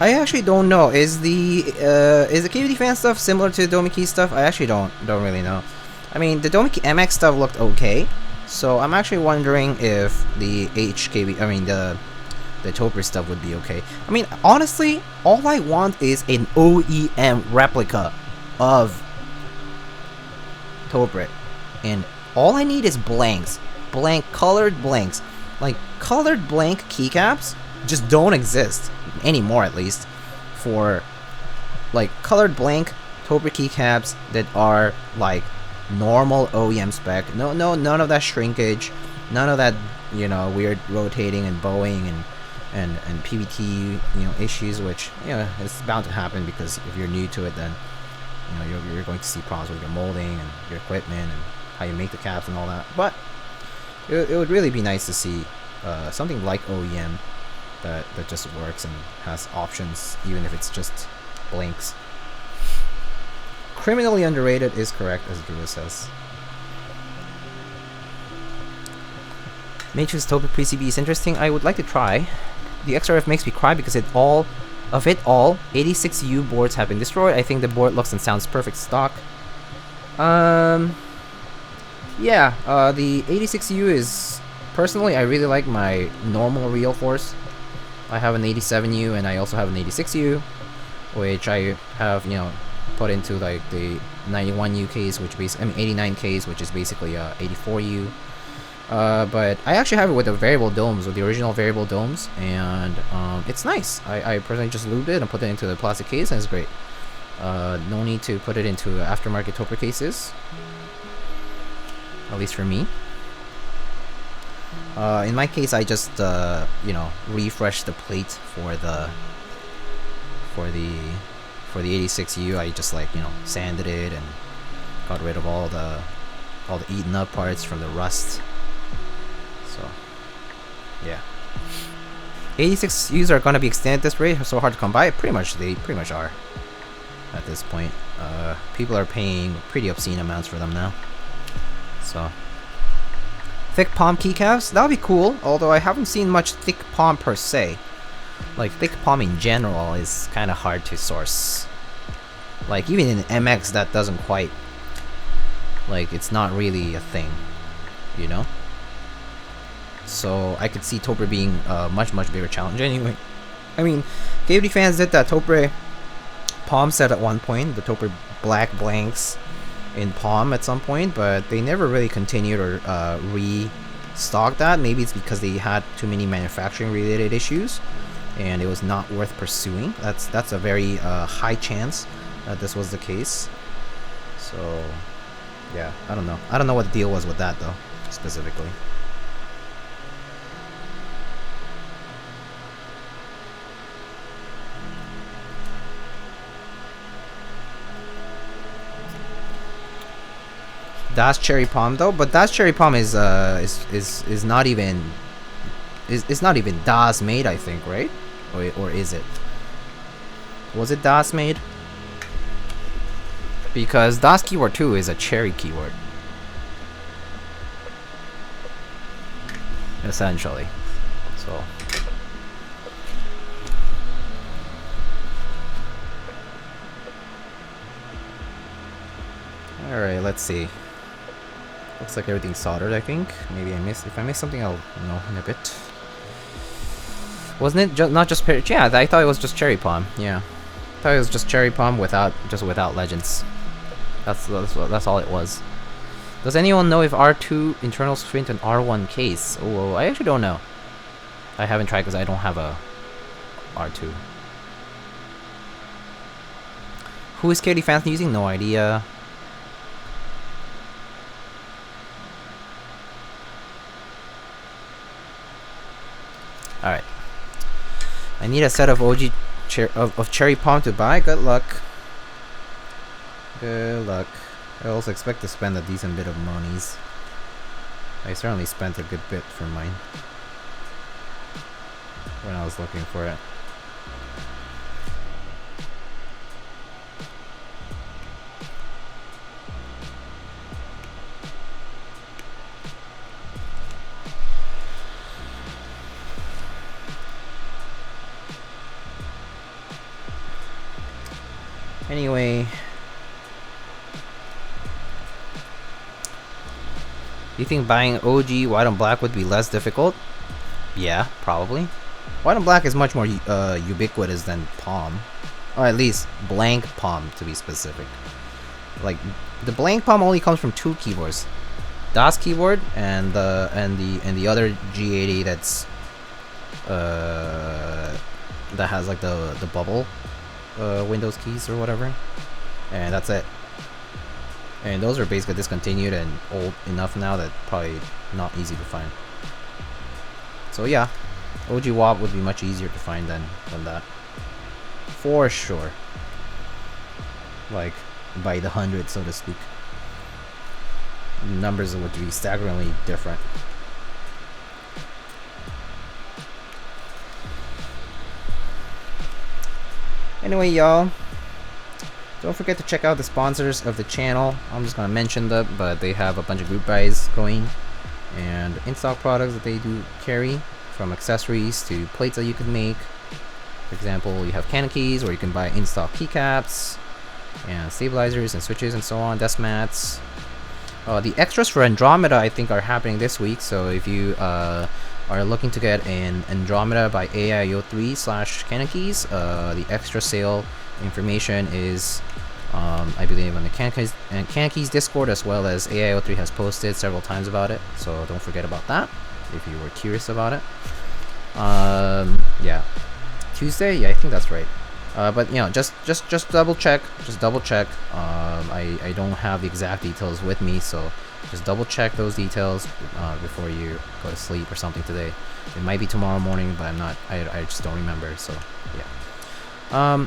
I actually don't know. Is the KBD Fan stuff similar to the Domi Key stuff? I actually don't really know. I mean, the Domi Key MX stuff looked okay, so I'm actually wondering if the HKB, I mean the Toper stuff would be okay. I mean, honestly, all I want is an OEM replica of Toper, and all I need is blanks, colored blanks. Like colored blank keycaps just don't exist anymore, at least for like colored blank Toper keycaps that are like normal OEM spec. None of that shrinkage, none of that, you know, weird rotating and bowing and PBT, you know, issues, which, you know, it's bound to happen because if you're new to it, then, you know, you're going to see problems with your molding and your equipment and how you make the caps and all that. But it would really be nice to see something like OEM that just works and has options, even if it's just blanks. Criminally underrated is correct, as Drew says. Matrix Topa PCB is interesting. I would like to try. The XRF makes me cry because all 86U boards have been destroyed. I think the board looks and sounds perfect stock. Yeah, the 86U is, personally, I really like my normal real force. I have an 87U and I also have an 86U, which I have, you know, put into like the 91U case, which basically, 89 case, which is basically 84U. But I actually have it with the variable domes, with the original variable domes, and it's nice. I personally just lubed it and put it into the plastic case, and it's great. No need to put it into aftermarket Topa cases, at least for me. In my case, I just you know, refreshed the plate for the 86U. I just, like, you know, sanded it and got rid of all the eaten up parts from the rust. So yeah, 86Us are gonna be extended this rate. So hard to come by. They pretty much are at this point. People are paying pretty obscene amounts for them now. So thick palm keycaps, that would be cool. Although I haven't seen much thick palm per se. Like, thick palm in general is kind of hard to source. Like, even in MX, that doesn't quite, like, it's not really a thing, you know? So I could see Topa being a much bigger challenge anyway. I mean, KFD fans did that Topa palm set at one point, the Topa black blanks in palm at some point, but they never really continued or restocked that. Maybe it's because they had too many manufacturing related issues and it was not worth pursuing. That's a very high chance that this was the case. So yeah, I don't know what the deal was with that though, specifically. Das cherry palm though, but Das cherry palm is not even Das made, I think, right? Or is it? Was it Das made? Because Das Keyword 2 is a cherry keyword, essentially. So all right, let's see. Looks like everything's soldered, I think. Maybe if I missed something, I'll know in a bit. Wasn't it not just yeah, I thought it was just cherry palm. Yeah, I thought it was just cherry palm without legends. That's all it was. Does anyone know if R2 internals fit into an R1 case? Oh, I actually don't know. I haven't tried because I don't have a R2. Who is KD fans using? No idea. Alright. I need a set of OG of cherry palm to buy. Good luck. Good luck. I also expect to spend a decent bit of monies. I certainly spent a good bit for mine when I was looking for it. Anyway, do you think buying OG white and black would be less difficult? Yeah, probably. White and black is much more ubiquitous than palm, or at least blank palm to be specific. Like, the blank palm only comes from two keyboards, Das keyboard and the other G80 that's that has like the bubble Windows keys or whatever, and that's it. And those are basically discontinued and old enough now that probably not easy to find. So yeah, OG WAP would be much easier to find than that, for sure. Like by the hundred, so to speak. Numbers would be staggeringly different. Anyway, y'all, don't forget to check out the sponsors of the channel. I'm just gonna mention them, but they have a bunch of group buys going, and in-stock products that they do carry, from accessories to plates that you can make. For example, you have Canon keys, where you can buy in-stock keycaps and stabilizers and switches and so on, desk mats. The extras for Andromeda, I think, are happening this week, so if you are looking to get an Andromeda by AIO3/Canon keys, the extra sale information is, I believe, on the Canon keys Discord, as well as AIO3 has posted several times about it, so don't forget about that if you were curious about it. Yeah, Tuesday, yeah, I think that's right. But you know, just double check. I don't have the exact details with me, so just double check those details before you go to sleep or something today. It might be tomorrow morning, but I just don't remember. So yeah.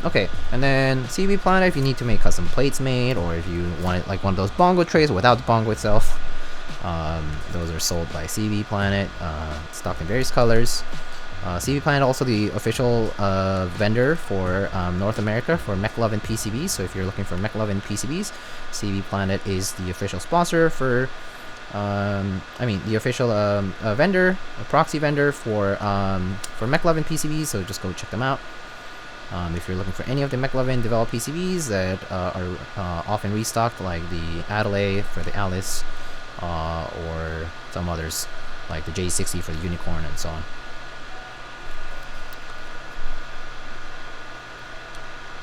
Okay, and then CB Planet, if you need to make custom plates made, or if you want it like one of those bongo trays without the bongo itself, those are sold by CB Planet, stocked in various colors. CB Planet also the official vendor for North America for MechLove PCBs. So if you're looking for MechLove PCBs, CB Planet is the official sponsor for, the official vendor, a proxy vendor for MechLove PCBs. So just go check them out. If you're looking for any of the MechLove developed PCBs that are often restocked, like the Adelaide for the Alice, or some others like the J60 for the Unicorn and so on.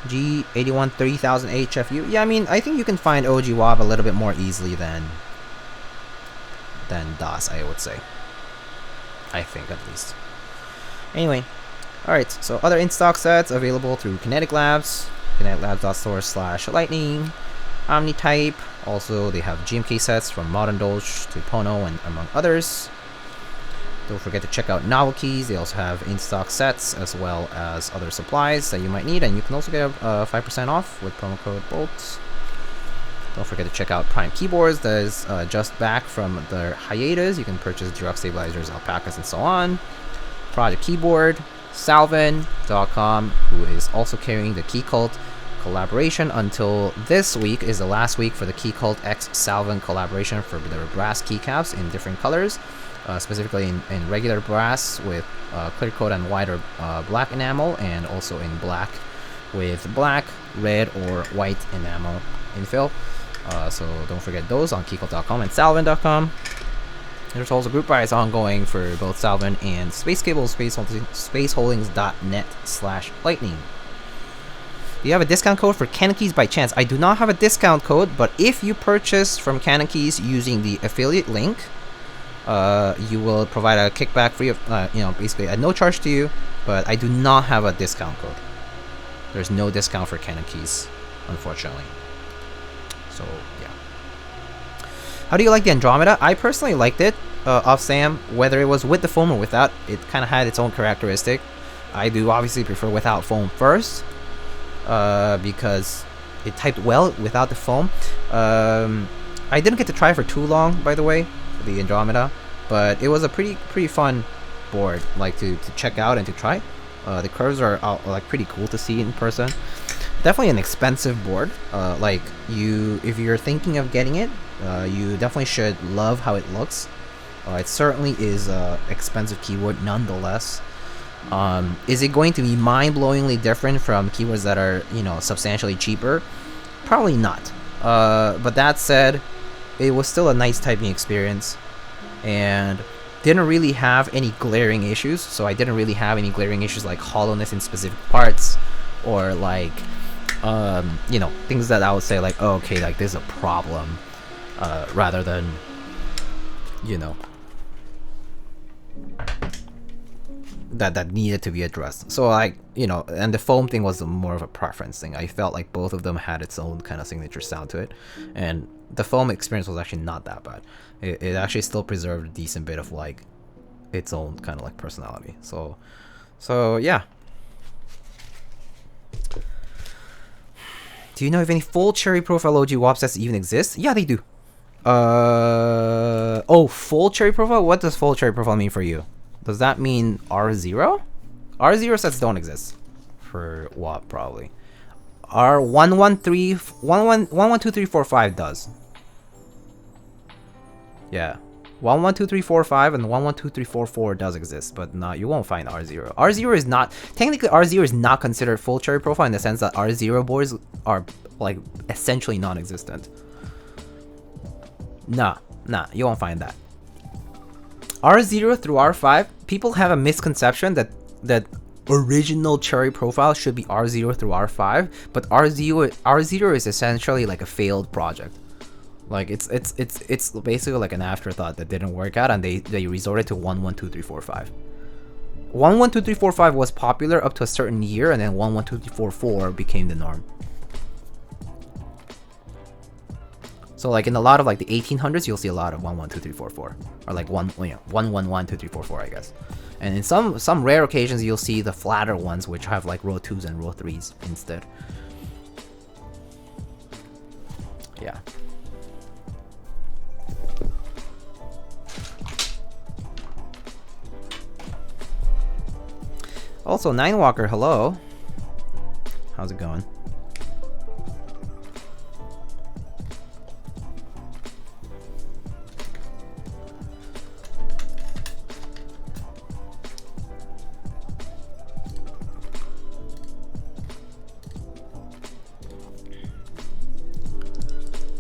G81 3000 HFU. Yeah, I mean, I think you can find OG WAP a little bit more easily than DOS, I would say. I think, at least. Anyway, alright, so other in-stock sets available through Kinetic Labs, kineticlabs.store/lightning, Omnitype. Also, they have GMK sets from Modern Doge to Pono, and among others. Don't forget to check out Novel Keys. They also have in-stock sets as well as other supplies that you might need, and you can also get 5% off with promo code BOLT. Don't forget to check out Prime Keyboards. That is just back from their hiatus. You can purchase Durock stabilizers, alpacas, and so on. Project Keyboard, Salvin.com, who is also carrying the Key Cult collaboration until this week is the last week for the Key Cult X Salvin collaboration for their brass keycaps in different colors. Specifically in regular brass with clear coat and wider black enamel, and also in black with black, red, or white enamel infill. So don't forget those on keycult.com and salvin.com. There's also group buys ongoing for both Salvin and Space Cable, spaceholdings.net/lightning. Do you have a discount code for Canon Keys by chance? I do not have a discount code, but if you purchase from Canon Keys using the affiliate link, you will provide a kickback free of, basically at no charge to you, but I do not have a discount code. There's no discount for Canon Keys, unfortunately. So, yeah. How do you like the Andromeda? I personally liked it, off SAM, whether it was with the foam or without. It kind of had its own characteristic. I do obviously prefer without foam first, because it typed well without the foam. I didn't get to try for too long, by the way, the Andromeda, but it was a pretty fun board, like to check out and to try. The curves are like pretty cool to see in person. Definitely an expensive board. Like if you're thinking of getting it, you definitely should love how it looks. It certainly is a expensive keyboard nonetheless. Is it going to be mind-blowingly different from keyboards that are, substantially cheaper? Probably not. But that said, it was still a nice typing experience, and didn't really have any glaring issues. So I didn't really have any glaring issues like hollowness in specific parts, or like things that I would say like, oh, okay, like this is a problem, rather than that needed to be addressed. So like, and the foam thing was more of a preference thing. I felt like both of them had its own kind of signature sound to it, and the foam experience was actually not that bad. It actually still preserved a decent bit of like its own kind of like personality. So yeah. Do you know if any full cherry profile OG WAP sets even exist? Yeah, they do. Full cherry profile? What does full cherry profile mean for you? Does that mean R0? R0 sets don't exist for WAP, probably. R112345 does. Yeah. 112345 and 112344 does exist, but not, you won't find R0. R0 is not, technically R0 is not considered full cherry profile in the sense that R0 boards are like essentially non-existent. Nah, you won't find that. R0 through R5, people have a misconception that original cherry profile should be R0 through R5, but R0 is essentially like a failed project. Like it's basically like an afterthought that didn't work out, and they resorted to 112345. 112345 was popular up to a certain year, and then 112344 became the norm. So like in a lot of like the 1800s, you'll see a lot of 112344, or like 111234, I guess. And in some rare occasions, you'll see the flatter ones, which have like row 2s and row 3s instead. Yeah. Also, Ninewalker, hello. How's it going?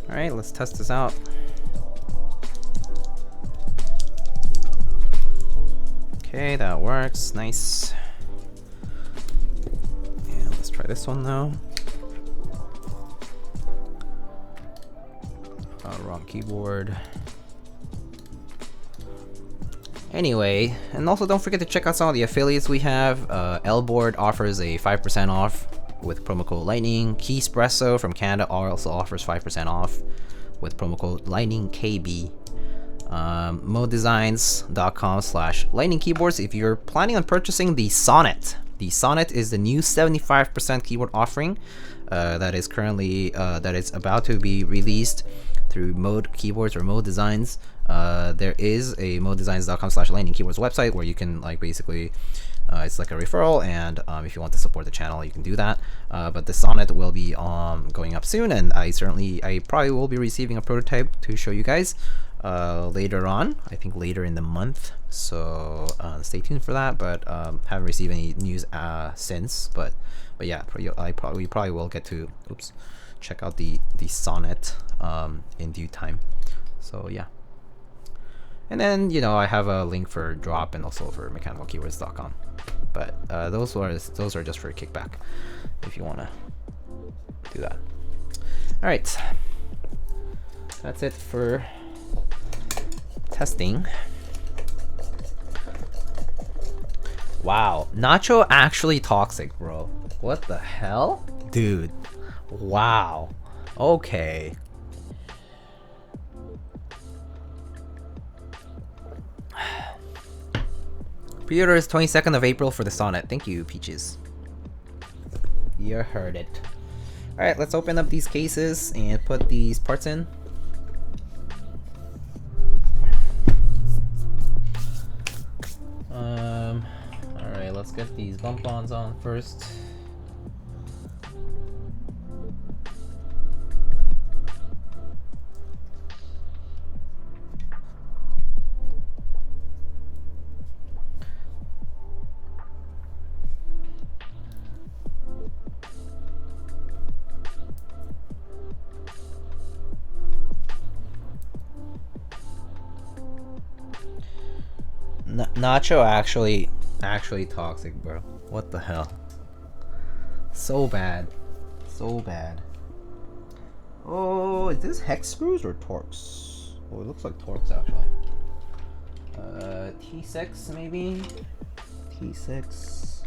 Alright, let's test this out. Okay, that works. Nice. And let's try this one now. Wrong keyboard. Anyway, and also don't forget to check out some of the affiliates we have. Lboard offers a 5% off with promo code Lightning. Keyspresso from Canada also offers 5% off with promo code LightningKB. modedesigns.com/lightning keyboards if you're planning on purchasing the Sonnet. The Sonnet is the new 75% keyboard offering that is currently that is about to be released through Mode Keyboards or Mode Designs. There is a modedesigns.com/lightning keyboards website where you can like basically it's like a referral, and if you want to support the channel, you can do that. But the Sonnet will be going up soon, and I probably will be receiving a prototype to show you guys later on. I think later in the month. So stay tuned for that. But haven't received any news since. But yeah, we probably will get to check out the Sonnet in due time. So yeah. And then, you know, I have a link for Drop and also for mechanicalkeywords.com. But those are just for a kickback if you want to do that. All right. That's it for testing. Wow. Nacho actually toxic, bro. What the hell? Dude. Wow. Okay. Pre-order is 22nd of April for the Sonnet. Thank you, Peaches. You heard it. Alright, let's open up these cases and put these parts in. Alright, let's get these bump-ons on first. Nacho actually toxic, bro. What the hell? So bad. So bad. Oh, is this hex screws or Torx? Oh, it looks like Torx actually. T6 maybe? T6.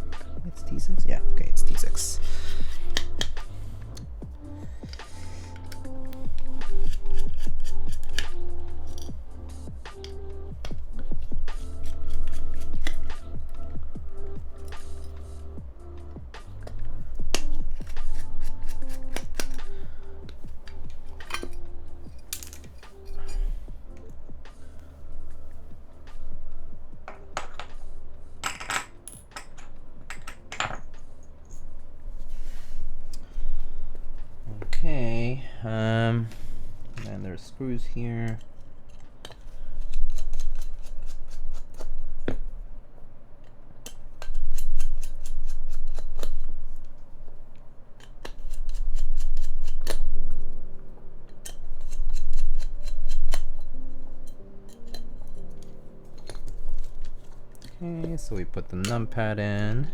It's T6? Yeah, okay, it's T6. Okay, and there's screws here. Okay, so we put the numpad in.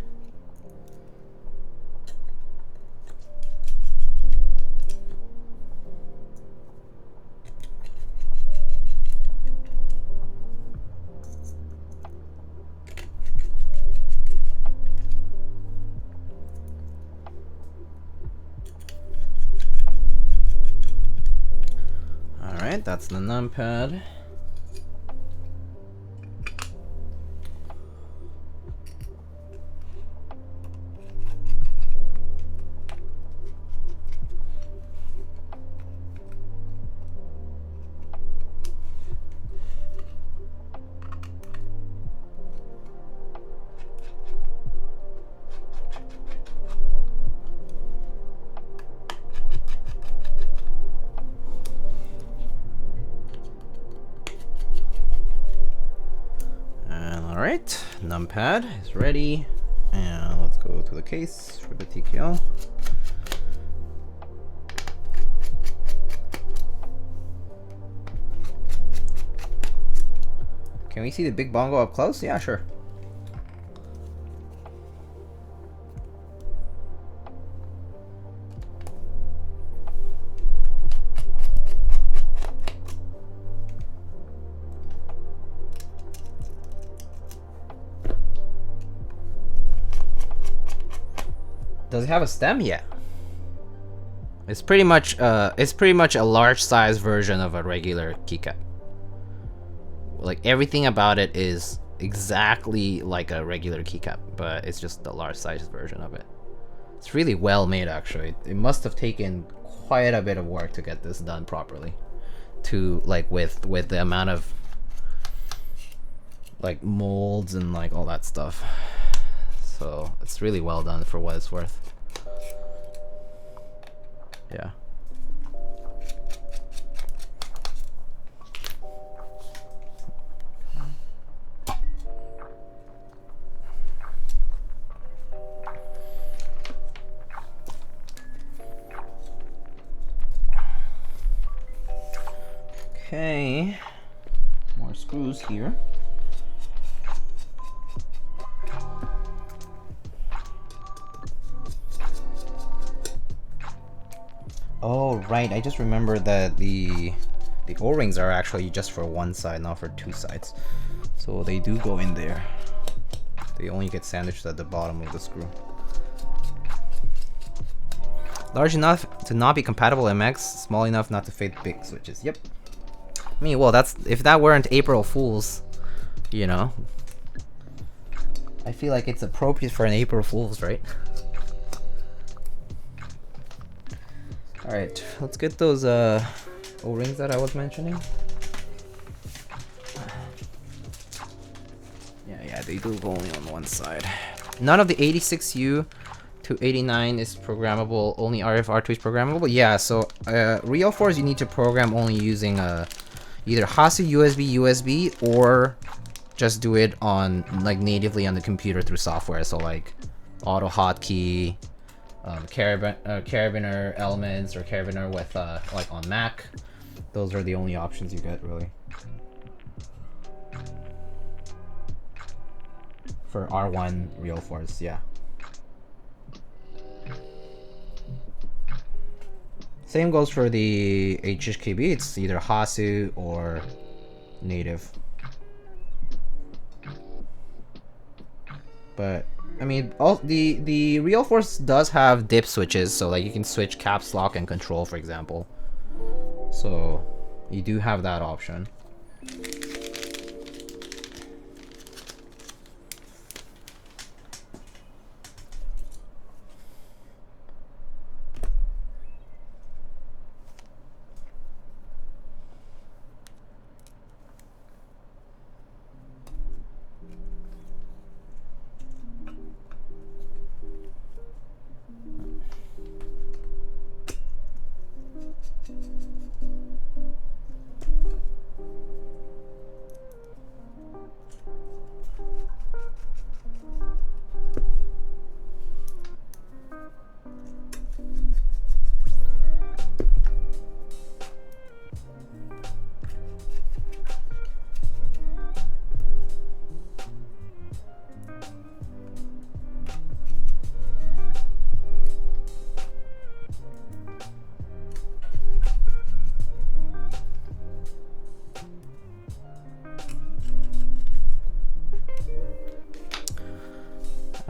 Alright, that's the numpad. Alright, numpad is ready, and let's go to the case for the TKL. Can we see the big bongo up close? Yeah, sure. Does it have a stem? Yeah. It's pretty much a large size version of a regular keycap. Like everything about it is exactly like a regular keycap, but it's just the large size version of it. It's really well made actually. It must have taken quite a bit of work to get this done properly. To like with the amount of like molds and like all that stuff. So it's really well done for what it's worth. Yeah. Okay. More screws here. Oh, right. I just remembered that the O-rings are actually just for one side, not for two sides. So they do go in there. They only get sandwiched at the bottom of the screw. Large enough to not be compatible MX, small enough not to fit big switches. Yep. I mean, well, that's if that weren't April Fools, you know. I feel like it's appropriate for an April Fools, right? Alright, let's get those O-rings that I was mentioning. Yeah, they do go only on one side. None of the 86U to 89 is programmable, only RF-R2 is programmable. Yeah, so real 4s you need to program only using either Hasu USB or just do it on like natively on the computer through software. So like auto hotkey, carabiner elements, or carabiner with like on Mac. Those are the only options you get really for R1 real 4s. Yeah. Same goes for the HHKB. It's either Hasu or native. But I mean, all the real 4s does have dip switches, so like you can switch caps lock and control, for example. So you do have that option.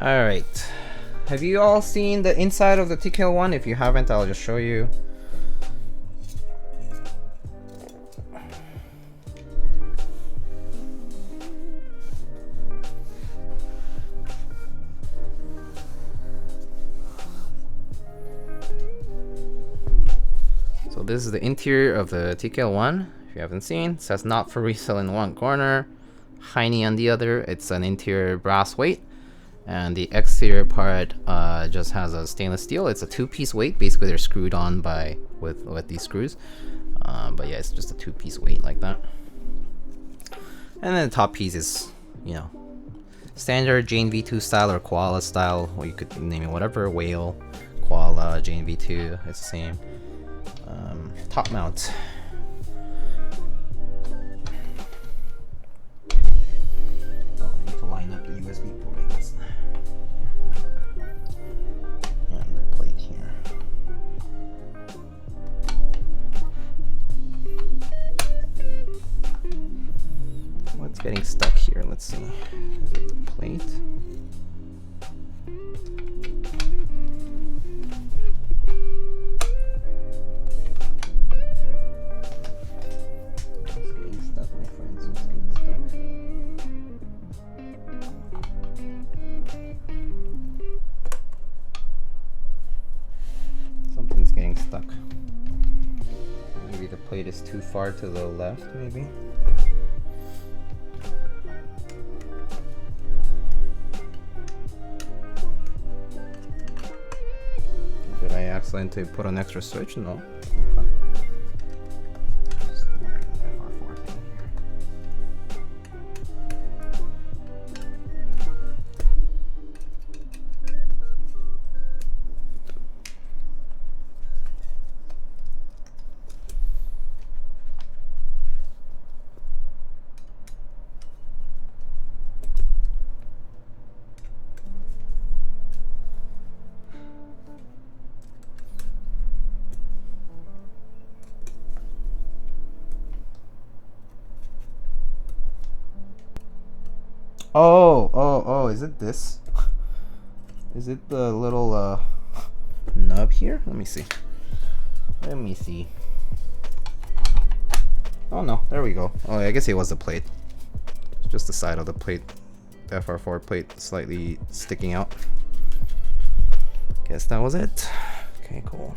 Alright. Have you all seen the inside of the TKL1? If you haven't, I'll just show you. So this is the interior of the TKL1. If you haven't seen, it says not for resale in one corner, hiney on the other. It's an interior brass weight, and the exterior part just has a stainless steel. It's a two-piece weight. Basically, they're screwed on by with these screws. But yeah, it's just a two-piece weight like that. And then the top piece is, you know, standard Jane V2 style or koala style, or you could name it whatever. Whale, koala, Jane V2. It's the same. Top mount. Oh, I need to line up the USB port, I guess. And the plate here. What's getting stuck here? Let's see. Is it the plate? Getting stuck. Maybe the plate is too far to the left, maybe. Did I accidentally put an extra switch? No. Okay. Just FR4 thing here. Oh, is it this? Is it the little nub here? Let me see. Oh no, there we go. Oh, I guess it was the plate. It's just the side of the plate. The FR4 plate slightly sticking out. Guess that was it. Okay, cool.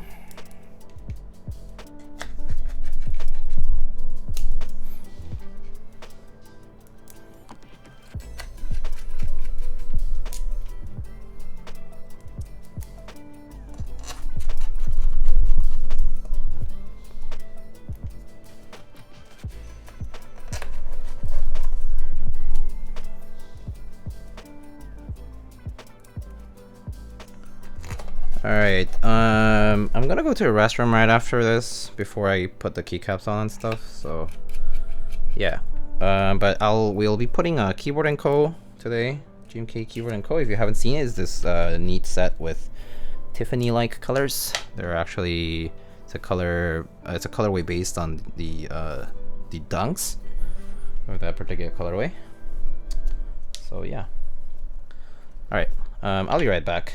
Alright, I'm gonna go to a restroom right after this before I put the keycaps on and stuff, so yeah. But we'll be putting a Keyboard Co today. GMK Keyboard Co. If you haven't seen it, is this neat set with Tiffany-like colors. They're actually it's a colorway based on the dunks of that particular colorway. So yeah. Alright, I'll be right back.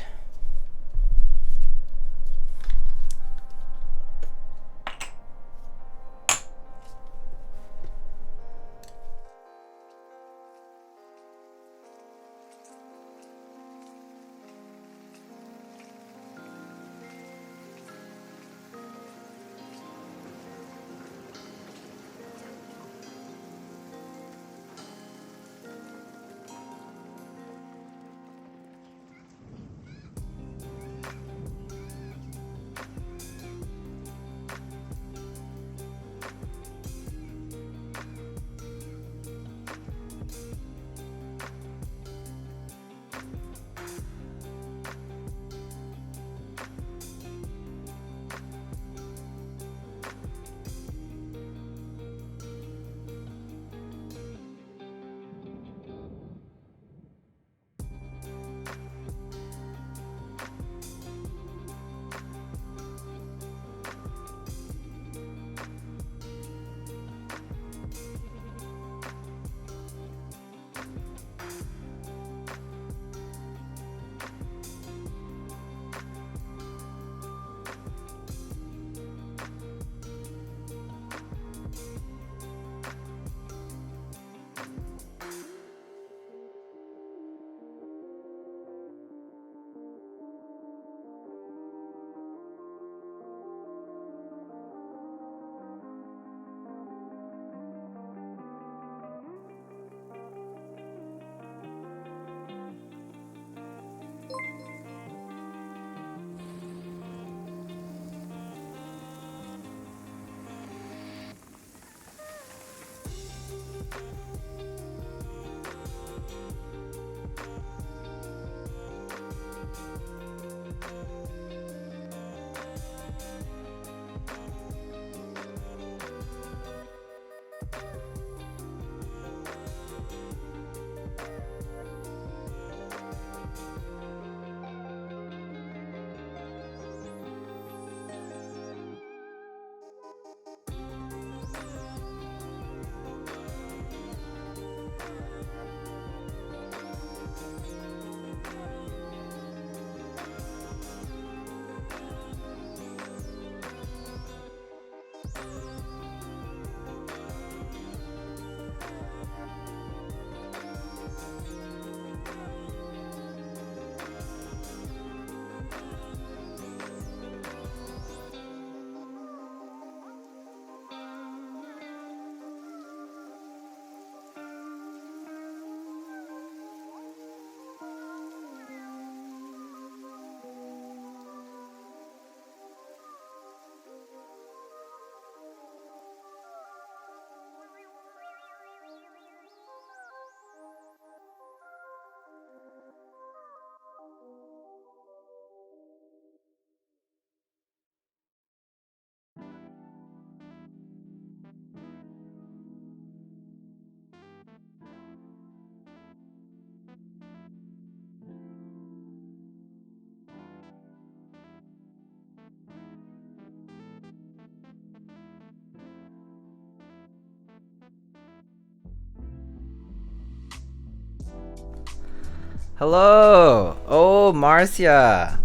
Hello! Oh, Marcia!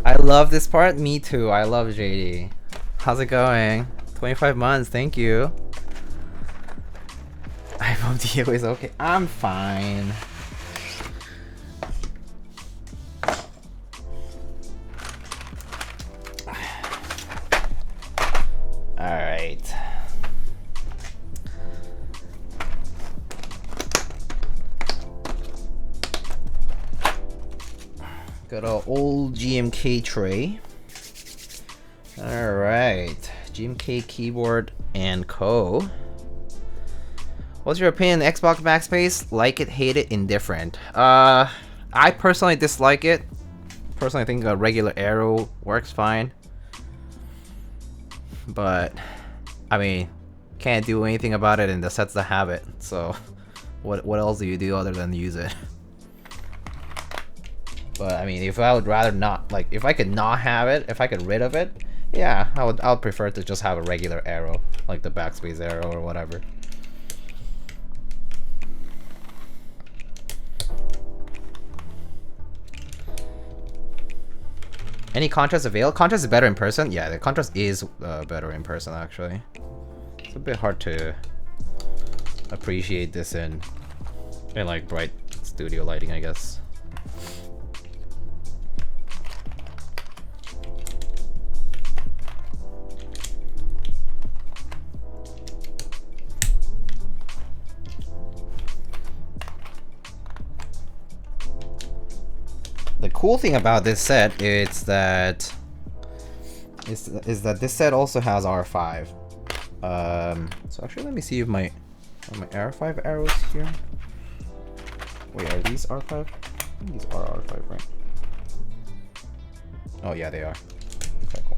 I love this part. Me too. I love JD. How's it going? 25 months. Thank you. iPhone Dio is okay. I'm fine. Alright. Got an old GMK tray. Alright. GMK Keyboard Co. What's your opinion on Xbox backspace? Like it, hate it, indifferent. I personally dislike it. Personally, I think a regular arrow works fine. But, I mean, can't do anything about it, and the set's the habit. So, what else do you do other than use it? But I mean, if I would rather not, like, if I could not have it, if I could rid of it, yeah, I would prefer to just have a regular arrow, like the backspace arrow or whatever. Any contrast available? Contrast is better in person? Yeah, the contrast is better in person, actually. It's a bit hard to appreciate this in like bright studio lighting, I guess. The cool thing about this set is that this set also has R5. So actually, let me see if my R5 arrows here. Wait, are these R5? I think these are R5, right? Oh yeah, they are. Okay, cool.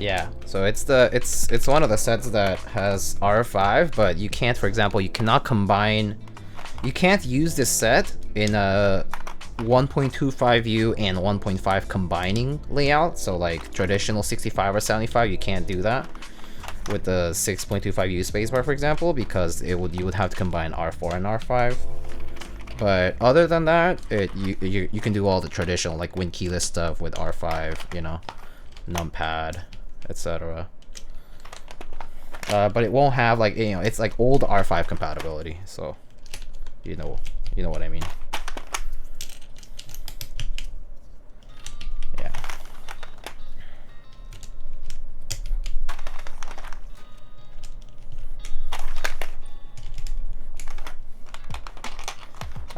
Yeah, so it's one of the sets that has R5, but you can't, for example, you cannot use this set in a 1.25U and 1.5 combining layout. So like traditional 65 or 75, you can't do that with the 6.25U spacebar, for example, because you would have to combine R4 and R5. But other than that, you can do all the traditional like win keyless stuff with R5, you know, numpad, etc. But it won't have, like, you know, it's like old R5 compatibility, so you know what I mean. Yeah.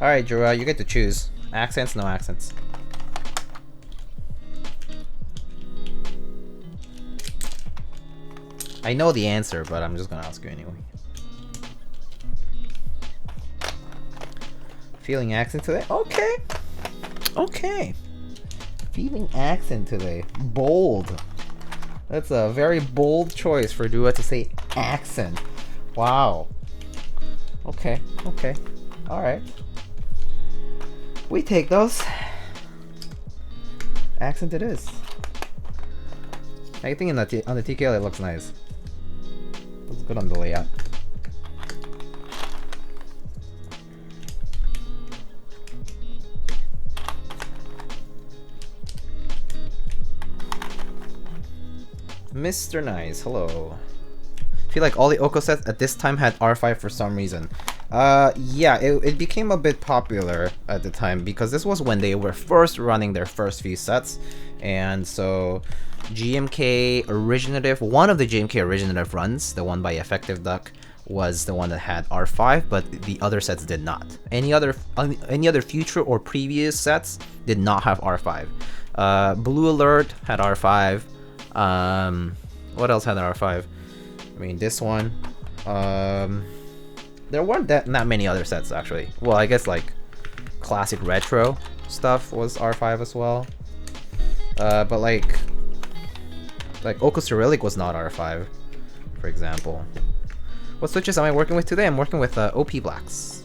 All right, Drew, you get to choose. Accents, no accents. I know the answer, but I'm just gonna ask you anyway. Feeling accent today? Okay. Okay. Feeling accent today. Bold. That's a very bold choice for Dua to say accent. Wow. Okay. Okay. Alright. We take those. Accent it is. I think on the TKL it looks nice. Looks good on the layout. Mr. Nice, hello. I feel like all the Oko sets at this time had R5 for some reason. Yeah, it became a bit popular at the time because this was when they were first running their first few sets. And so GMK Originative, one of the GMK Originative runs, the one by Effective Duck, was the one that had R5, but the other sets did not. Any other future or previous sets did not have R5. Blue Alert had R5. What else had R5? I mean, this one. There weren't that many other sets actually. Well, I guess like classic retro stuff was R5 as well. But like Oko Cyrillic was not R5, for example. What switches am I working with today? I'm working with OP Blacks.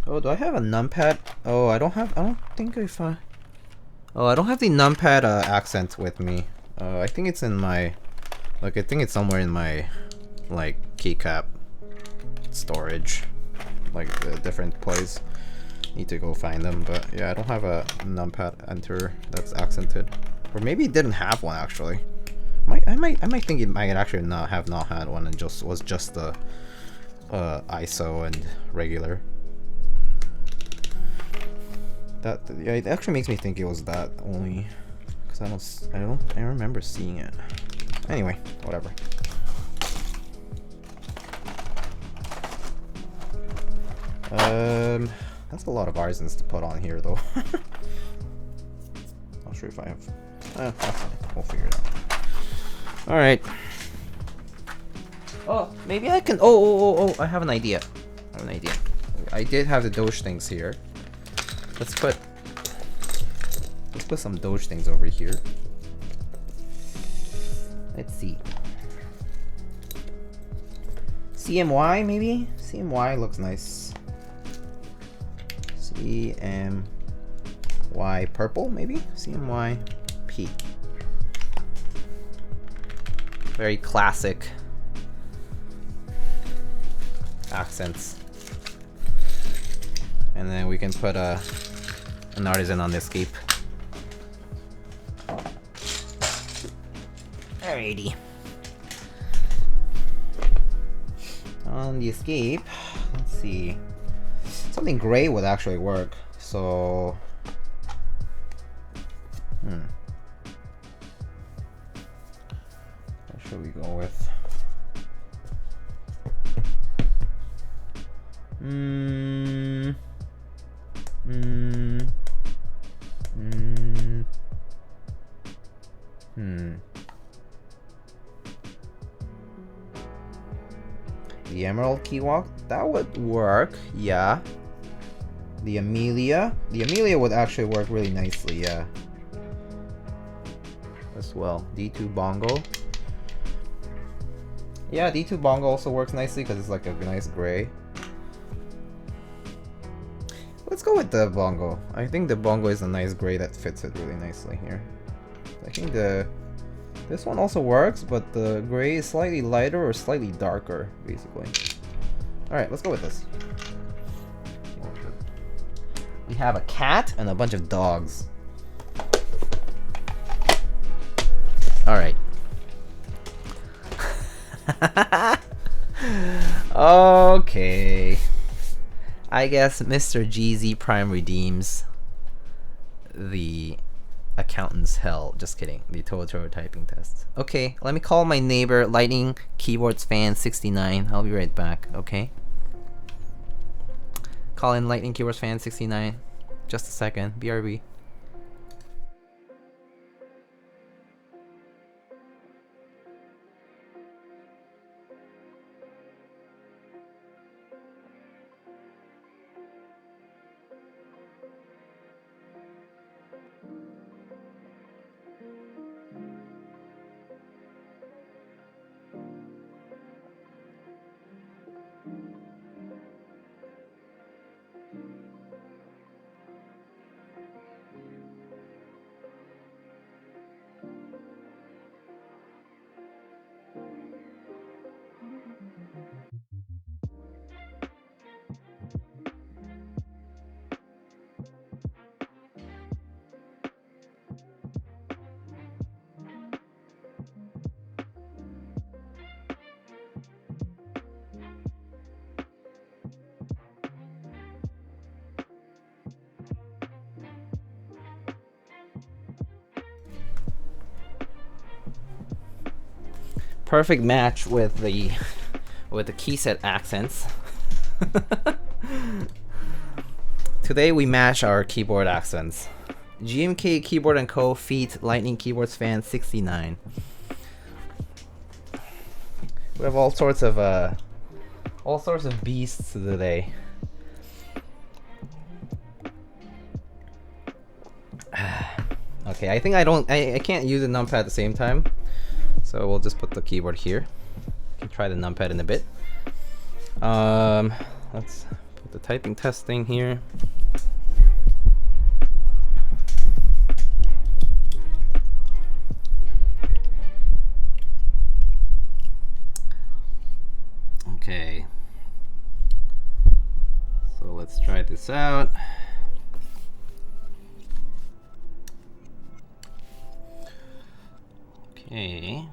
Oh, do I have a numpad? Oh, I don't think if I... Oh, I don't have the numpad accent with me. I think it's in my... Like, I think it's somewhere in my, like, keycap storage. Like, the different place. Need to go find them, but yeah, I don't have a numpad enter that's accented. Or maybe it didn't have one, actually. I might think it might actually not had one and was just the ISO and regular. Yeah, it actually makes me think it was that only, because I don't remember seeing it. Anyway, whatever. That's a lot of arsons to put on here, though. Not sure if I have. That's fine. We'll figure it out. All right. Oh, maybe I can. Oh! I have an idea. I did have the Doge things here. Let's put some Doge things over here. Let's see. CMY maybe? CMY looks nice. CMY purple maybe? CMY P. Very classic accents. And then we can put an artisan on the escape. Alrighty. On the escape, let's see. Something gray would actually work. So, what should we go with? The Emerald Keywalk, that would work, yeah. The Amelia would actually work really nicely, yeah. As well. D2 Bongo. Yeah, D2 Bongo also works nicely because it's like a nice gray. Let's go with the Bongo. I think the Bongo is a nice gray that fits it really nicely here. I think this one also works, but the gray is slightly lighter or slightly darker, basically. Alright, let's go with this. We have a cat and a bunch of dogs. Alright. Okay. I guess Mr. GZ Prime redeems the accountant's hell. Just kidding. The Toto typing test. Okay, let me call my neighbor, Lightning Keyboards Fan 69. I'll be right back, okay? Call in Lightning Keyboards Fan 69. Just a second. BRB. perfect match with the key set accents. Today we match our keyboard accents. GMK Keyboard Co. Feet Lightning Keyboards Fan 69. We have all sorts of beasts today. Okay, I think I can't use the numpad at the same time, so we'll just put the keyboard here. We can try the numpad in a bit. Let's put the typing test thing here. Okay, so let's try this out. Okay.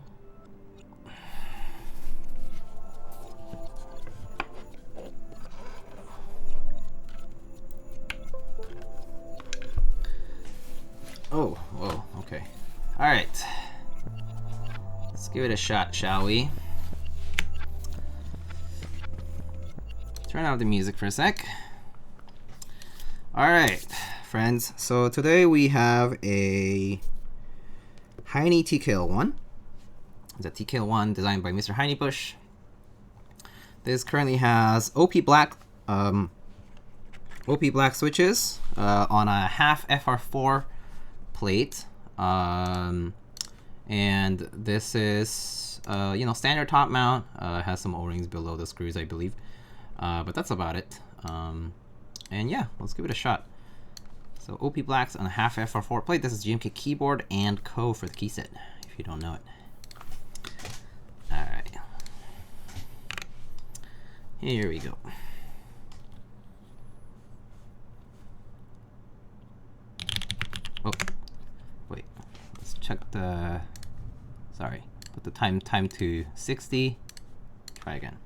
Oh, whoa, okay. All right. Let's give it a shot, shall we? Turn off the music for a sec. All right, friends. So today we have a Hiney TKL1. It's a TKL1 designed by Mr. Hineybush. This currently has OP black switches on a half FR4 plate, and this is standard top mount. Has some O-rings below the screws, I believe, but that's about it. And yeah, let's give it a shot. So OP Blacks on a half FR4 plate. This is GMK Keyboard and Co. for the key set, if you don't know it. Alright. Here we go. Oh, wait. Let's check the... Sorry. Put the time to 60. Try again.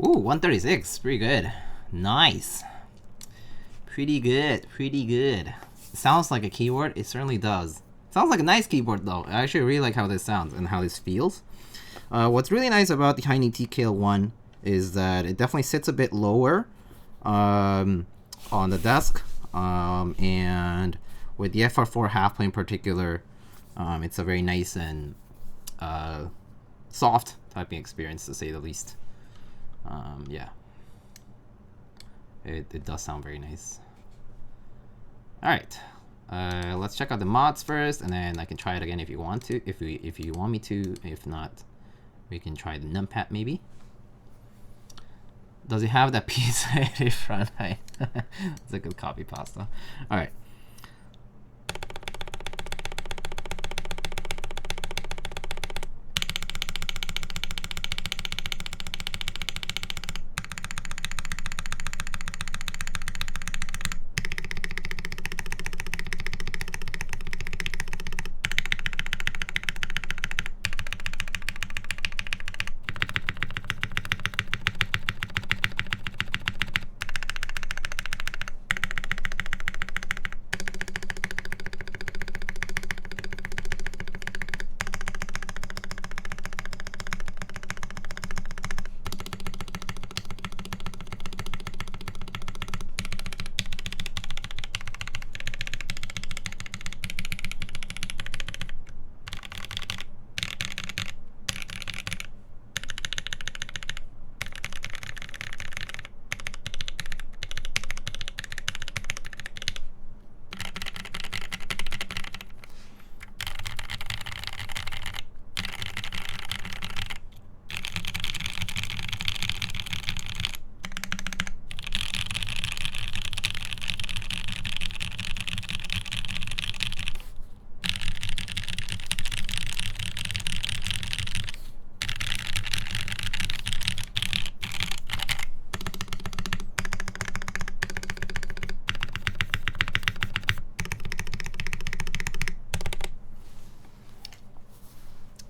Ooh, 136, pretty good. Nice. Pretty good, pretty good. It sounds like a keyboard, it certainly does. Sounds like a nice keyboard though. I actually really like how this sounds and how this feels. What's really nice about the Hiney TKL1 is that it definitely sits a bit lower on the desk, and with the FR4 half plane in particular, it's a very nice and soft typing experience, to say the least. Yeah, it does sound very nice. All right, let's check out the mods first, and then I can try it again if you want to. If you want me to. If not, we can try the numpad maybe. Does it have that piece in front? It's a good copy pasta. All right.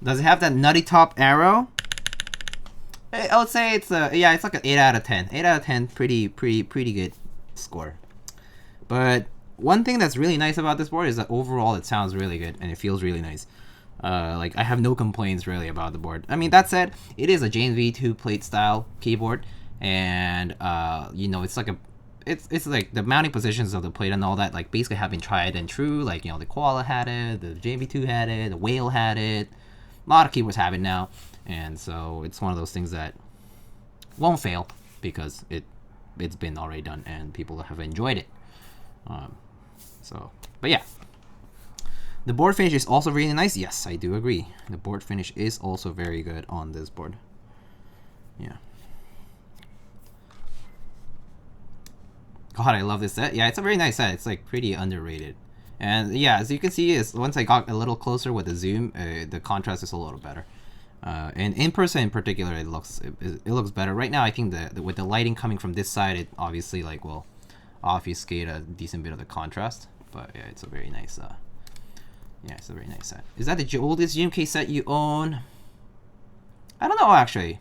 Does it have that nutty top arrow? I would say it's yeah, it's like an 8 out of 10. 8 out of 10, pretty good score. But one thing that's really nice about this board is that overall it sounds really good and it feels really nice. Like I have no complaints really about the board. I mean, that said, it is a James V2 plate style keyboard, and you know, it's like it's like the mounting positions of the plate and all that like basically have been tried and true. Like, you know, the Koala had it, the JV2 had it, the Whale had it. A lot of keyboards have it now, and so it's one of those things that won't fail because it's been already done and people have enjoyed it. So, but yeah, the board finish is also really nice. Yes, I do agree. The board finish is also very good on this board. Yeah. God, I love this set. Yeah, it's a very nice set. It's like pretty underrated. And yeah, as you can see, is once I got a little closer with the zoom, the contrast is a little better. And in person, in particular, it looks better. Right now, I think with the lighting coming from this side, it obviously like will obfuscate a decent bit of the contrast. But yeah, it's a very nice. Yeah, it's a very nice set. Is that the oldest GMK set you own? I don't know actually.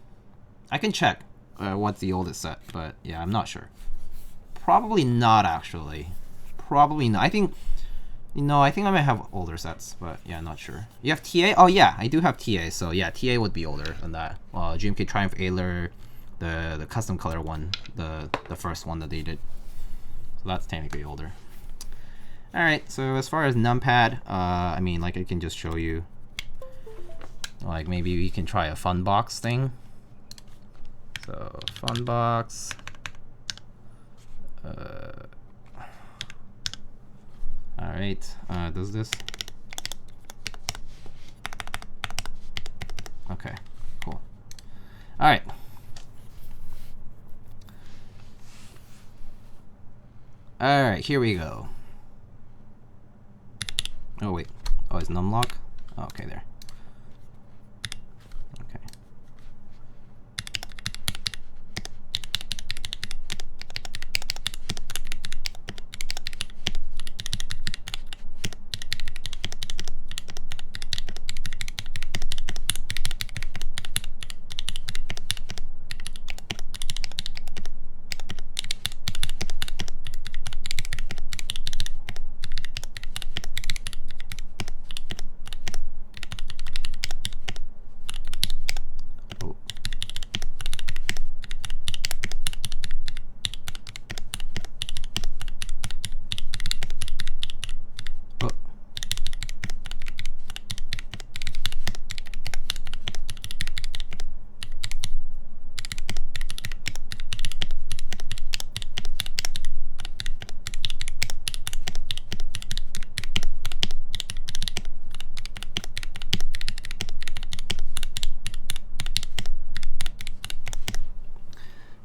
I can check what's the oldest set, but yeah, I'm not sure. Probably not actually. Probably not. I think. No, I think I might have older sets, but yeah, not sure. You have TA? Oh yeah, I do have TA, so yeah, TA would be older than that. GMK Triumph Adler, the custom color one, the first one that they did. So that's technically older. Alright, so as far as numpad, I mean, like I can just show you, like maybe we can try a fun box thing. So, fun box. Alright, does this? Okay, cool. Alright. Alright, here we go. Oh wait, oh, it's numlock? Oh, okay, there. Okay.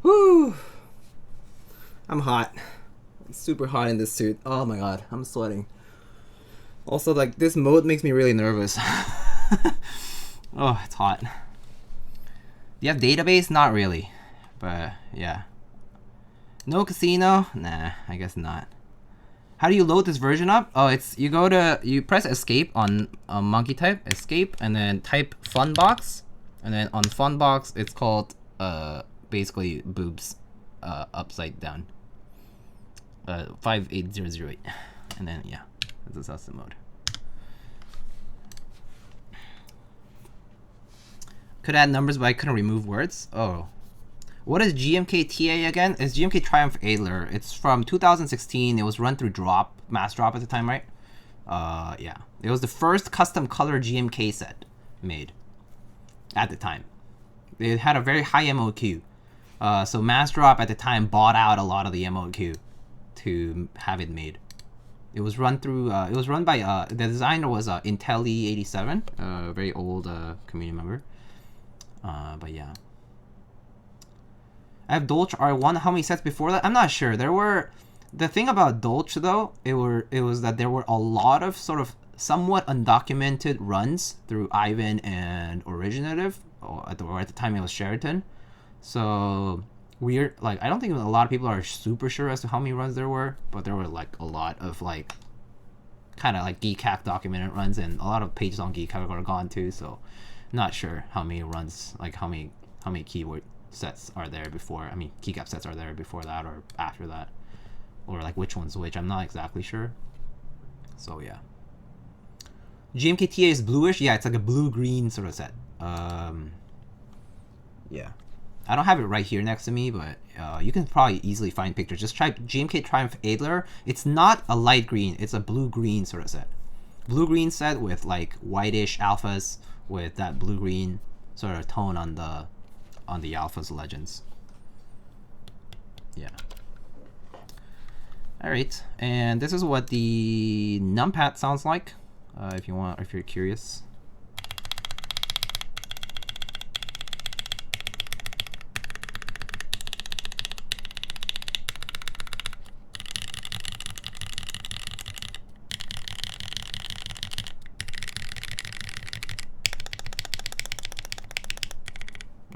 Whew. I'm hot. I'm super hot in this suit. Oh my god, I'm sweating. Also, like, this mode makes me really nervous. Oh, it's hot. Do you have database? Not really. But, yeah. No casino? Nah, I guess not. How do you load this version up? Oh, it's, you press escape on monkey type, escape, and then type funbox. And then on funbox, it's called, basically boobs upside down 58008, and then yeah, that's the mode. Could add numbers, but I couldn't remove words. Oh, what is GMK TA again? It's GMK Triumph Adler. It's from 2016. It was run through mass drop at the time, right? Yeah, it was the first custom color GMK set made at the time. It had a very high MOQ. So mass drop at the time bought out a lot of the MOQ to have it made. It was run through. It was run by the designer was Intelli87, a very old community member. But yeah, I have Dolce R1. How many sets before that? I'm not sure. There were, the thing about Dolce though, it was that there were a lot of sort of somewhat undocumented runs through Ivan and Originative, or at the time it was Sheraton. So weird, like, I don't think a lot of people are super sure as to how many runs there were, but there were like a lot of like kind of like Keycaps documented runs, and a lot of pages on Keycaps are gone too. So Not sure how many runs, like how many keyboard sets are there before. I mean, keycap sets are there before that or after that, or like which one's which. I'm not exactly sure. So yeah. GMK TA is bluish. Yeah, it's like a blue-green sort of set. Yeah. I don't have it right here next to me, but you can probably easily find pictures. Just try GMK Triumph Adler. It's not a light green. It's a blue-green sort of set. Blue-green set with like whitish alphas with that blue-green sort of tone on the alphas legends. Yeah. All right, and this is what the numpad sounds like. If you're curious.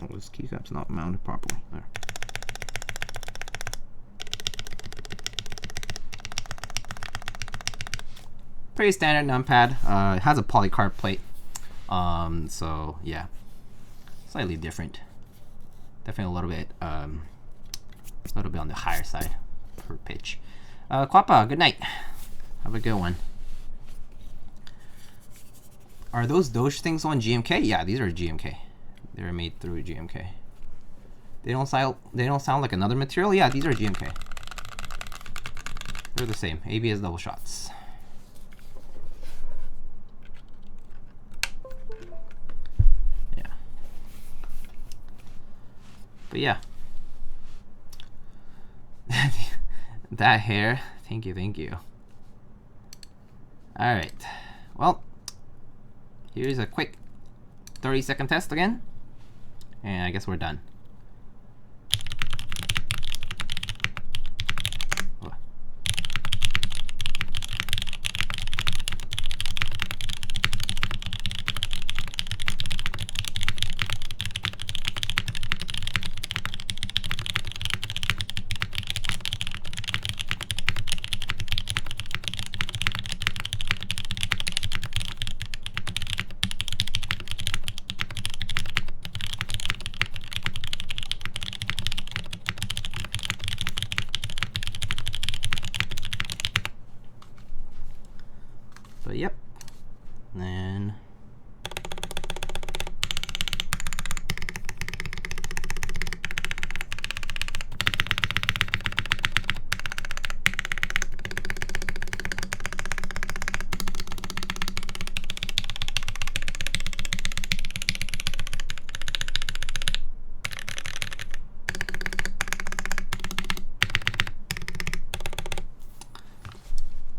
Oh, this keycap's not mounted properly. There. Pretty standard numpad. It has a polycarb plate. So yeah, slightly different. Definitely a little bit on the higher side for pitch. Quappa, good night. Have a good one. Are those Doge things on GMK? Yeah, these are GMK. They're made through GMK. They don't sound like another material. Yeah, these are GMK. They're the same. ABS double shots. Yeah. But yeah. That hair. Thank you, thank you. All right. Well, here's a quick 30-second test again. And I guess we're done. But yep, then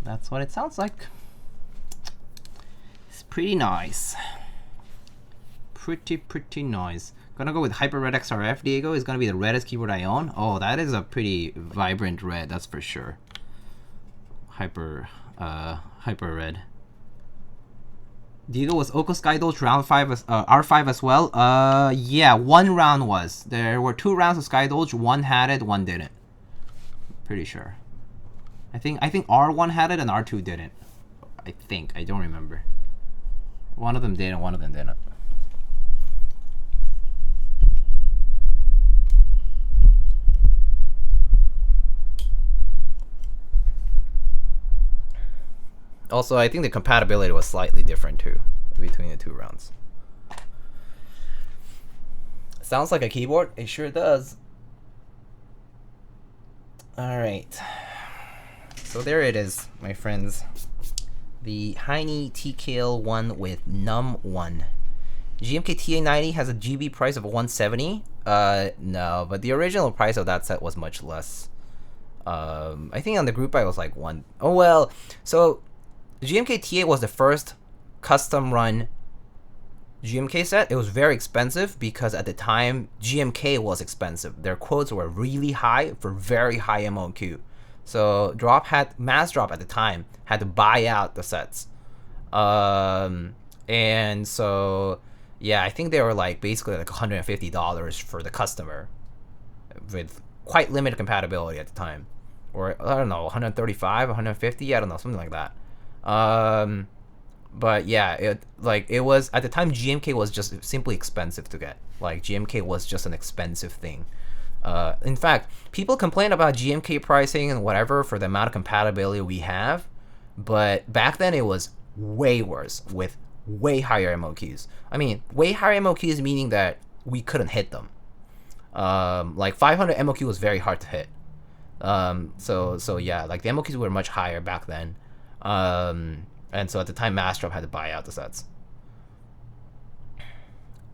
that's what it sounds like. Pretty nice. Pretty nice. Gonna go with Hyper Red XRF, Diego. Is gonna be the reddest keyboard I own. Oh, that is a pretty vibrant red, that's for sure. Hyper Red. Diego, was Oko Skydoge round 5 as, R5 as well? Yeah, one round was. There were 2 rounds of Skydoge. One had it, one didn't. Pretty sure. I think R1 had it and R2 didn't. I think. I don't remember. One of them did and one of them didn't. Also, I think the compatibility was slightly different too between the 2 rounds. Sounds like a keyboard. It sure does. All right. So there it is, my friends. The Hiney TKL1 with num1. GMK TA90 has a GB price of 170. No, but the original price of that set was much less. I think on the group buy was like one. Oh well. So GMK TA was the first custom run GMK set. It was very expensive because at the time GMK was expensive. Their quotes were really high for very high MOQ. So Mass Drop at the time had to buy out the sets. And so yeah, I think they were like basically like $150 for the customer with quite limited compatibility at the time. Or I don't know, 135, 150, I don't know, something like that. But yeah, it was at the time GMK was just simply expensive to get. Like GMK was just an expensive thing. In fact, people complain about GMK pricing and whatever for the amount of compatibility we have, but back then it was way worse with way higher MOQs. I mean, way higher MOQs meaning that we couldn't hit them. Like 500 MOQ was very hard to hit. So yeah, like the MOQs were much higher back then. And so at the time, Mastrop had to buy out the sets.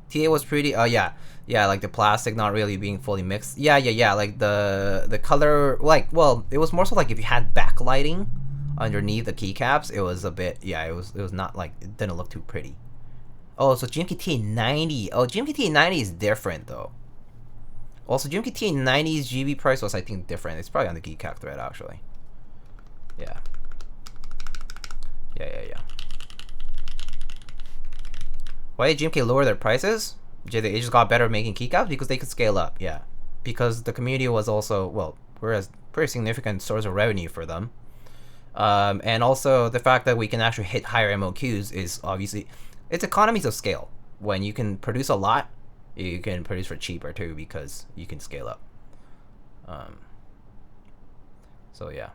TA was pretty, yeah, like the plastic not really being fully mixed. Yeah, like the color, like, well, it was more so like if you had backlighting underneath the keycaps, it was a bit, yeah, it was not like, it didn't look too pretty. Oh, so GMK TA90, oh, GMK TA90 is different though. Also, GMK TA90's GB price was, I think, different. It's probably on the Keycap thread, actually. Yeah. Yeah. Why did GMK lower their prices? They just got better at making keycaps because they could scale up. Yeah, because the community was also, well, we're a pretty significant source of revenue for them. And also the fact that we can actually hit higher MOQs is obviously, it's economies of scale. When you can produce a lot, you can produce for cheaper too because you can scale up. So yeah.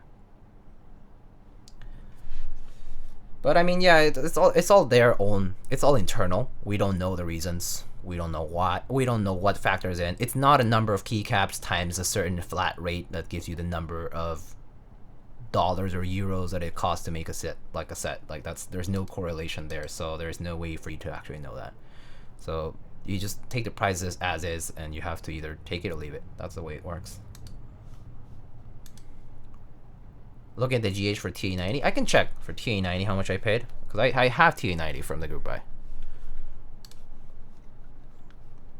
But I mean, yeah, it's all their own. It's all internal. We don't know the reasons. We don't know why. We don't know what factors in. It's not a number of keycaps times a certain flat rate that gives you the number of dollars or euros that it costs to make a set. Like there's no correlation there. So there's no way for you to actually know that. So you just take the prices as is, and you have to either take it or leave it. That's the way it works. Look at the GH for TA90. I can check for TA90 how much I paid, because I have TA90 from the group buy.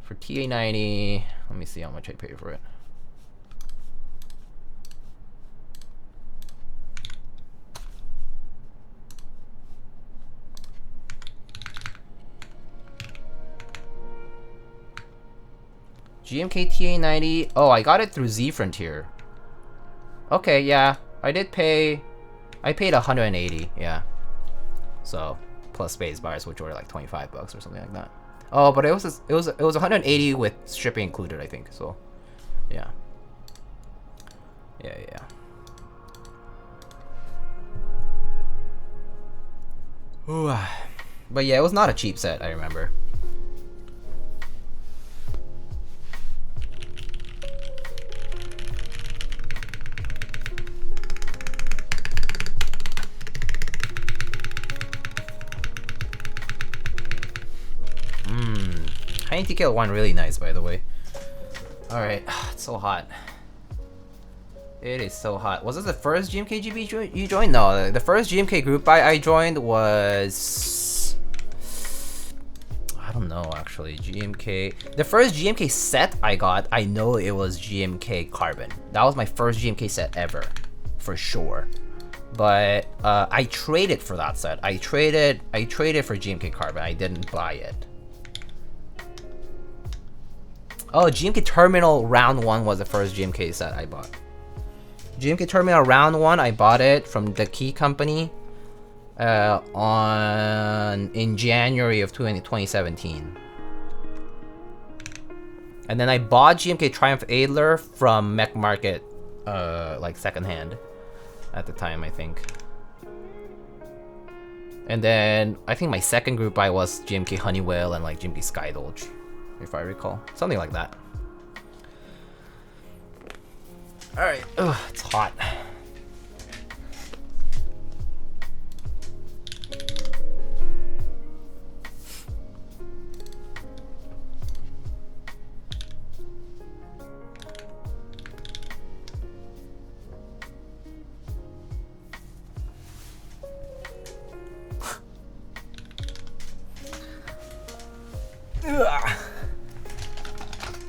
For TA90, let me see how much I paid for it. GMK TA90. Oh, I got it through Z Frontier. Okay, yeah. I paid 180, yeah. So plus space bars, which were like 25 bucks or something like that. Oh, but it was 180 with shipping included, I think. So yeah. Ooh. But yeah, it was not a cheap set, I remember. hiney.cc1 really nice, by the way. Alright, it's so hot. It is so hot. Was this the first GMK GB you joined? No, the first GMK group I joined was... I don't know, actually. GMK... The first GMK set I got, I know it was GMK Carbon. That was my first GMK set ever. For sure. But I traded for that set. I traded for GMK Carbon. I didn't buy it. Oh, GMK Terminal Round 1 was the first GMK set I bought. GMK Terminal Round 1, I bought it from the Key Company in January of 2017. And then I bought GMK Triumph Adler from Mech Market, like secondhand at the time, I think. And then I think my second group buy was GMK Honeywell and like GMK Skydolge, if I recall. Something like that. Alright, it's hot.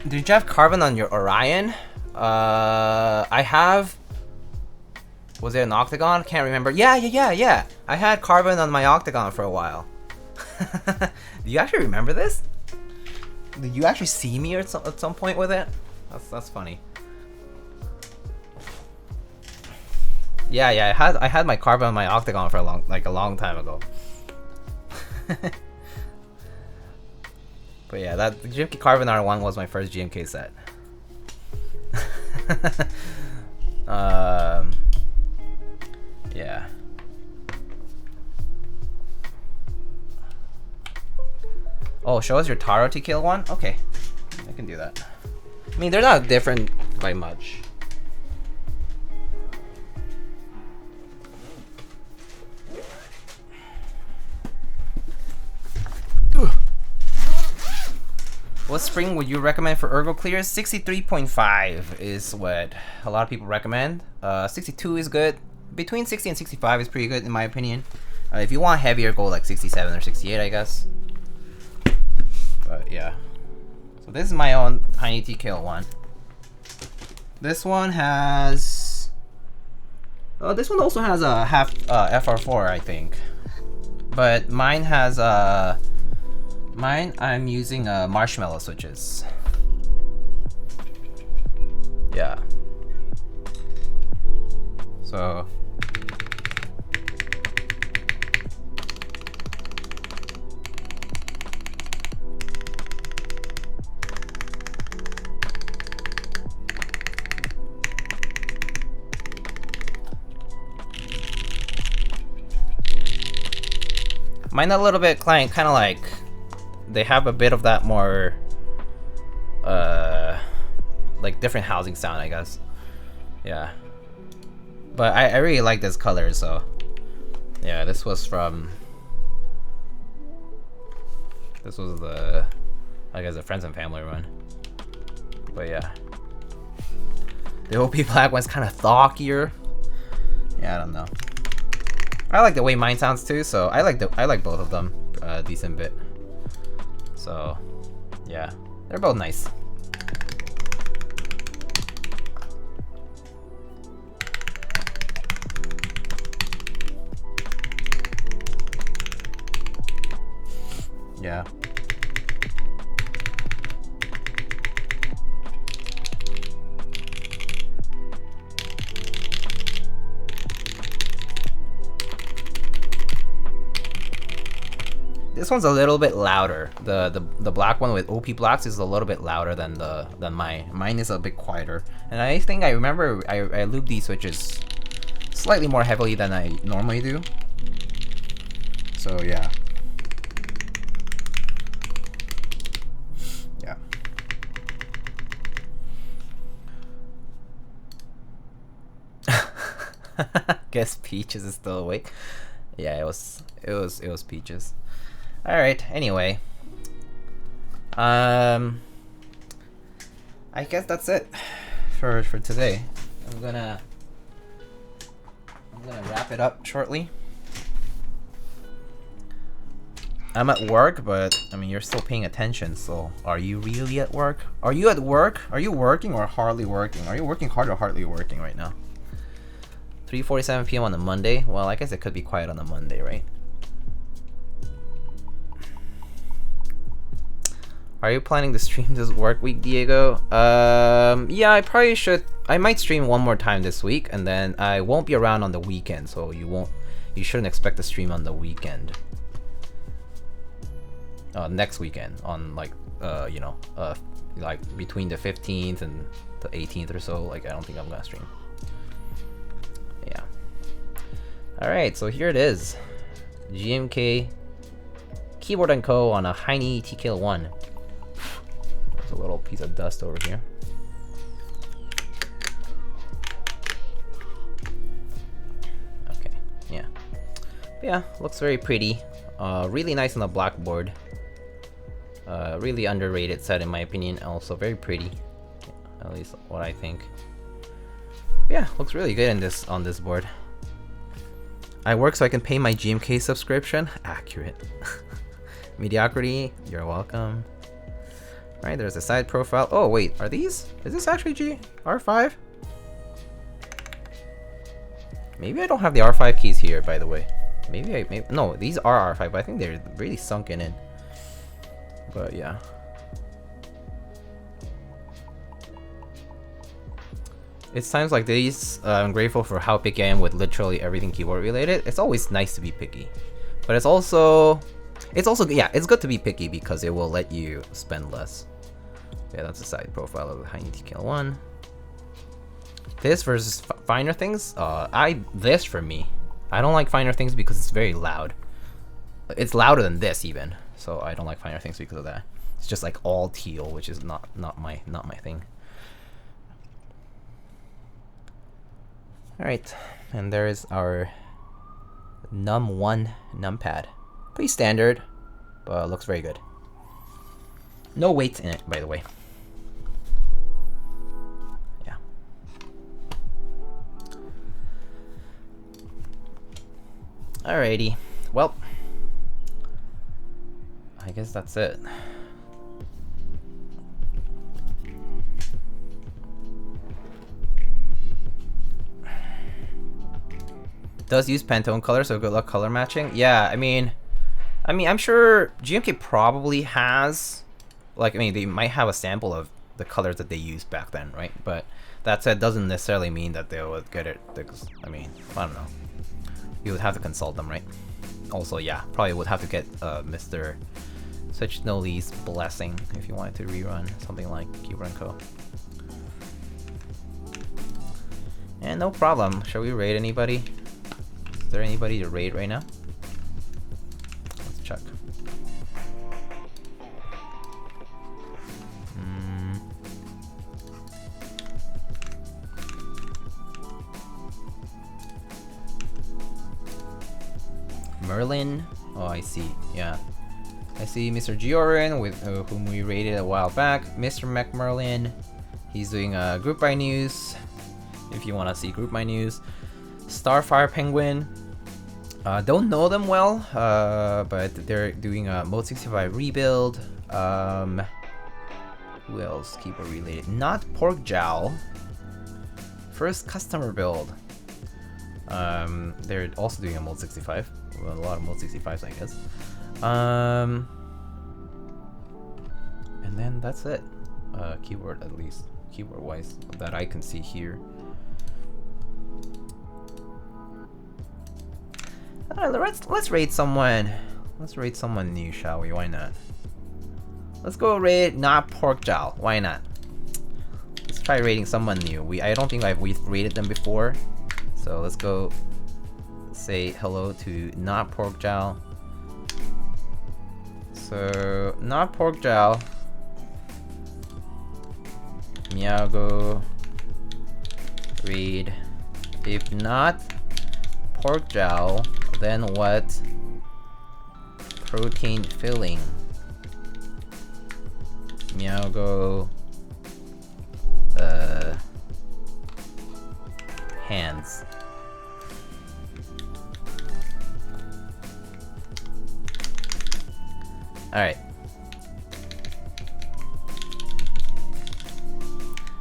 Did you have carbon on your Orion? I have. Was it an Octagon? Can't remember. Yeah. I had carbon on my Octagon for a while. Do you actually remember this? Did you actually see me at some point with it? That's funny. Yeah. I had my carbon on my Octagon for a long time ago. But yeah, that GMK Carbon R1 was my first GMK set. Yeah. Oh, show us your Taro TKL one? Okay, I can do that. I mean, they're not different by much. What spring would you recommend for ergo clears? 63.5 is what a lot of people recommend. 62 is good. Between 60 and 65 is pretty good in my opinion. If you want heavier, go like 67 or 68, I guess. But yeah. So this is my own Hiney TKL one. This one has... this one also has a half FR4, I think. But mine has I'm using marshmallow switches. Yeah. So mine a little bit kind of like they have a bit of that more like different housing sound, I guess. Yeah, but I really like this color, so yeah, this was the I guess the friends and family one. But yeah, the OP black one's kind of thockier. Yeah, I don't know. I like the way mine sounds too, so I like both of them a decent bit. So yeah, they're both nice. Yeah. This one's a little bit louder. The black one with OP blacks is a little bit louder than mine. Mine is a bit quieter. And I think I remember I lube these switches slightly more heavily than I normally do. So yeah. Yeah. Guess Peaches is still awake. Yeah, it was Peaches. All right. Anyway, I guess that's it for today. I'm gonna wrap it up shortly. I'm at work, but I mean, you're still paying attention. So, are you really at work? Are you at work? Are you working or hardly working? Are you working hard or hardly working right now? 3:47 p.m. on a Monday. Well, I guess it could be quiet on a Monday, right? Are you planning to stream this work week, Diego? Yeah, I probably should. I might stream one more time this week, and then I won't be around on the weekend, so you shouldn't expect to stream on the weekend. Next weekend, on like, like between the 15th and the 18th or so. Like, I don't think I'm gonna stream. Yeah. All right, so here it is, GMK Keyboard Co on a Hiney TKL 1. A little piece of dust over here. Okay, yeah, looks very pretty. Really nice on the blackboard. Really underrated set in my opinion. Also very pretty, at least what I think. Yeah, looks really good on this board. I work so I can pay my GMK subscription. Accurate. Mediocrity, you're welcome. Right, there's a side profile. Oh wait, is this actually R5? Maybe I don't have the R5 keys here, by the way. No, these are R5, but I think they're really sunken in. But yeah. It's times like these, I'm grateful for how picky I am with literally everything keyboard related. It's always nice to be picky. But it's also It's also, yeah, it's good to be picky because it will let you spend less. Yeah, that's the side profile of the hiney.cc1. This versus finer things. This for me. I don't like finer things because it's very loud. It's louder than this even, so I don't like finer things because of that. It's just like all teal, which is not my thing. All right, and there is our num1 numpad. Pretty standard, but looks very good. No weights in it, by the way. Yeah. Alrighty. Well, I guess that's it. Does use Pantone color, so good luck color matching. Yeah, I mean, I'm sure GMK probably has, like, I mean, they might have a sample of the colors that they used back then, right? But that said, doesn't necessarily mean that they would get it. Because, I mean, I don't know. You would have to consult them, right? Also, yeah, probably would have to get Mr. Suchnoli's blessing if you wanted to rerun something like Keyboard Co. And no problem. Shall we raid anybody? Is there anybody to raid right now? Let's check. Merlin? Oh, I see. Yeah. I see Mr. Giorin, with whom we raided a while back. Mr. McMerlin. He's doing group buy news. If you want to see group buy news. Starfire Penguin. Don't know them well, but they're doing a Mode 65 rebuild. Who else? Keyboard related. Not Pork Jowl. First customer build. They're also doing a Mode 65. Well, a lot of Mode 65s, I guess. And then that's it. Keyboard, at least. Keyboard wise, that I can see here. Let's raid someone. Let's raid someone new, shall we? Why not? Let's go raid Not Pork Jowl. Why not? Let's try raiding someone new. I don't think we've raided them before, so let's go say hello to Not Pork Jowl. So Not Pork Jowl. Miyago. Raid. If not Pork Jowl, then what protein filling? Miyago. Hands. Alright.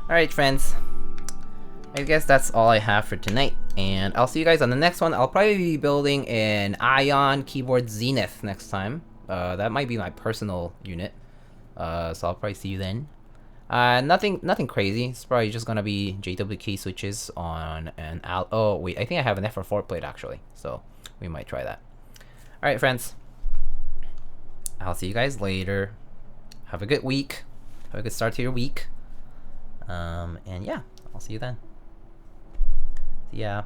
Alright, friends. I guess that's all I have for tonight. And I'll see you guys on the next one. I'll probably be building an Ion Keyboard Zenith next time. That might be my personal unit. So I'll probably see you then. Nothing crazy. It's probably just gonna be JWK switches on an oh wait, I think I have an FR4 plate actually. So we might try that. Alright, friends. I'll see you guys later. Have a good week. Have a good start to your week. And yeah, I'll see you then. See ya.